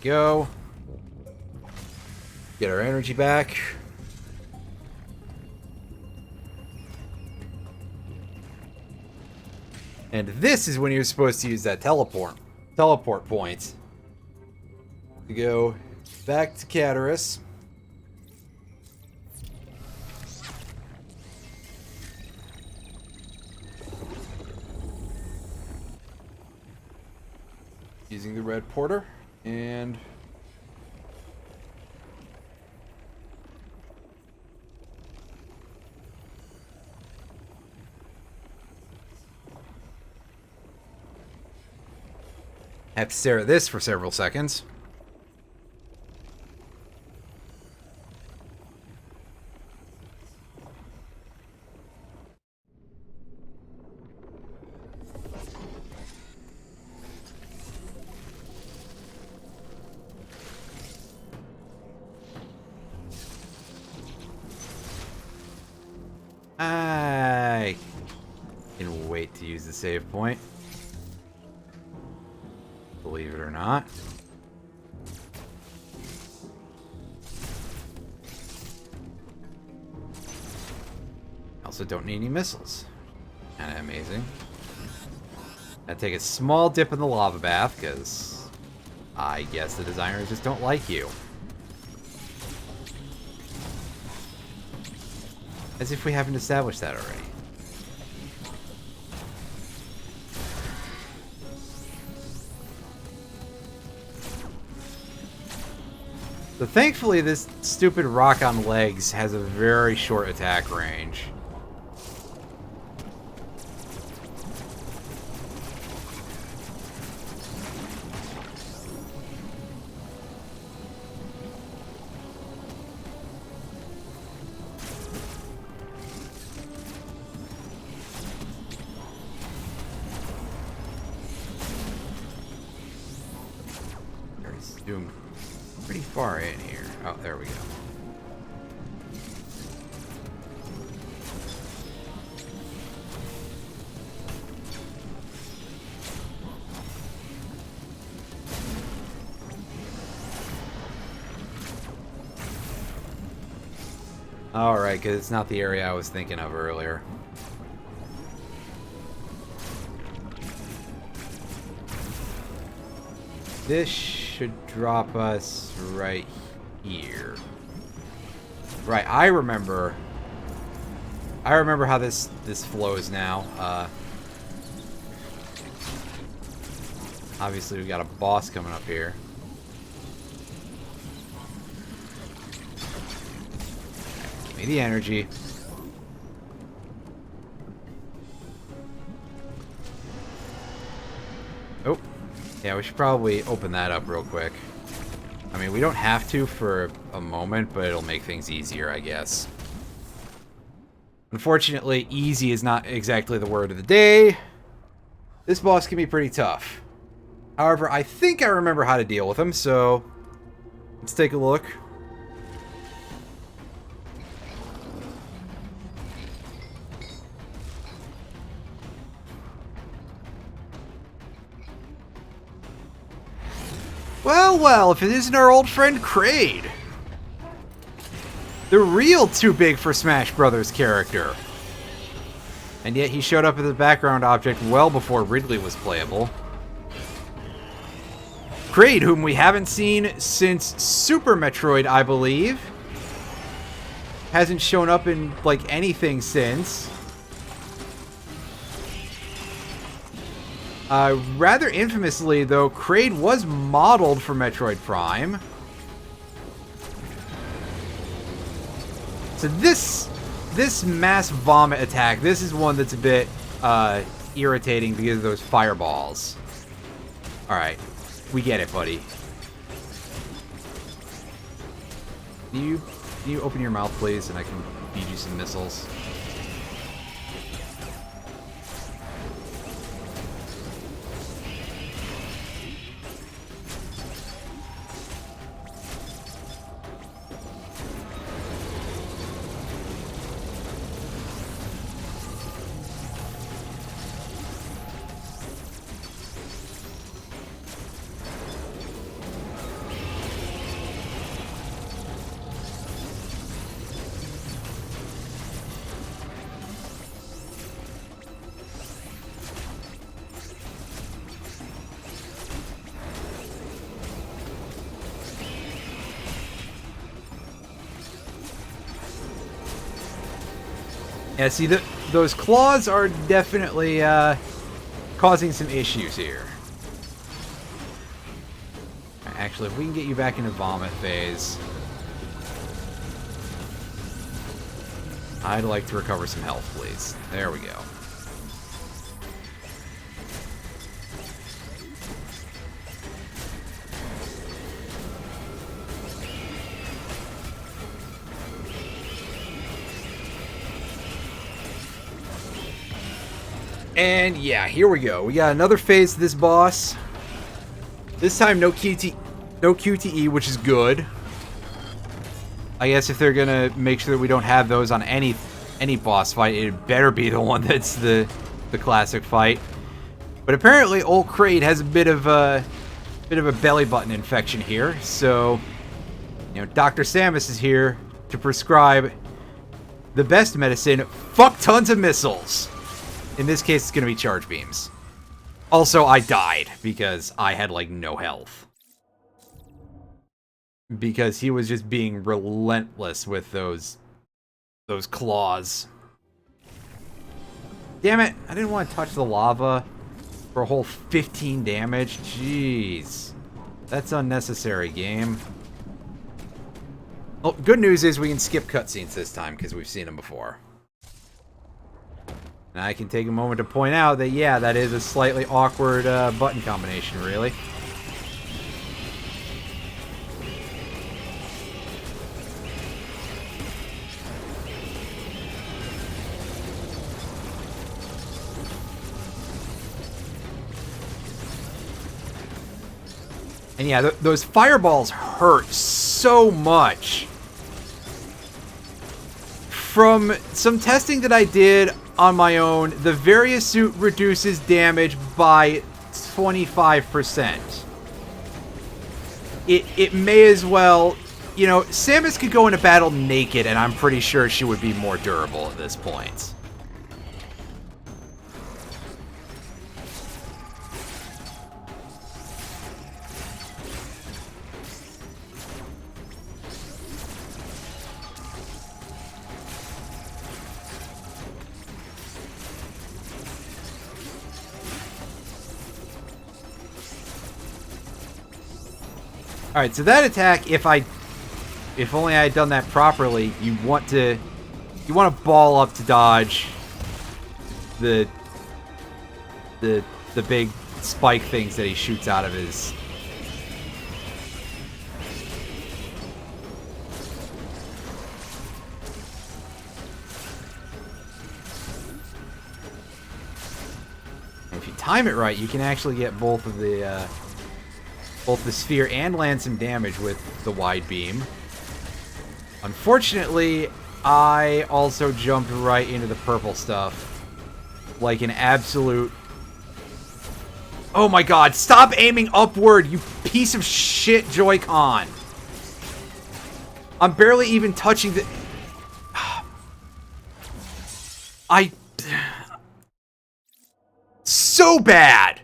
Go. Get our energy back. And this is when you're supposed to use that teleport point to go back to Cataris. Using the red porter. And have to stare at this for several seconds. I can wait to use the save point. Believe it or not. Also don't need any missiles. Kinda amazing. I take a small dip in the lava bath, because I guess the designers just don't like you. As if we haven't established that already. So thankfully this stupid rock on legs has a very short attack range. Zoomed pretty far in here. Oh, there we go. Alright, because it's not the area I was thinking of earlier. This should drop us right here. Right, I remember how this flows now. Obviously we got a boss coming up here. Give me the energy. Oh. Yeah, we should probably open that up real quick. I mean, we don't have to for a moment, but it'll make things easier, I guess. Unfortunately, easy is not exactly the word of the day. This boss can be pretty tough. However, I think I remember how to deal with him, so let's take a look. Well, well, if it isn't our old friend Kraid. The real too big for Smash Brothers character. And yet he showed up as a background object well before Ridley was playable. Kraid, whom we haven't seen since Super Metroid, I believe. Hasn't shown up in, like, anything since. Rather infamously, though, Kraid was modeled for Metroid Prime. So this mass vomit attack, this is one that's a bit irritating because of those fireballs. Alright, we get it, buddy. Can you open your mouth, please, and I can feed you some missiles? Yeah, see, those claws are definitely causing some issues here. Actually, if we can get you back into vomit phase, I'd like to recover some health, please. There we go. And yeah, here we go. We got another phase to this boss. This time no QTE, which is good. I guess if they're gonna make sure that we don't have those on any boss fight, it better be the one that's the classic fight. But apparently old Kraid has a bit of a belly button infection here, so you know, Dr. Samus is here to prescribe the best medicine: fuck tons of missiles. In this case, it's going to be charge beams. Also, I died because I had, like, no health. Because he was just being relentless with those claws. Damn it, I didn't want to touch the lava for a whole 15 damage. Jeez. That's unnecessary, game. Well, good news is we can skip cutscenes this time because we've seen them before. And I can take a moment to point out that, yeah, that is a slightly awkward button combination, really. And yeah, those fireballs hurt so much. From some testing that I did on my own, the Varia suit reduces damage by 25%. It may as well... You know, Samus could go into battle naked, and I'm pretty sure she would be more durable at this point. Alright, so that attack, if only I had done that properly, you want to ball up to dodge the big spike things that he shoots out of his... And if you time it right, you can actually get both the sphere and land some damage with the wide beam. Unfortunately, I also jumped right into the purple stuff. Like an absolute... Oh my god, stop aiming upward, you piece of shit Joy-Con! I'm barely even touching the... So bad!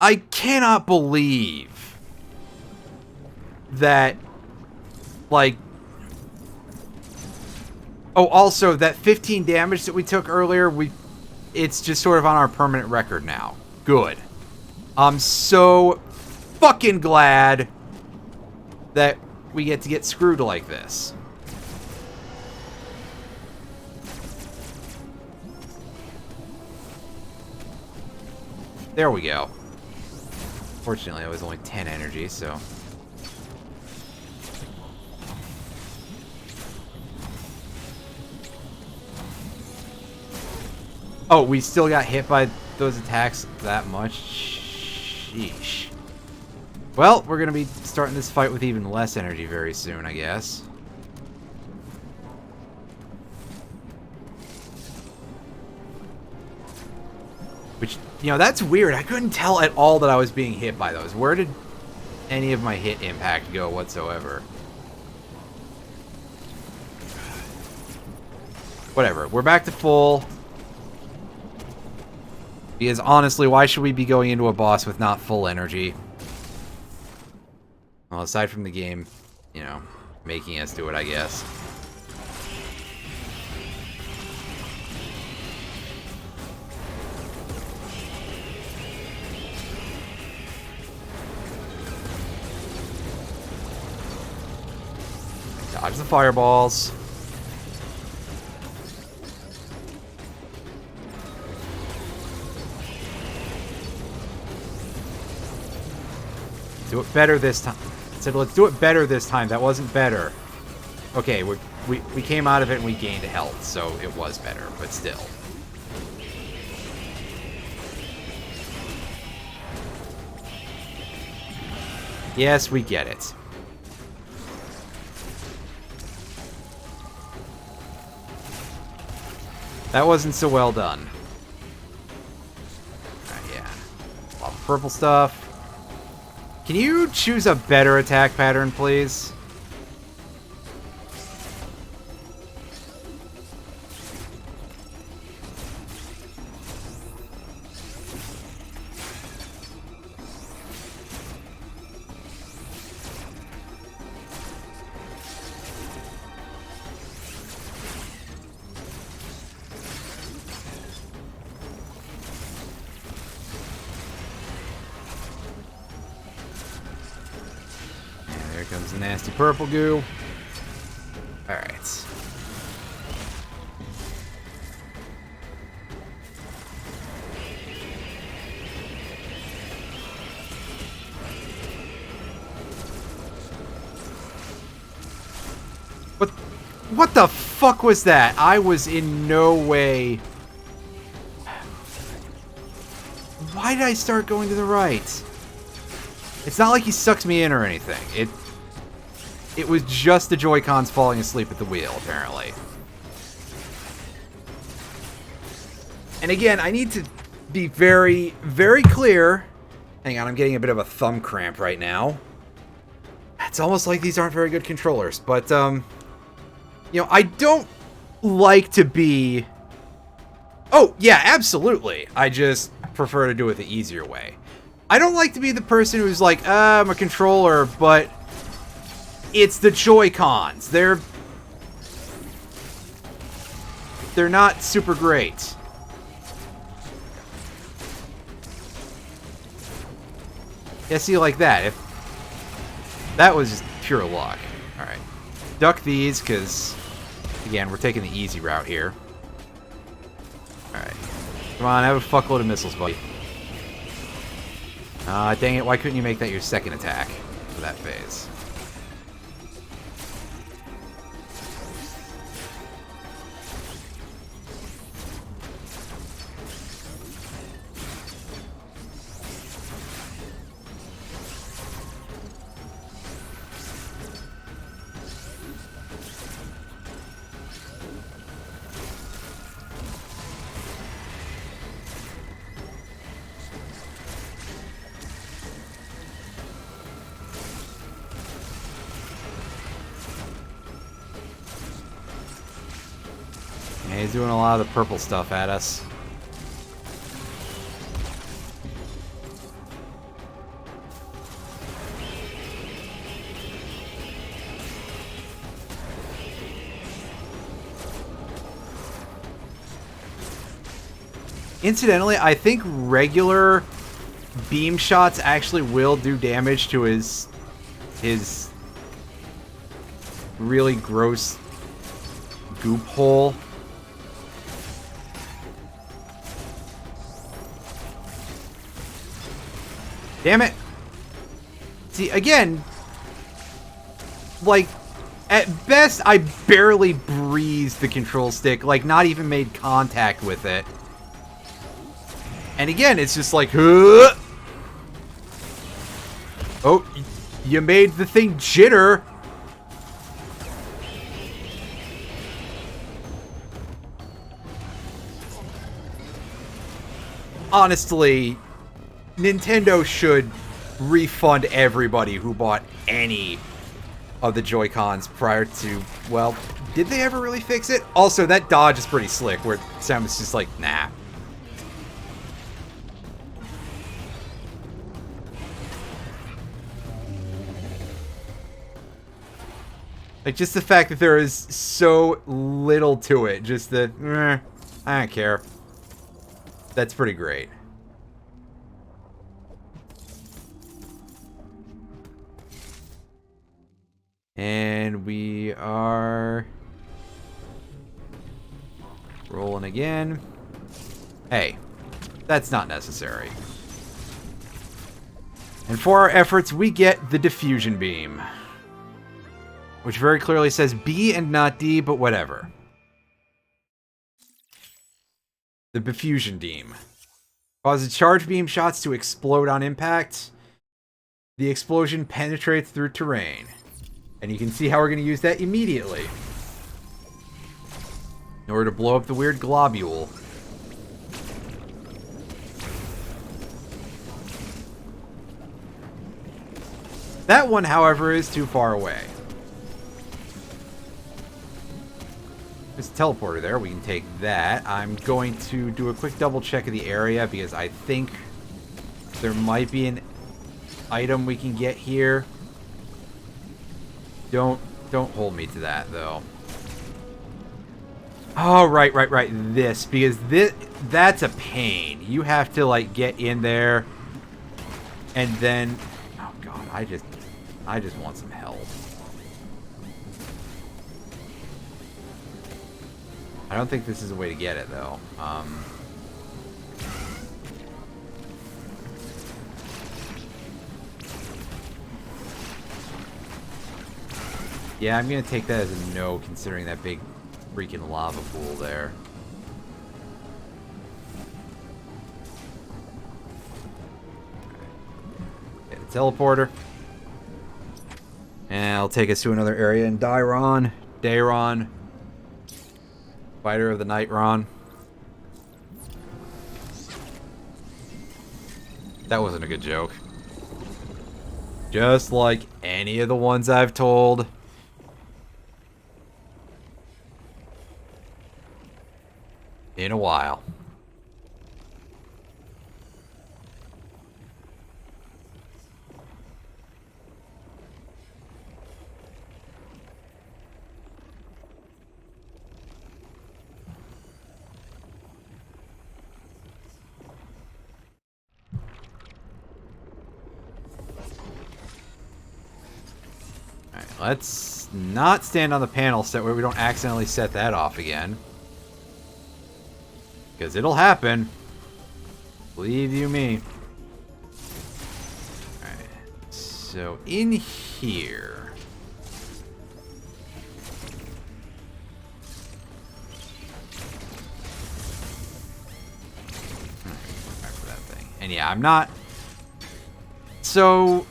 I cannot believe that, like... Oh, also, that 15 damage that we took earlier, it's just sort of on our permanent record now. Good. I'm so fucking glad that we get to get screwed like this. There we go. Fortunately, it was only 10 energy, so... Oh, we still got hit by those attacks that much? Sheesh. Well, we're gonna be starting this fight with even less energy very soon, I guess. Which, you know, that's weird. I couldn't tell at all that I was being hit by those. Where did any of my hit impact go whatsoever? Whatever. We're back to full. Because honestly, why should we be going into a boss with not full energy? Well, aside from the game, you know, making us do it, I guess. Dodge the fireballs. Do it better this time. I said, let's do it better this time. That wasn't better. Okay, we came out of it and we gained health, so it was better, but still. Yes, we get it. That wasn't so well done. Yeah. A lot of purple stuff. Can you choose a better attack pattern, please? Comes the nasty purple goo. Alright. What the fuck was that? I was in no way... Why did I start going to the right? It's not like he sucks me in or anything. It was just the Joy-Cons falling asleep at the wheel, apparently. And again, I need to be very, very clear. Hang on, I'm getting a bit of a thumb cramp right now. It's almost like these aren't very good controllers. But, you know, I don't like to be... Oh, yeah, absolutely. I just prefer to do it the easier way. I don't like to be the person who's like, I'm a controller, but it's the Joy-Cons. They're not super great. Yeah, see, like that. If that was just pure luck. Alright. Duck these, because, again, we're taking the easy route here. Alright. Come on, have a fuckload of missiles, buddy. Dang it, why couldn't you make that your second attack for that phase? Yeah, he's doing a lot of the purple stuff at us. Incidentally, I think regular beam shots actually will do damage to his really gross goop hole. Damn it! See, again, like, at best, I barely breezed the control stick, like, not even made contact with it. And again, it's just like, huh! Oh, you made the thing jitter. Honestly, Nintendo should refund everybody who bought any of the Joy-Cons prior to, well, did they ever really fix it? Also, that dodge is pretty slick, where Samus just like, nah. Like, just the fact that there is so little to it, just the, I don't care. That's pretty great. And we are rolling again. Hey, that's not necessary. And for our efforts, we get the diffusion beam, which very clearly says B and not D, but whatever. The diffusion beam causes charge beam shots to explode on impact. The explosion penetrates through terrain. And you can see how we're going to use that immediately in order to blow up the weird globule. That one, however, is too far away. There's a teleporter there. We can take that. I'm going to do a quick double check of the area because I think there might be an item we can get here. Don't hold me to that, though. Oh, right. This, because that's a pain. You have to, like, get in there, and then... Oh, God, I just want some help. I don't think this is a way to get it, though. Yeah, I'm gonna take that as a no, considering that big freaking lava pool there. teleporter. And it'll take us to another area in Dayron. Fighter of the Night Ron. That wasn't a good joke. Just like any of the ones I've told. In a while. Alright, let's not stand on the panel set where we don't accidentally set that off again. Because it'll happen. Believe you me. Alright. So in here. For that thing. And yeah, I'm not. So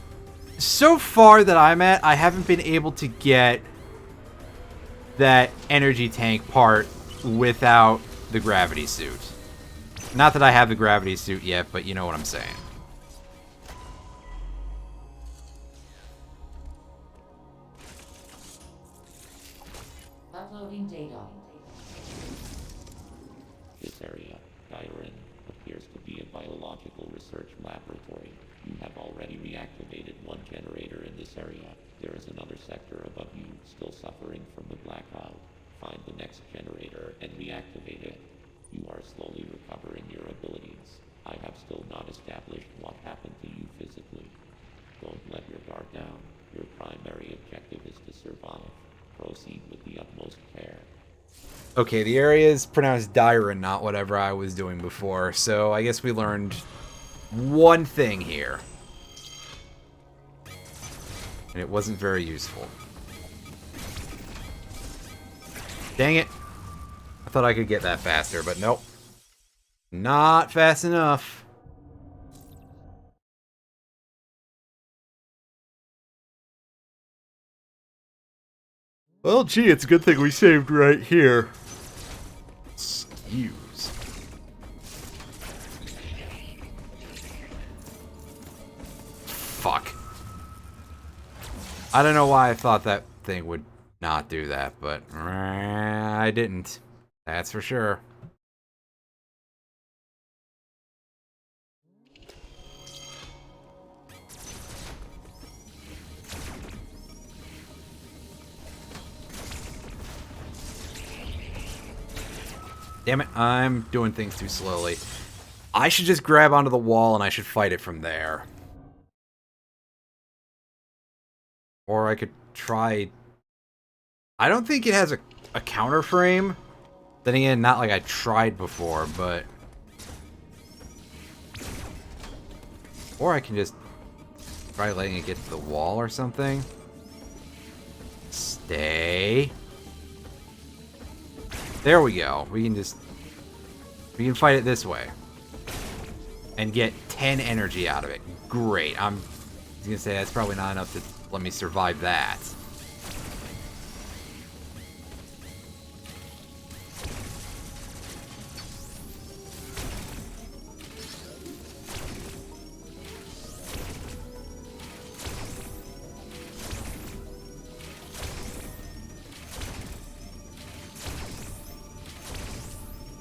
far that I'm at, I haven't been able to get that energy tank part without the gravity suit. Not that I have the gravity suit yet, but you know what I'm saying. Uploading data. This area, Gyrin, appears to be a biological research laboratory. You have already reactivated one generator in this area. There is another sector above you still suffering from the blackout. Find the next generator and reactivate it. You are slowly recovering your abilities. I have still not established what happened to you physically. Don't let your guard down. Your primary objective is to survive. Proceed with the utmost care. Okay, the area is pronounced Dyron, not whatever I was doing before, so I guess we learned one thing here. And it wasn't very useful. Dang it. I thought I could get that faster, but nope. Not fast enough. Well, gee, it's a good thing we saved right here. Excuse. Fuck. I don't know why I thought that thing would not do that, but I didn't. That's for sure. Damn it, I'm doing things too slowly. I should just grab onto the wall and I should fight it from there. Or I could try... I don't think it has a counter frame. Then again, not like I tried before, but... Or I can just try letting it get to the wall or something. Stay. There we go. We can fight it this way. And get 10 energy out of it. Great. I'm gonna say that's probably not enough to let me survive that.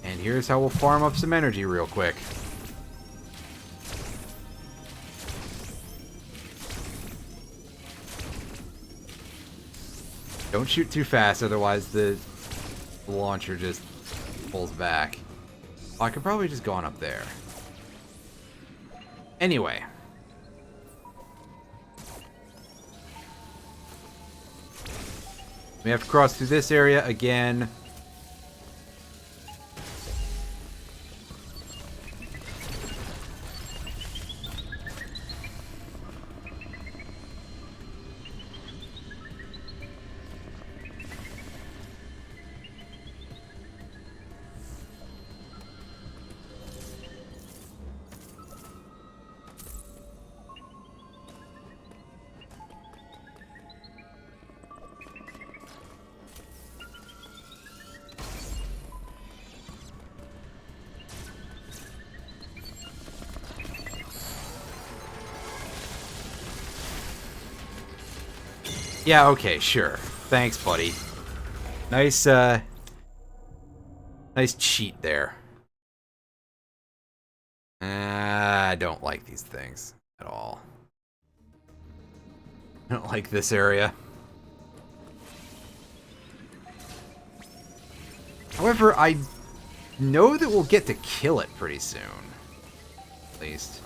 And here's how we'll farm up some energy real quick. Don't shoot too fast, otherwise the launcher just pulls back. Oh, I could probably just go on up there. Anyway. We have to cross through this area again. Yeah, okay, sure. Thanks, buddy. Nice, nice cheat there. I don't like these things at all. I don't like this area. However, I know that we'll get to kill it pretty soon. At least.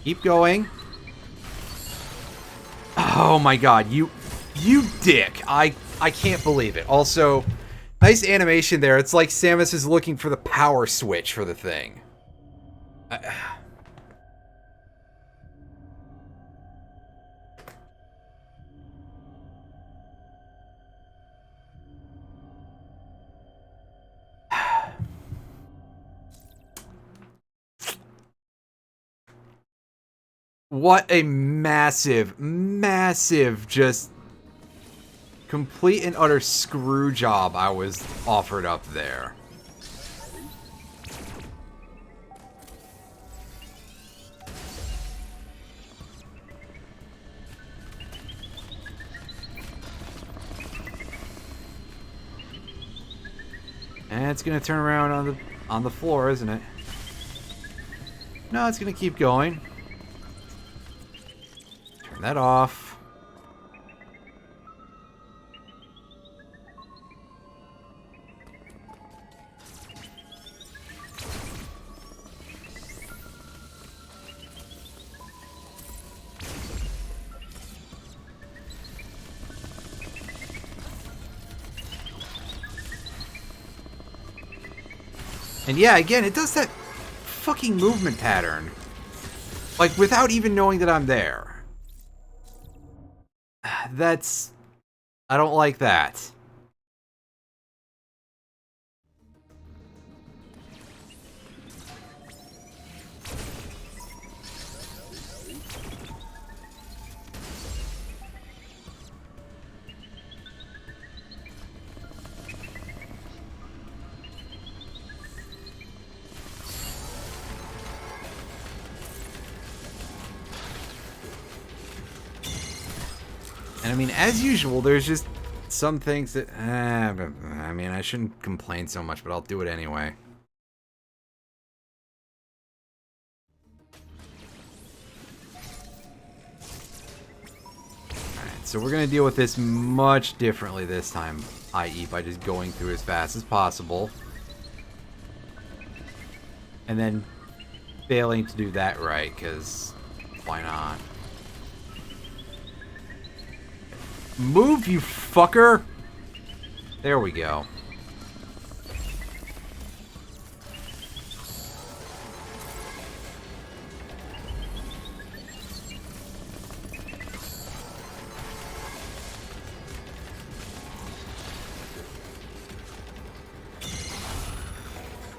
Keep going. Oh my god, you dick. I can't believe it. Also, nice animation there. It's like Samus is looking for the power switch for the thing. What a massive, massive, just complete and utter screw job I was offered up there. And it's gonna turn around on the floor, isn't it? No, it's gonna keep going. Turn that off. And yeah, again, it does that fucking movement pattern. Like, without even knowing that I'm there. That's... I don't like that. And I mean, as usual, there's just some things that... I mean, I shouldn't complain so much, but I'll do it anyway. Alright, so we're going to deal with this much differently this time, i.e. by just going through as fast as possible. And then failing to do that right, because why not? Move, you fucker! There we go.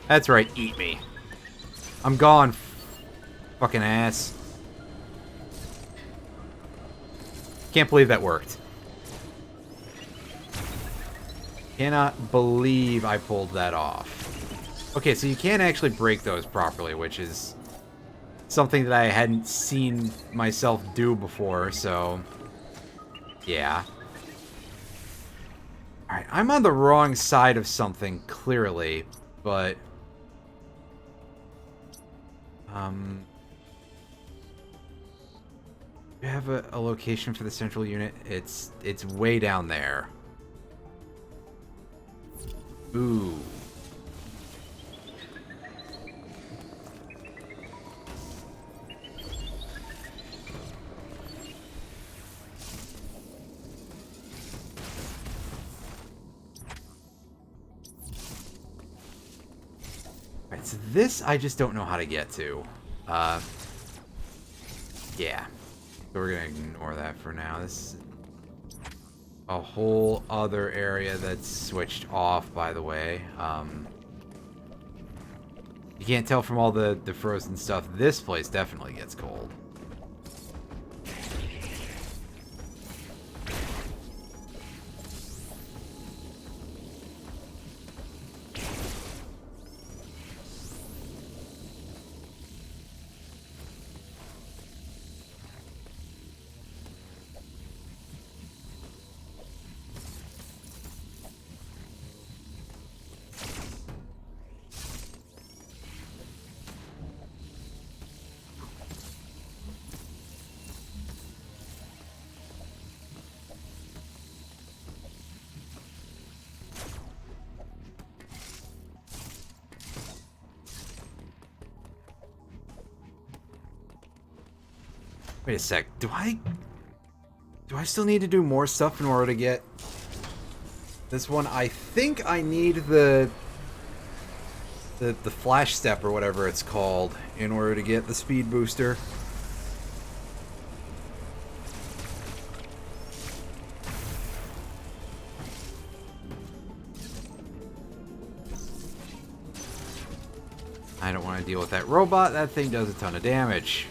That's right, eat me. I'm gone, fucking ass. Can't believe that worked. Cannot believe I pulled that off. Okay, so you can't actually break those properly, which is something that I hadn't seen myself do before, so... yeah. Alright, I'm on the wrong side of something, clearly, but... do you have a location for the central unit? It's way down there. Ooh. It's this I just don't know how to get to. Yeah. So we're gonna ignore that for now. This is a whole other area that's switched off, by the way. You can't tell from all the frozen stuff. This place definitely gets cold. Wait a sec. Do I still need to do more stuff in order to get this one? I think I need the flash step or whatever it's called in order to get the speed booster. I don't want to deal with that robot. That thing does a ton of damage.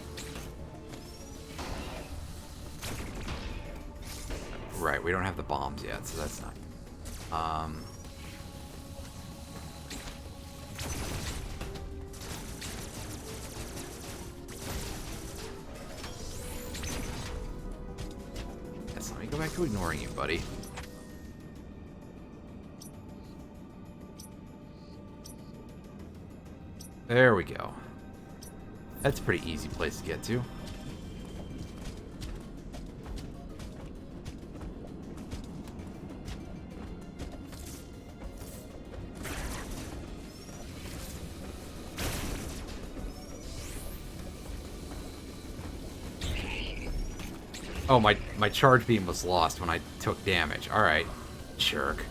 Right, we don't have the bombs yet, so that's not... Yes, let me go back to ignoring you, buddy. There we go. That's a pretty easy place to get to. Oh, my charge beam was lost when I took damage. Alright. Jerk.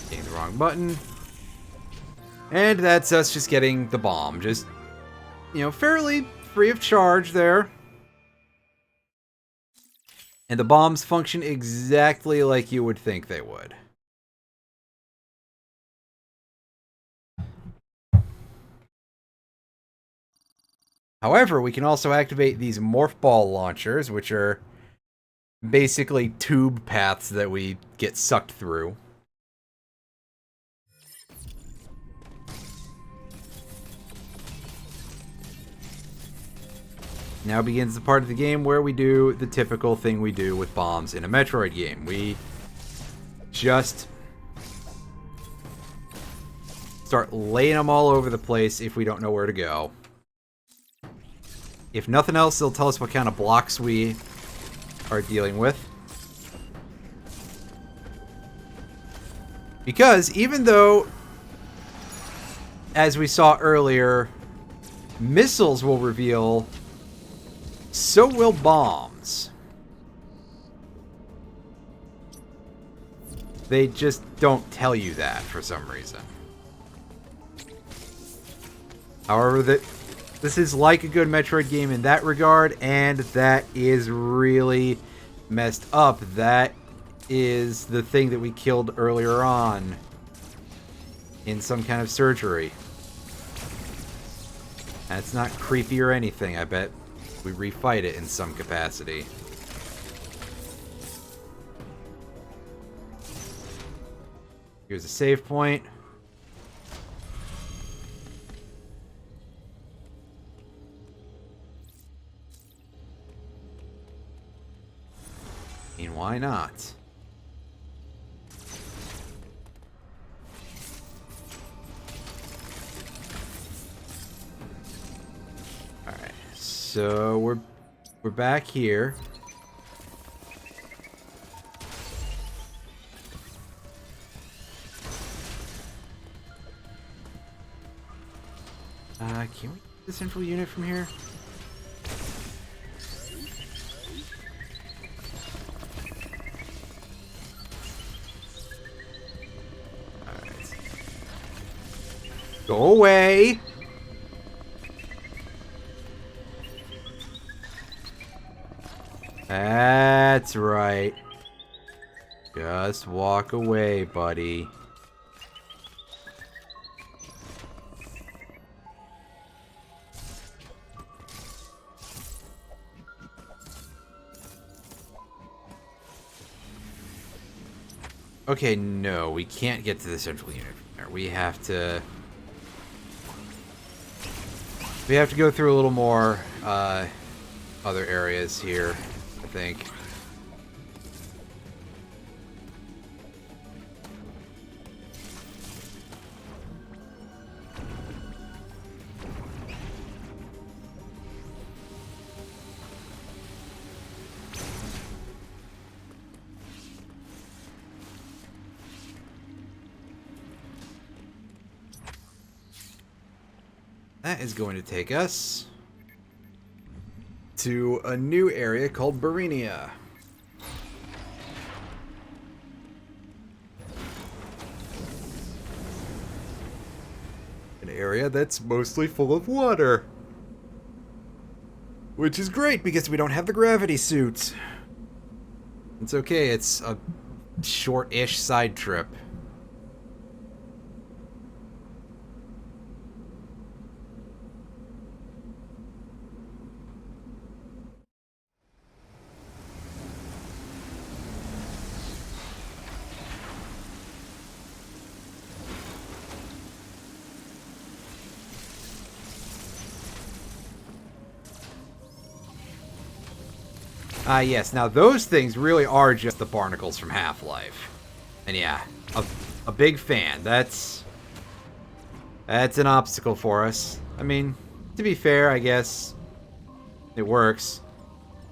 Hitting the wrong button. And that's us just getting the bomb. Just, you know, fairly free of charge there. And the bombs function exactly like you would think they would. However, we can also activate these Morph Ball launchers, which are basically tube paths that we get sucked through. Now begins the part of the game where we do the typical thing we do with bombs in a Metroid game. We just start laying them all over the place if we don't know where to go. If nothing else, they'll tell us what kind of blocks we are dealing with. Because even though, as we saw earlier, missiles will reveal, so will bombs. They just don't tell you that for some reason. However, this is like a good Metroid game in that regard, and that is really messed up. That is the thing that we killed earlier on in some kind of surgery. That's not creepy or anything, I bet. We refight it in some capacity. Here's a save point. I mean, why not? Alright, so we're back here. Can we get this info unit from here? Go away. That's right. Just walk away, buddy. Okay, no, we can't get to the central unit from there. We have to go through a little more other areas here, I think. That is going to take us to a new area called Barinia. An area that's mostly full of water. Which is great because we don't have the gravity suit. It's okay, it's a short-ish side trip. Yes, now those things really are just the barnacles from Half-Life. And yeah, a big fan. That's an obstacle for us. I mean, to be fair, I guess it works.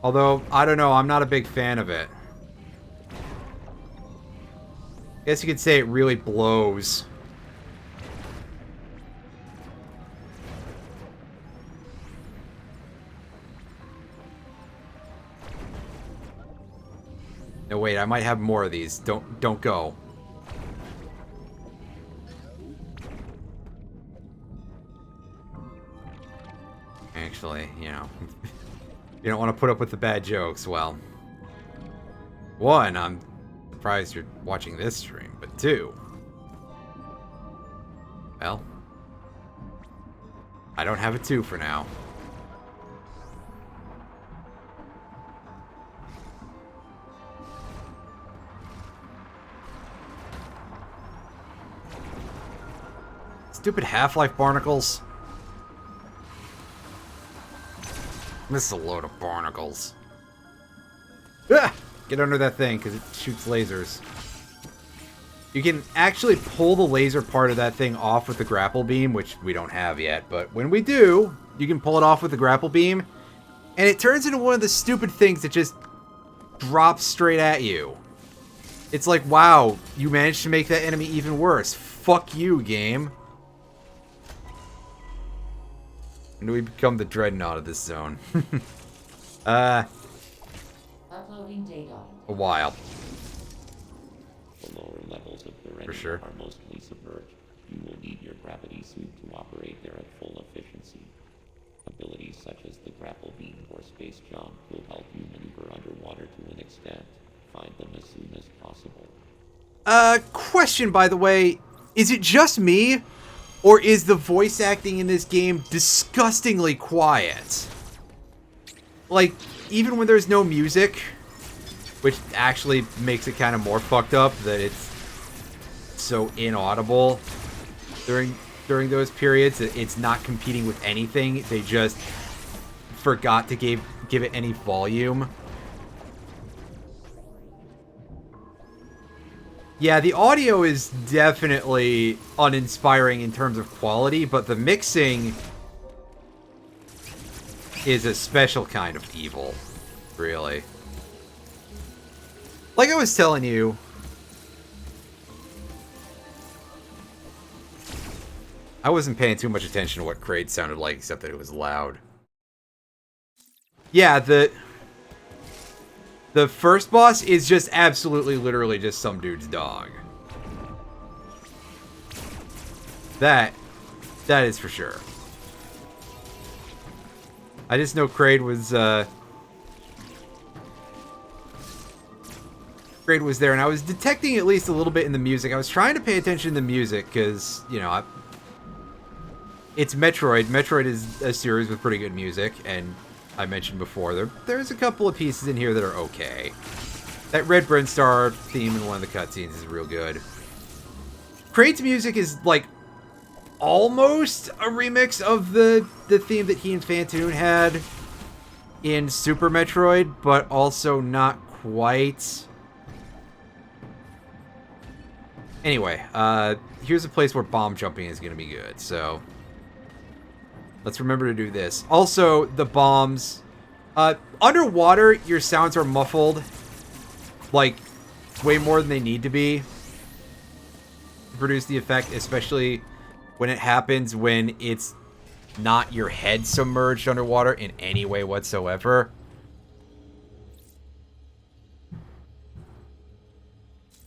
Although, I don't know, I'm not a big fan of it. I guess you could say it really blows. No, wait, I might have more of these. Don't go. Actually, you know, you don't want to put up with the bad jokes. Well, one, I'm surprised you're watching this stream, but two, well, I don't have a two for now. Stupid Half-Life barnacles. This is a load of barnacles. Ah! Get under that thing, because it shoots lasers. You can actually pull the laser part of that thing off with the grapple beam, which we don't have yet, but when we do, you can pull it off with the grapple beam, and it turns into one of the stupid things that just drops straight at you. It's like, wow, you managed to make that enemy even worse. Fuck you, game. When do we become the dreadnought of this zone? Uploading data. A while. The lower levels of the For renderer sure. are mostly submerged. You will need your gravity suit to operate there at full efficiency. Abilities such as the grapple beam or space jump will help you maneuver underwater to an extent. Find them as soon as possible. Question, by the way. Is it just me? Or is the voice acting in this game disgustingly quiet? Like, even when there's no music, which actually makes it kind of more fucked up that it's so inaudible during those periods that it's not competing with anything. They just forgot to give it any volume. Yeah, the audio is definitely uninspiring in terms of quality, but the mixing is a special kind of evil, really. Like I was telling you, I wasn't paying too much attention to what Kraid sounded like, except that it was loud. Yeah, the first boss is just absolutely, literally just some dude's dog. That That is for sure. I just know Kraid was there, and I was detecting at least a little bit in the music. I was trying to pay attention to the music, because, you know, it's Metroid. Metroid is a series with pretty good music, and I mentioned before, there's a couple of pieces in here that are okay. That Red Brinstar theme in one of the cutscenes is real good. Kraid's music is, like, almost a remix of the theme that he and Phantom had in Super Metroid, but also not quite. Anyway, here's a place where bomb jumping is going to be good, so let's remember to do this. Also, the bombs, underwater, your sounds are muffled, like, way more than they need to be to produce the effect, especially when it happens when it's not your head submerged underwater in any way whatsoever.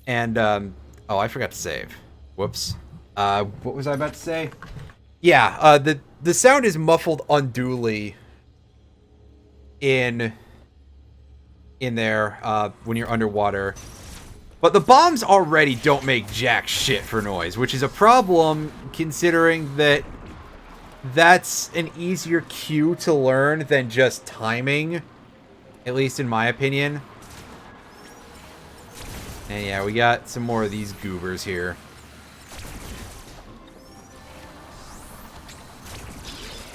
And, oh, I forgot to save. Whoops. What was I about to say? Yeah, the sound is muffled unduly in there, when you're underwater. But the bombs already don't make jack shit for noise, which is a problem considering that that's an easier cue to learn than just timing, at least in my opinion. And yeah, we got some more of these goobers here.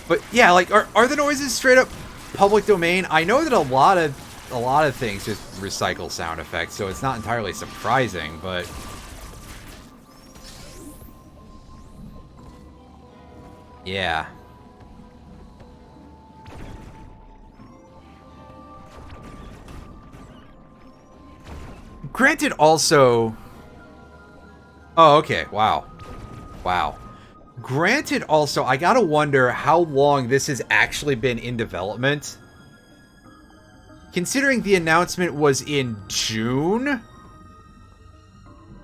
But yeah, like, are the noises straight up public domain? I know that a lot of things just recycle sound effects, so it's not entirely surprising, but yeah. Granted, also... Oh, okay. Wow. Wow. Granted, also, I gotta wonder how long this has actually been in development. Considering the announcement was in June,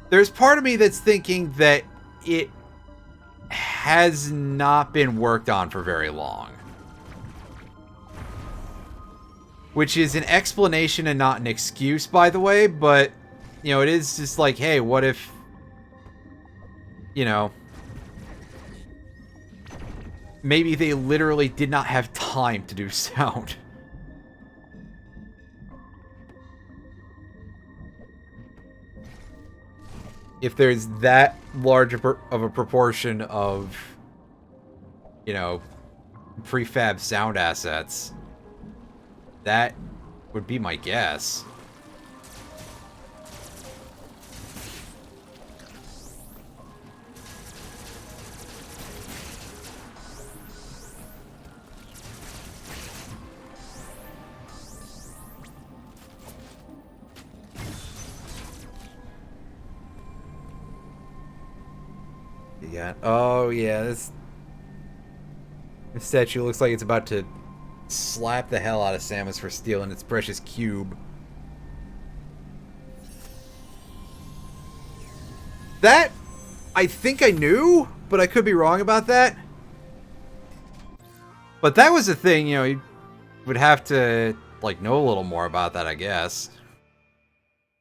there's part of me that's thinking that it has not been worked on for very long. Which is an explanation and not an excuse, by the way, but, you know, it is just like, hey, what if, you know, maybe they literally did not have time to do sound. If there's that large of a proportion of, you know, prefab sound assets, that would be my guess. Yeah. Oh, yeah. This statue looks like it's about to slap the hell out of Samus for stealing its precious cube. That, I think I knew, but I could be wrong about that. But that was the thing, you know, you would have to, like, know a little more about that, I guess.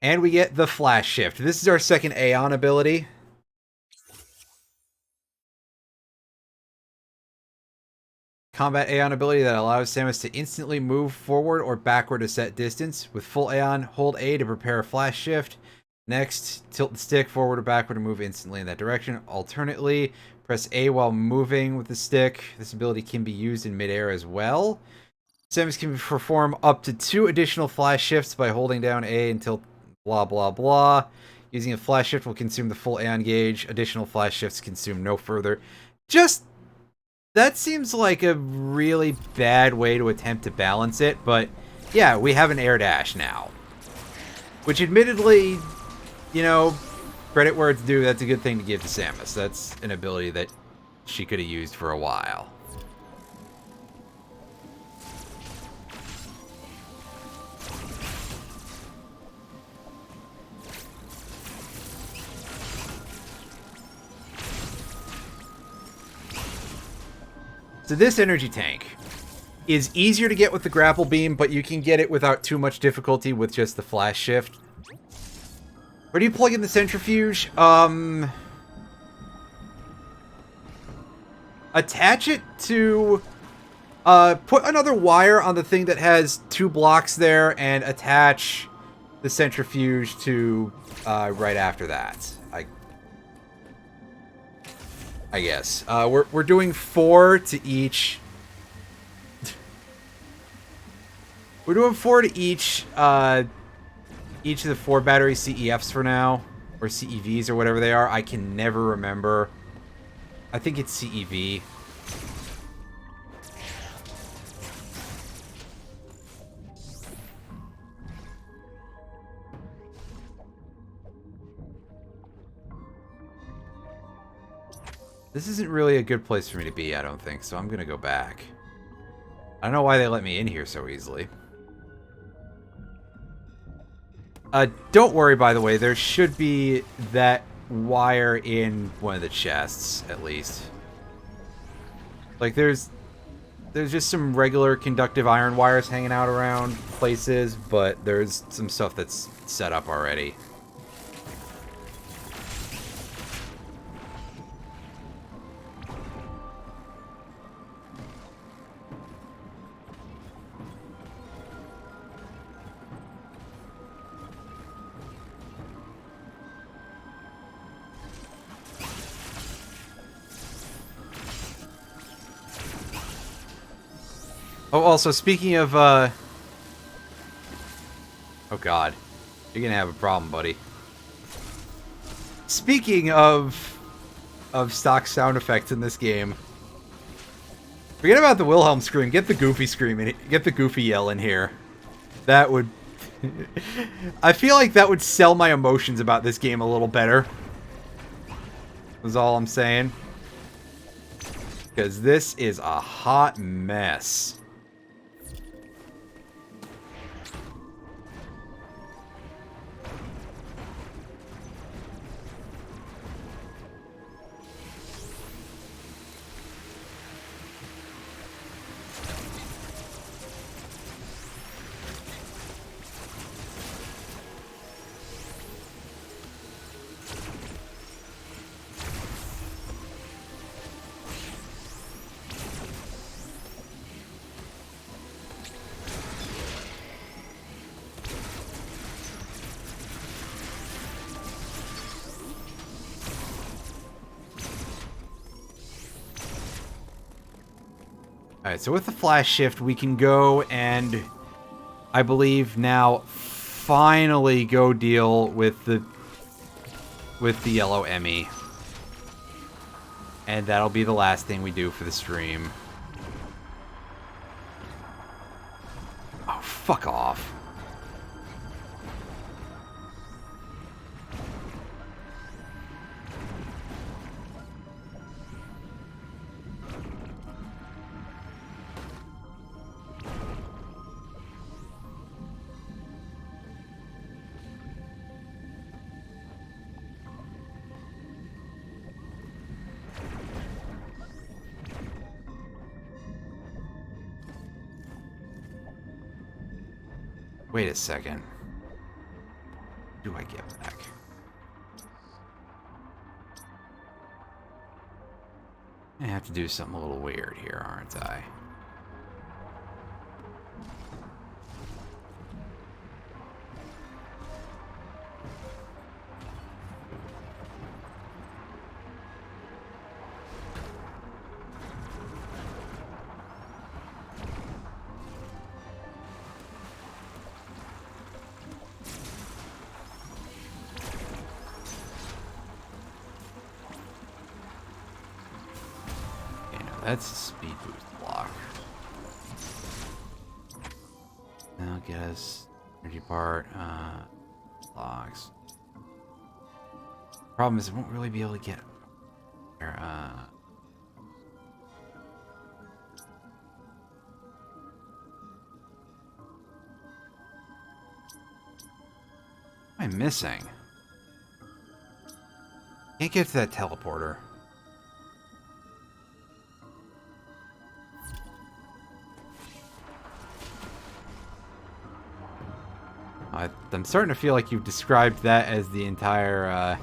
And we get the Flash Shift. This is our second Aeon ability. Combat Aeon ability that allows Samus to instantly move forward or backward a set distance. With full Aeon, hold A to prepare a Flash Shift. Next, tilt the stick forward or backward to move instantly in that direction. Alternately, press A while moving with the stick. This ability can be used in midair as well. Samus can perform up to 2 additional Flash Shifts by holding down A until blah blah blah. Using a Flash Shift will consume the full Aeon gauge. Additional Flash Shifts consume no further. Just... that seems like a really bad way to attempt to balance it, but yeah, we have an air dash now. Which admittedly, you know, credit where it's due, that's a good thing to give to Samus. That's an ability that she could have used for a while. So this energy tank is easier to get with the grapple beam, but you can get it without too much difficulty with just the flash shift. Where do you plug in the centrifuge? Attach it to... put another wire on the thing that has 2 blocks there and attach the centrifuge to right after that. I guess. We're doing 4 to each. We're doing 4 to each of the 4 battery CEFs for now. Or CEVs or whatever they are. I can never remember. I think it's CEV. This isn't really a good place for me to be, I don't think, so I'm gonna go back. I don't know why they let me in here so easily. Don't worry, by the way, there should be that wire in one of the chests, at least. Like, there's just some regular conductive iron wires hanging out around places, but there's some stuff that's set up already. Oh, also, speaking of, oh god. You're gonna have a problem, buddy. Speaking of stock sound effects in this game, forget about the Wilhelm scream, get the Goofy scream in, get the Goofy yell in here. That would... I feel like that would sell my emotions about this game a little better. Is all I'm saying. Because this is a hot mess. Alright, so with the flash shift, we can go and, I believe now, finally go deal with the yellow Emmy. And that'll be the last thing we do for the stream. Oh, fuck off. Wait a second. What do I get back? I have to do something a little weird here, aren't I? That's a speed boost block. That'll get us energy part, blocks. Problem is, I won't really be able to get there, what am I missing? Can't get to that teleporter. I'm starting to feel like you've described that as the entire,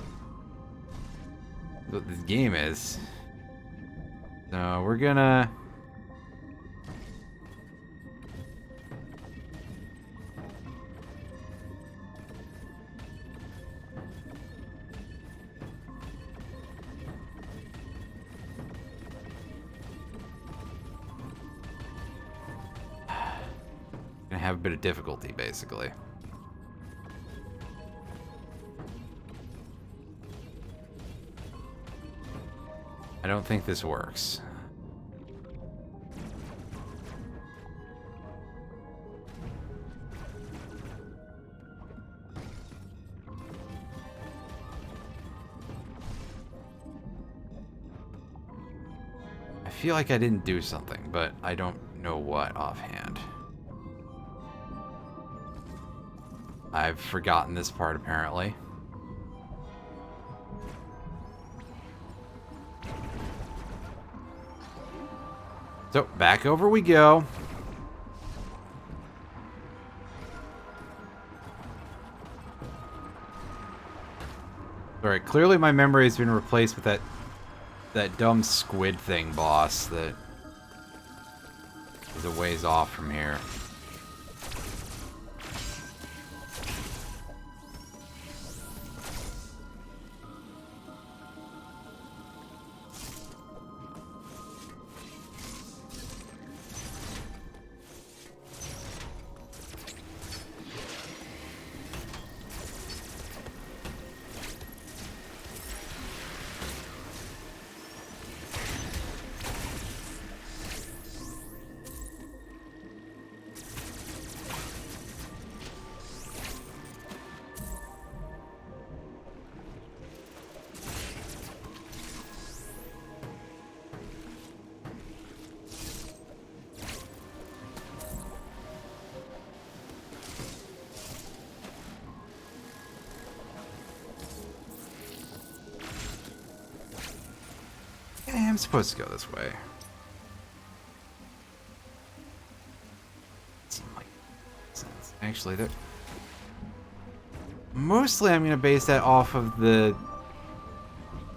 what this game is. So we're gonna... gonna have a bit of difficulty, basically. I don't think this works. I feel like I didn't do something, but I don't know what offhand. I've forgotten this part, apparently. So, back over we go. Alright, clearly my memory has been replaced with that dumb squid thing boss that is a ways off from here. I'm supposed to go this way. Seems like sense. Actually, that mostly I'm gonna base that off of the.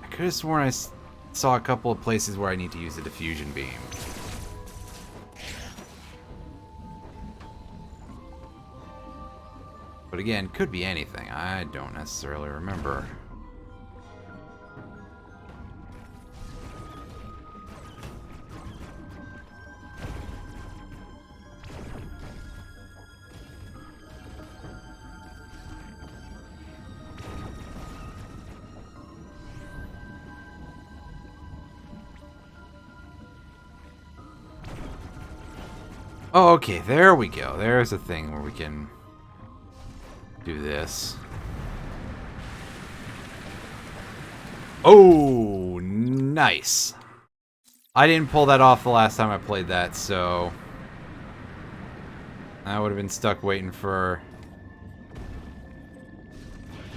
I could have sworn I saw a couple of places where I need to use the diffusion beam. But again, could be anything. I don't necessarily remember. Oh, okay, there we go. There's a thing where we can do this. Oh, nice. I didn't pull that off the last time I played that, so I would have been stuck waiting for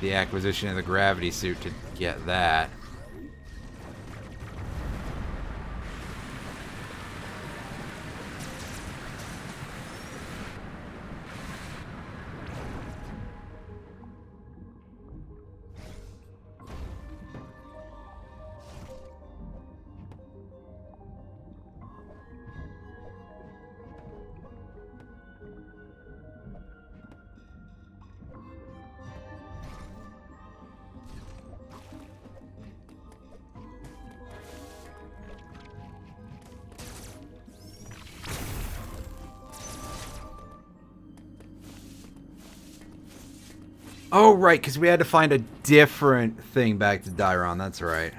the acquisition of the gravity suit to get that. Oh, right, because we had to find a different thing back to Dairon. That's right.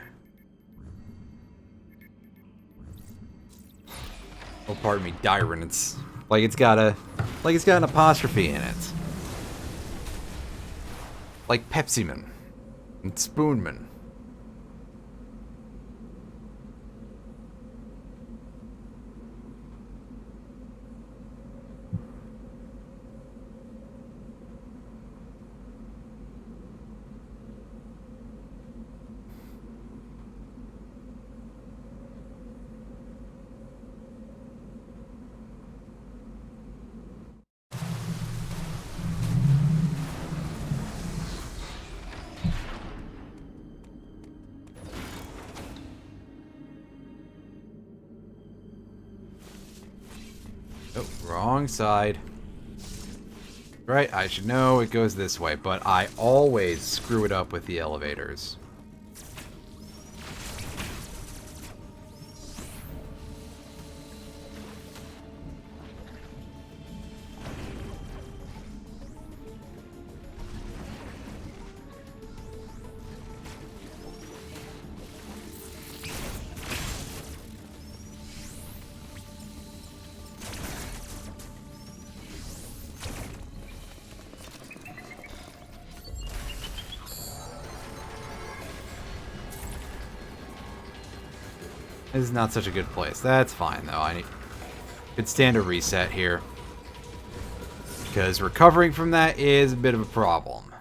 Oh, pardon me, Dairon. It's like it's got an apostrophe in it. Like Pepsi-Man and Spoonman. Wrong side. Right, I should know it goes this way, but I always screw it up with the elevators. This is not such a good place. That's fine, though. I could stand a reset here. Because recovering from that is a bit of a problem.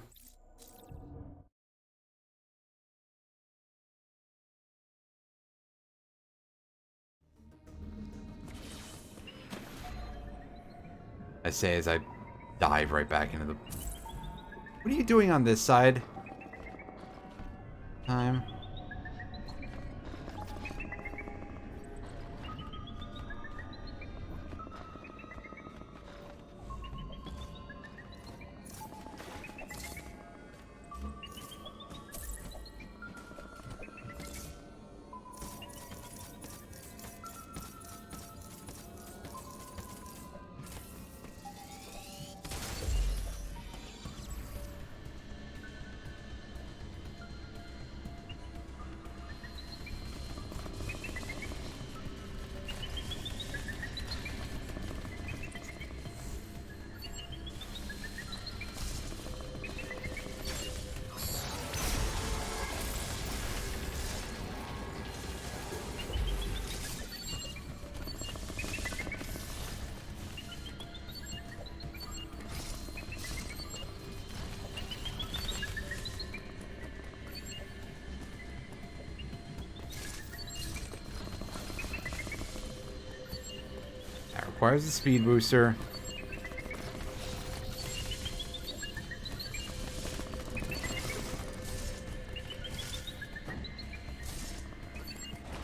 I say as I dive right back into the... What are you doing on this side? Time. Requires a speed booster.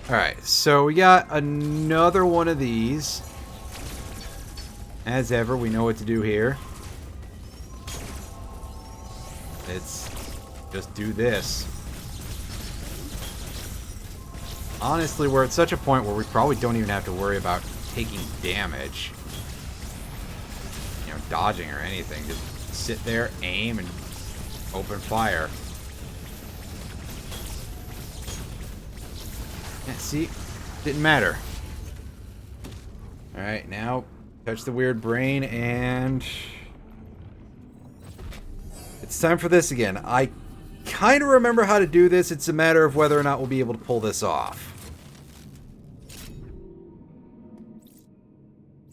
Alright, so we got another one of these. As ever, we know what to do here. Let's just do this. Honestly, we're at such a point where we probably don't even have to worry about taking damage. You know, dodging or anything. Just sit there, aim, and open fire. Yeah, see? Didn't matter. Alright, now touch the weird brain and... It's time for this again. I kind of remember how to do this. It's a matter of whether or not we'll be able to pull this off.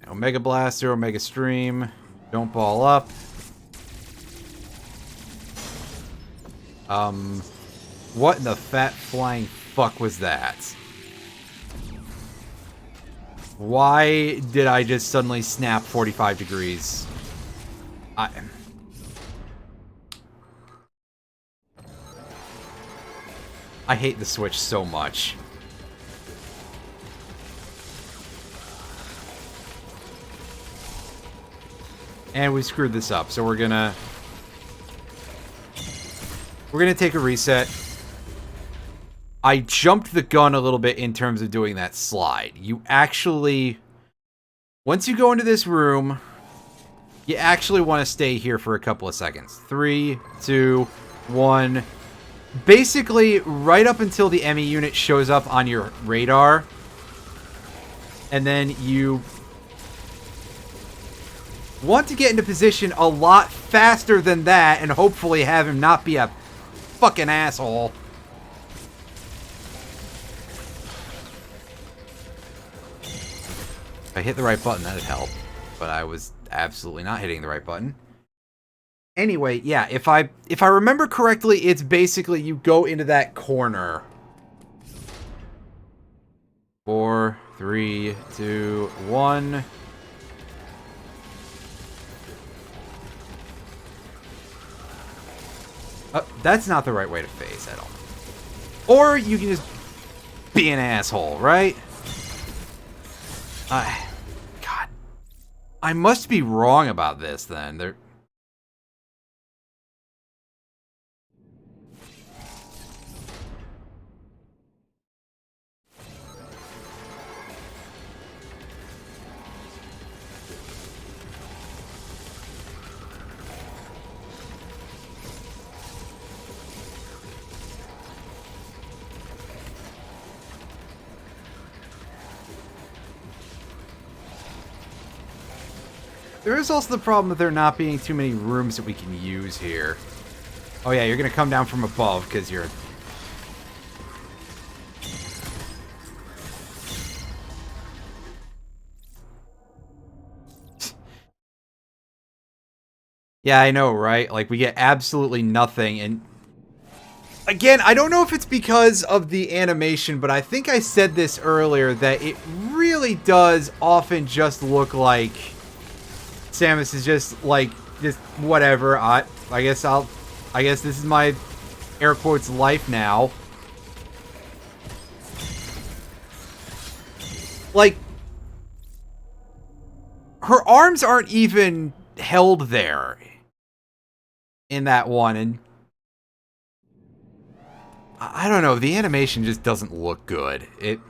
Omega Blaster, Omega Stream. Don't ball up. What in the fat flying fuck was that? Why did I just suddenly snap 45 degrees? I hate the Switch so much. And we screwed this up, so we're gonna take a reset. I jumped the gun a little bit in terms of doing that slide. You actually, once you go into this room, you actually want to stay here for a couple of seconds. 3, 2, 1. Basically, right up until the ME unit shows up on your radar. And then you want to get into position a lot faster than that and hopefully have him not be a fucking asshole. If I hit the right button, that'd help. But I was absolutely not hitting the right button. Anyway, yeah, if I remember correctly, it's basically you go into that corner. 4, 3, 2, 1. That's not the right way to phase at all. Or you can just be an asshole, right? God. I must be wrong about this then. There is also the problem of there not being too many rooms that we can use here. Oh yeah, you're gonna come down from above because you're... Yeah, I know, right? Like, we get absolutely nothing, and... Again, I don't know if it's because of the animation, but I think I said this earlier, that it really does often just look like... Samus is just, like, just whatever. I guess this is my, air quotes, life now. Like, her arms aren't even held there in that one, and I don't know, the animation just doesn't look good. It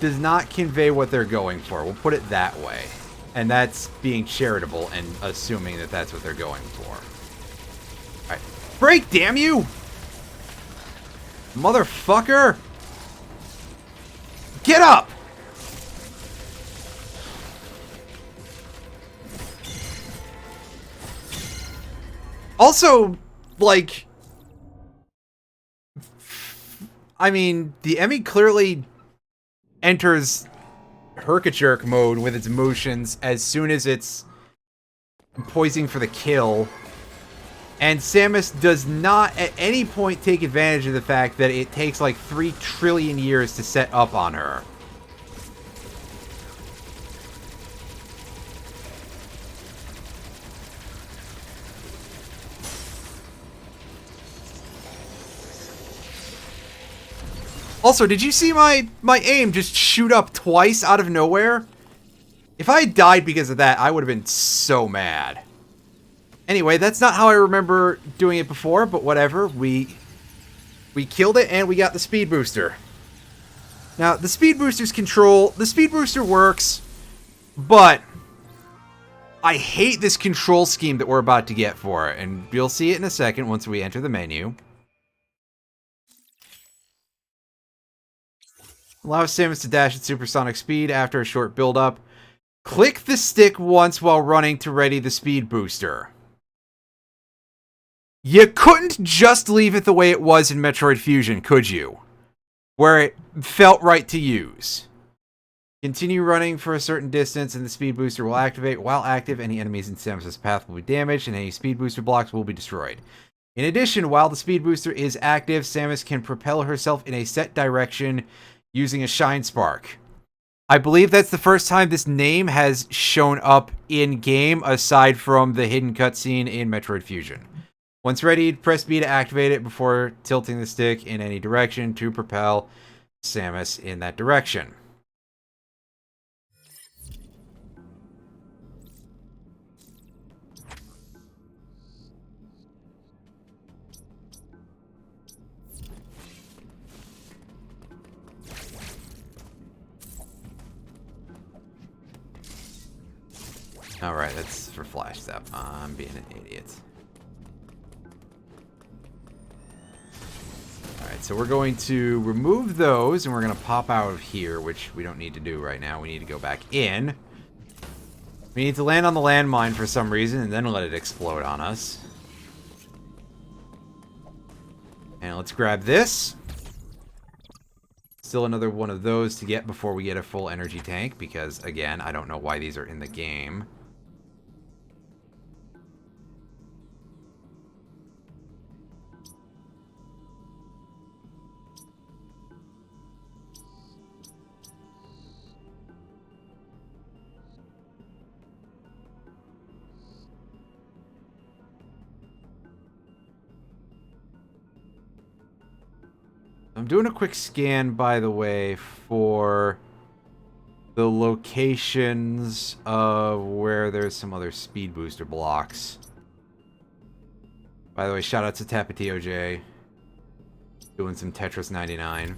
does not convey what they're going for. We'll put it that way. And that's being charitable and assuming that that's what they're going for. Alright. Break, damn you! Motherfucker! Get up! Also, like... I mean, the Emmy clearly... enters herkajerk mode with its motions as soon as it's poising for the kill. And Samus does not at any point take advantage of the fact that it takes like 3 trillion years to set up on her. Also, did you see my aim just shoot up twice out of nowhere? If I had died because of that, I would have been so mad. Anyway, that's not how I remember doing it before, but whatever. We killed it and we got the speed booster. Now, the speed booster's control, the speed booster works, but I hate this control scheme that we're about to get for it, and you'll see it in a second once we enter the menu. Allows Samus to dash at supersonic speed after a short build-up. Click the stick once while running to ready the speed booster. You couldn't just leave it the way it was in Metroid Fusion, could you? Where it felt right to use. Continue running for a certain distance and the speed booster will activate. While active, any enemies in Samus' path will be damaged and any speed booster blocks will be destroyed. In addition, while the speed booster is active, Samus can propel herself in a set direction using a Shine Spark. I believe that's the first time this name has shown up in-game, aside from the hidden cutscene in Metroid Fusion. Once ready, press B to activate it before tilting the stick in any direction to propel Samus in that direction. Alright, that's for flash step. I'm being an idiot. Alright, so we're going to remove those, and we're going to pop out of here, which we don't need to do right now. We need to go back in. We need to land on the landmine for some reason, and then let it explode on us. And let's grab this. Still another one of those to get before we get a full energy tank, because, again, I don't know why these are in the game. I'm doing a quick scan, by the way, for the locations of where there's some other speed booster blocks. By the way, shout out to Tapatio J. Doing some Tetris 99.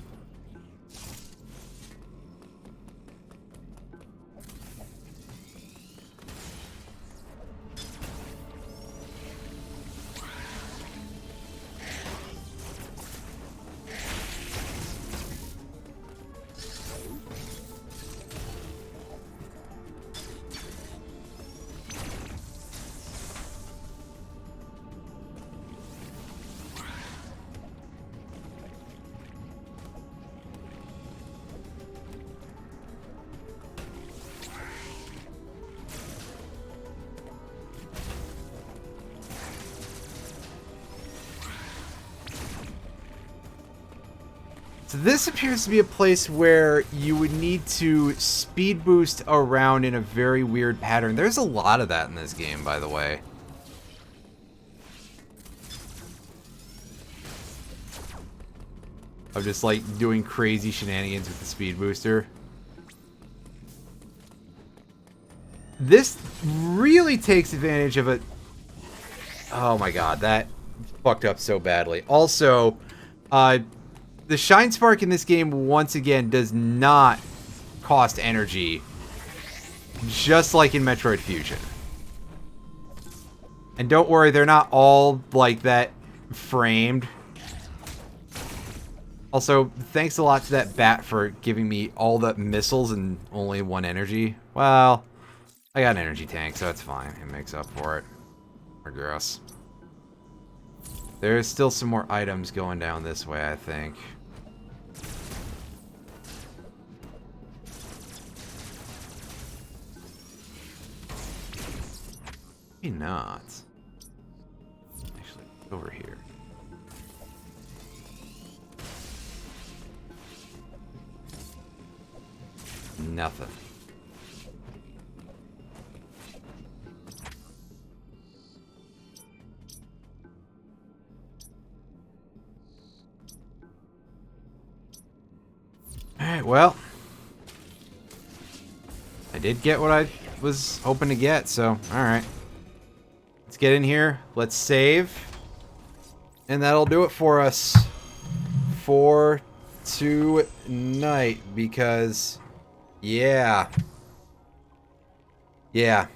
So this appears to be a place where you would need to speed boost around in a very weird pattern. There's a lot of that in this game, by the way. Of just like doing crazy shenanigans with the speed booster. This really takes advantage of it. Oh my god, that fucked up so badly. Also, the Shine Spark in this game, once again, does not cost energy. Just like in Metroid Fusion. And don't worry, they're not all like that framed. Also, thanks a lot to that bat for giving me all the missiles and only 1 energy. Well, I got an energy tank, so that's fine. It makes up for it. Or gross. There's still some more items going down this way, I think. Maybe not. Actually, over here. Nothing. Alright, well. I did get what I was hoping to get, so alright. Let's get in here. Let's save. And that'll do it for us. For tonight. Because, yeah. Yeah.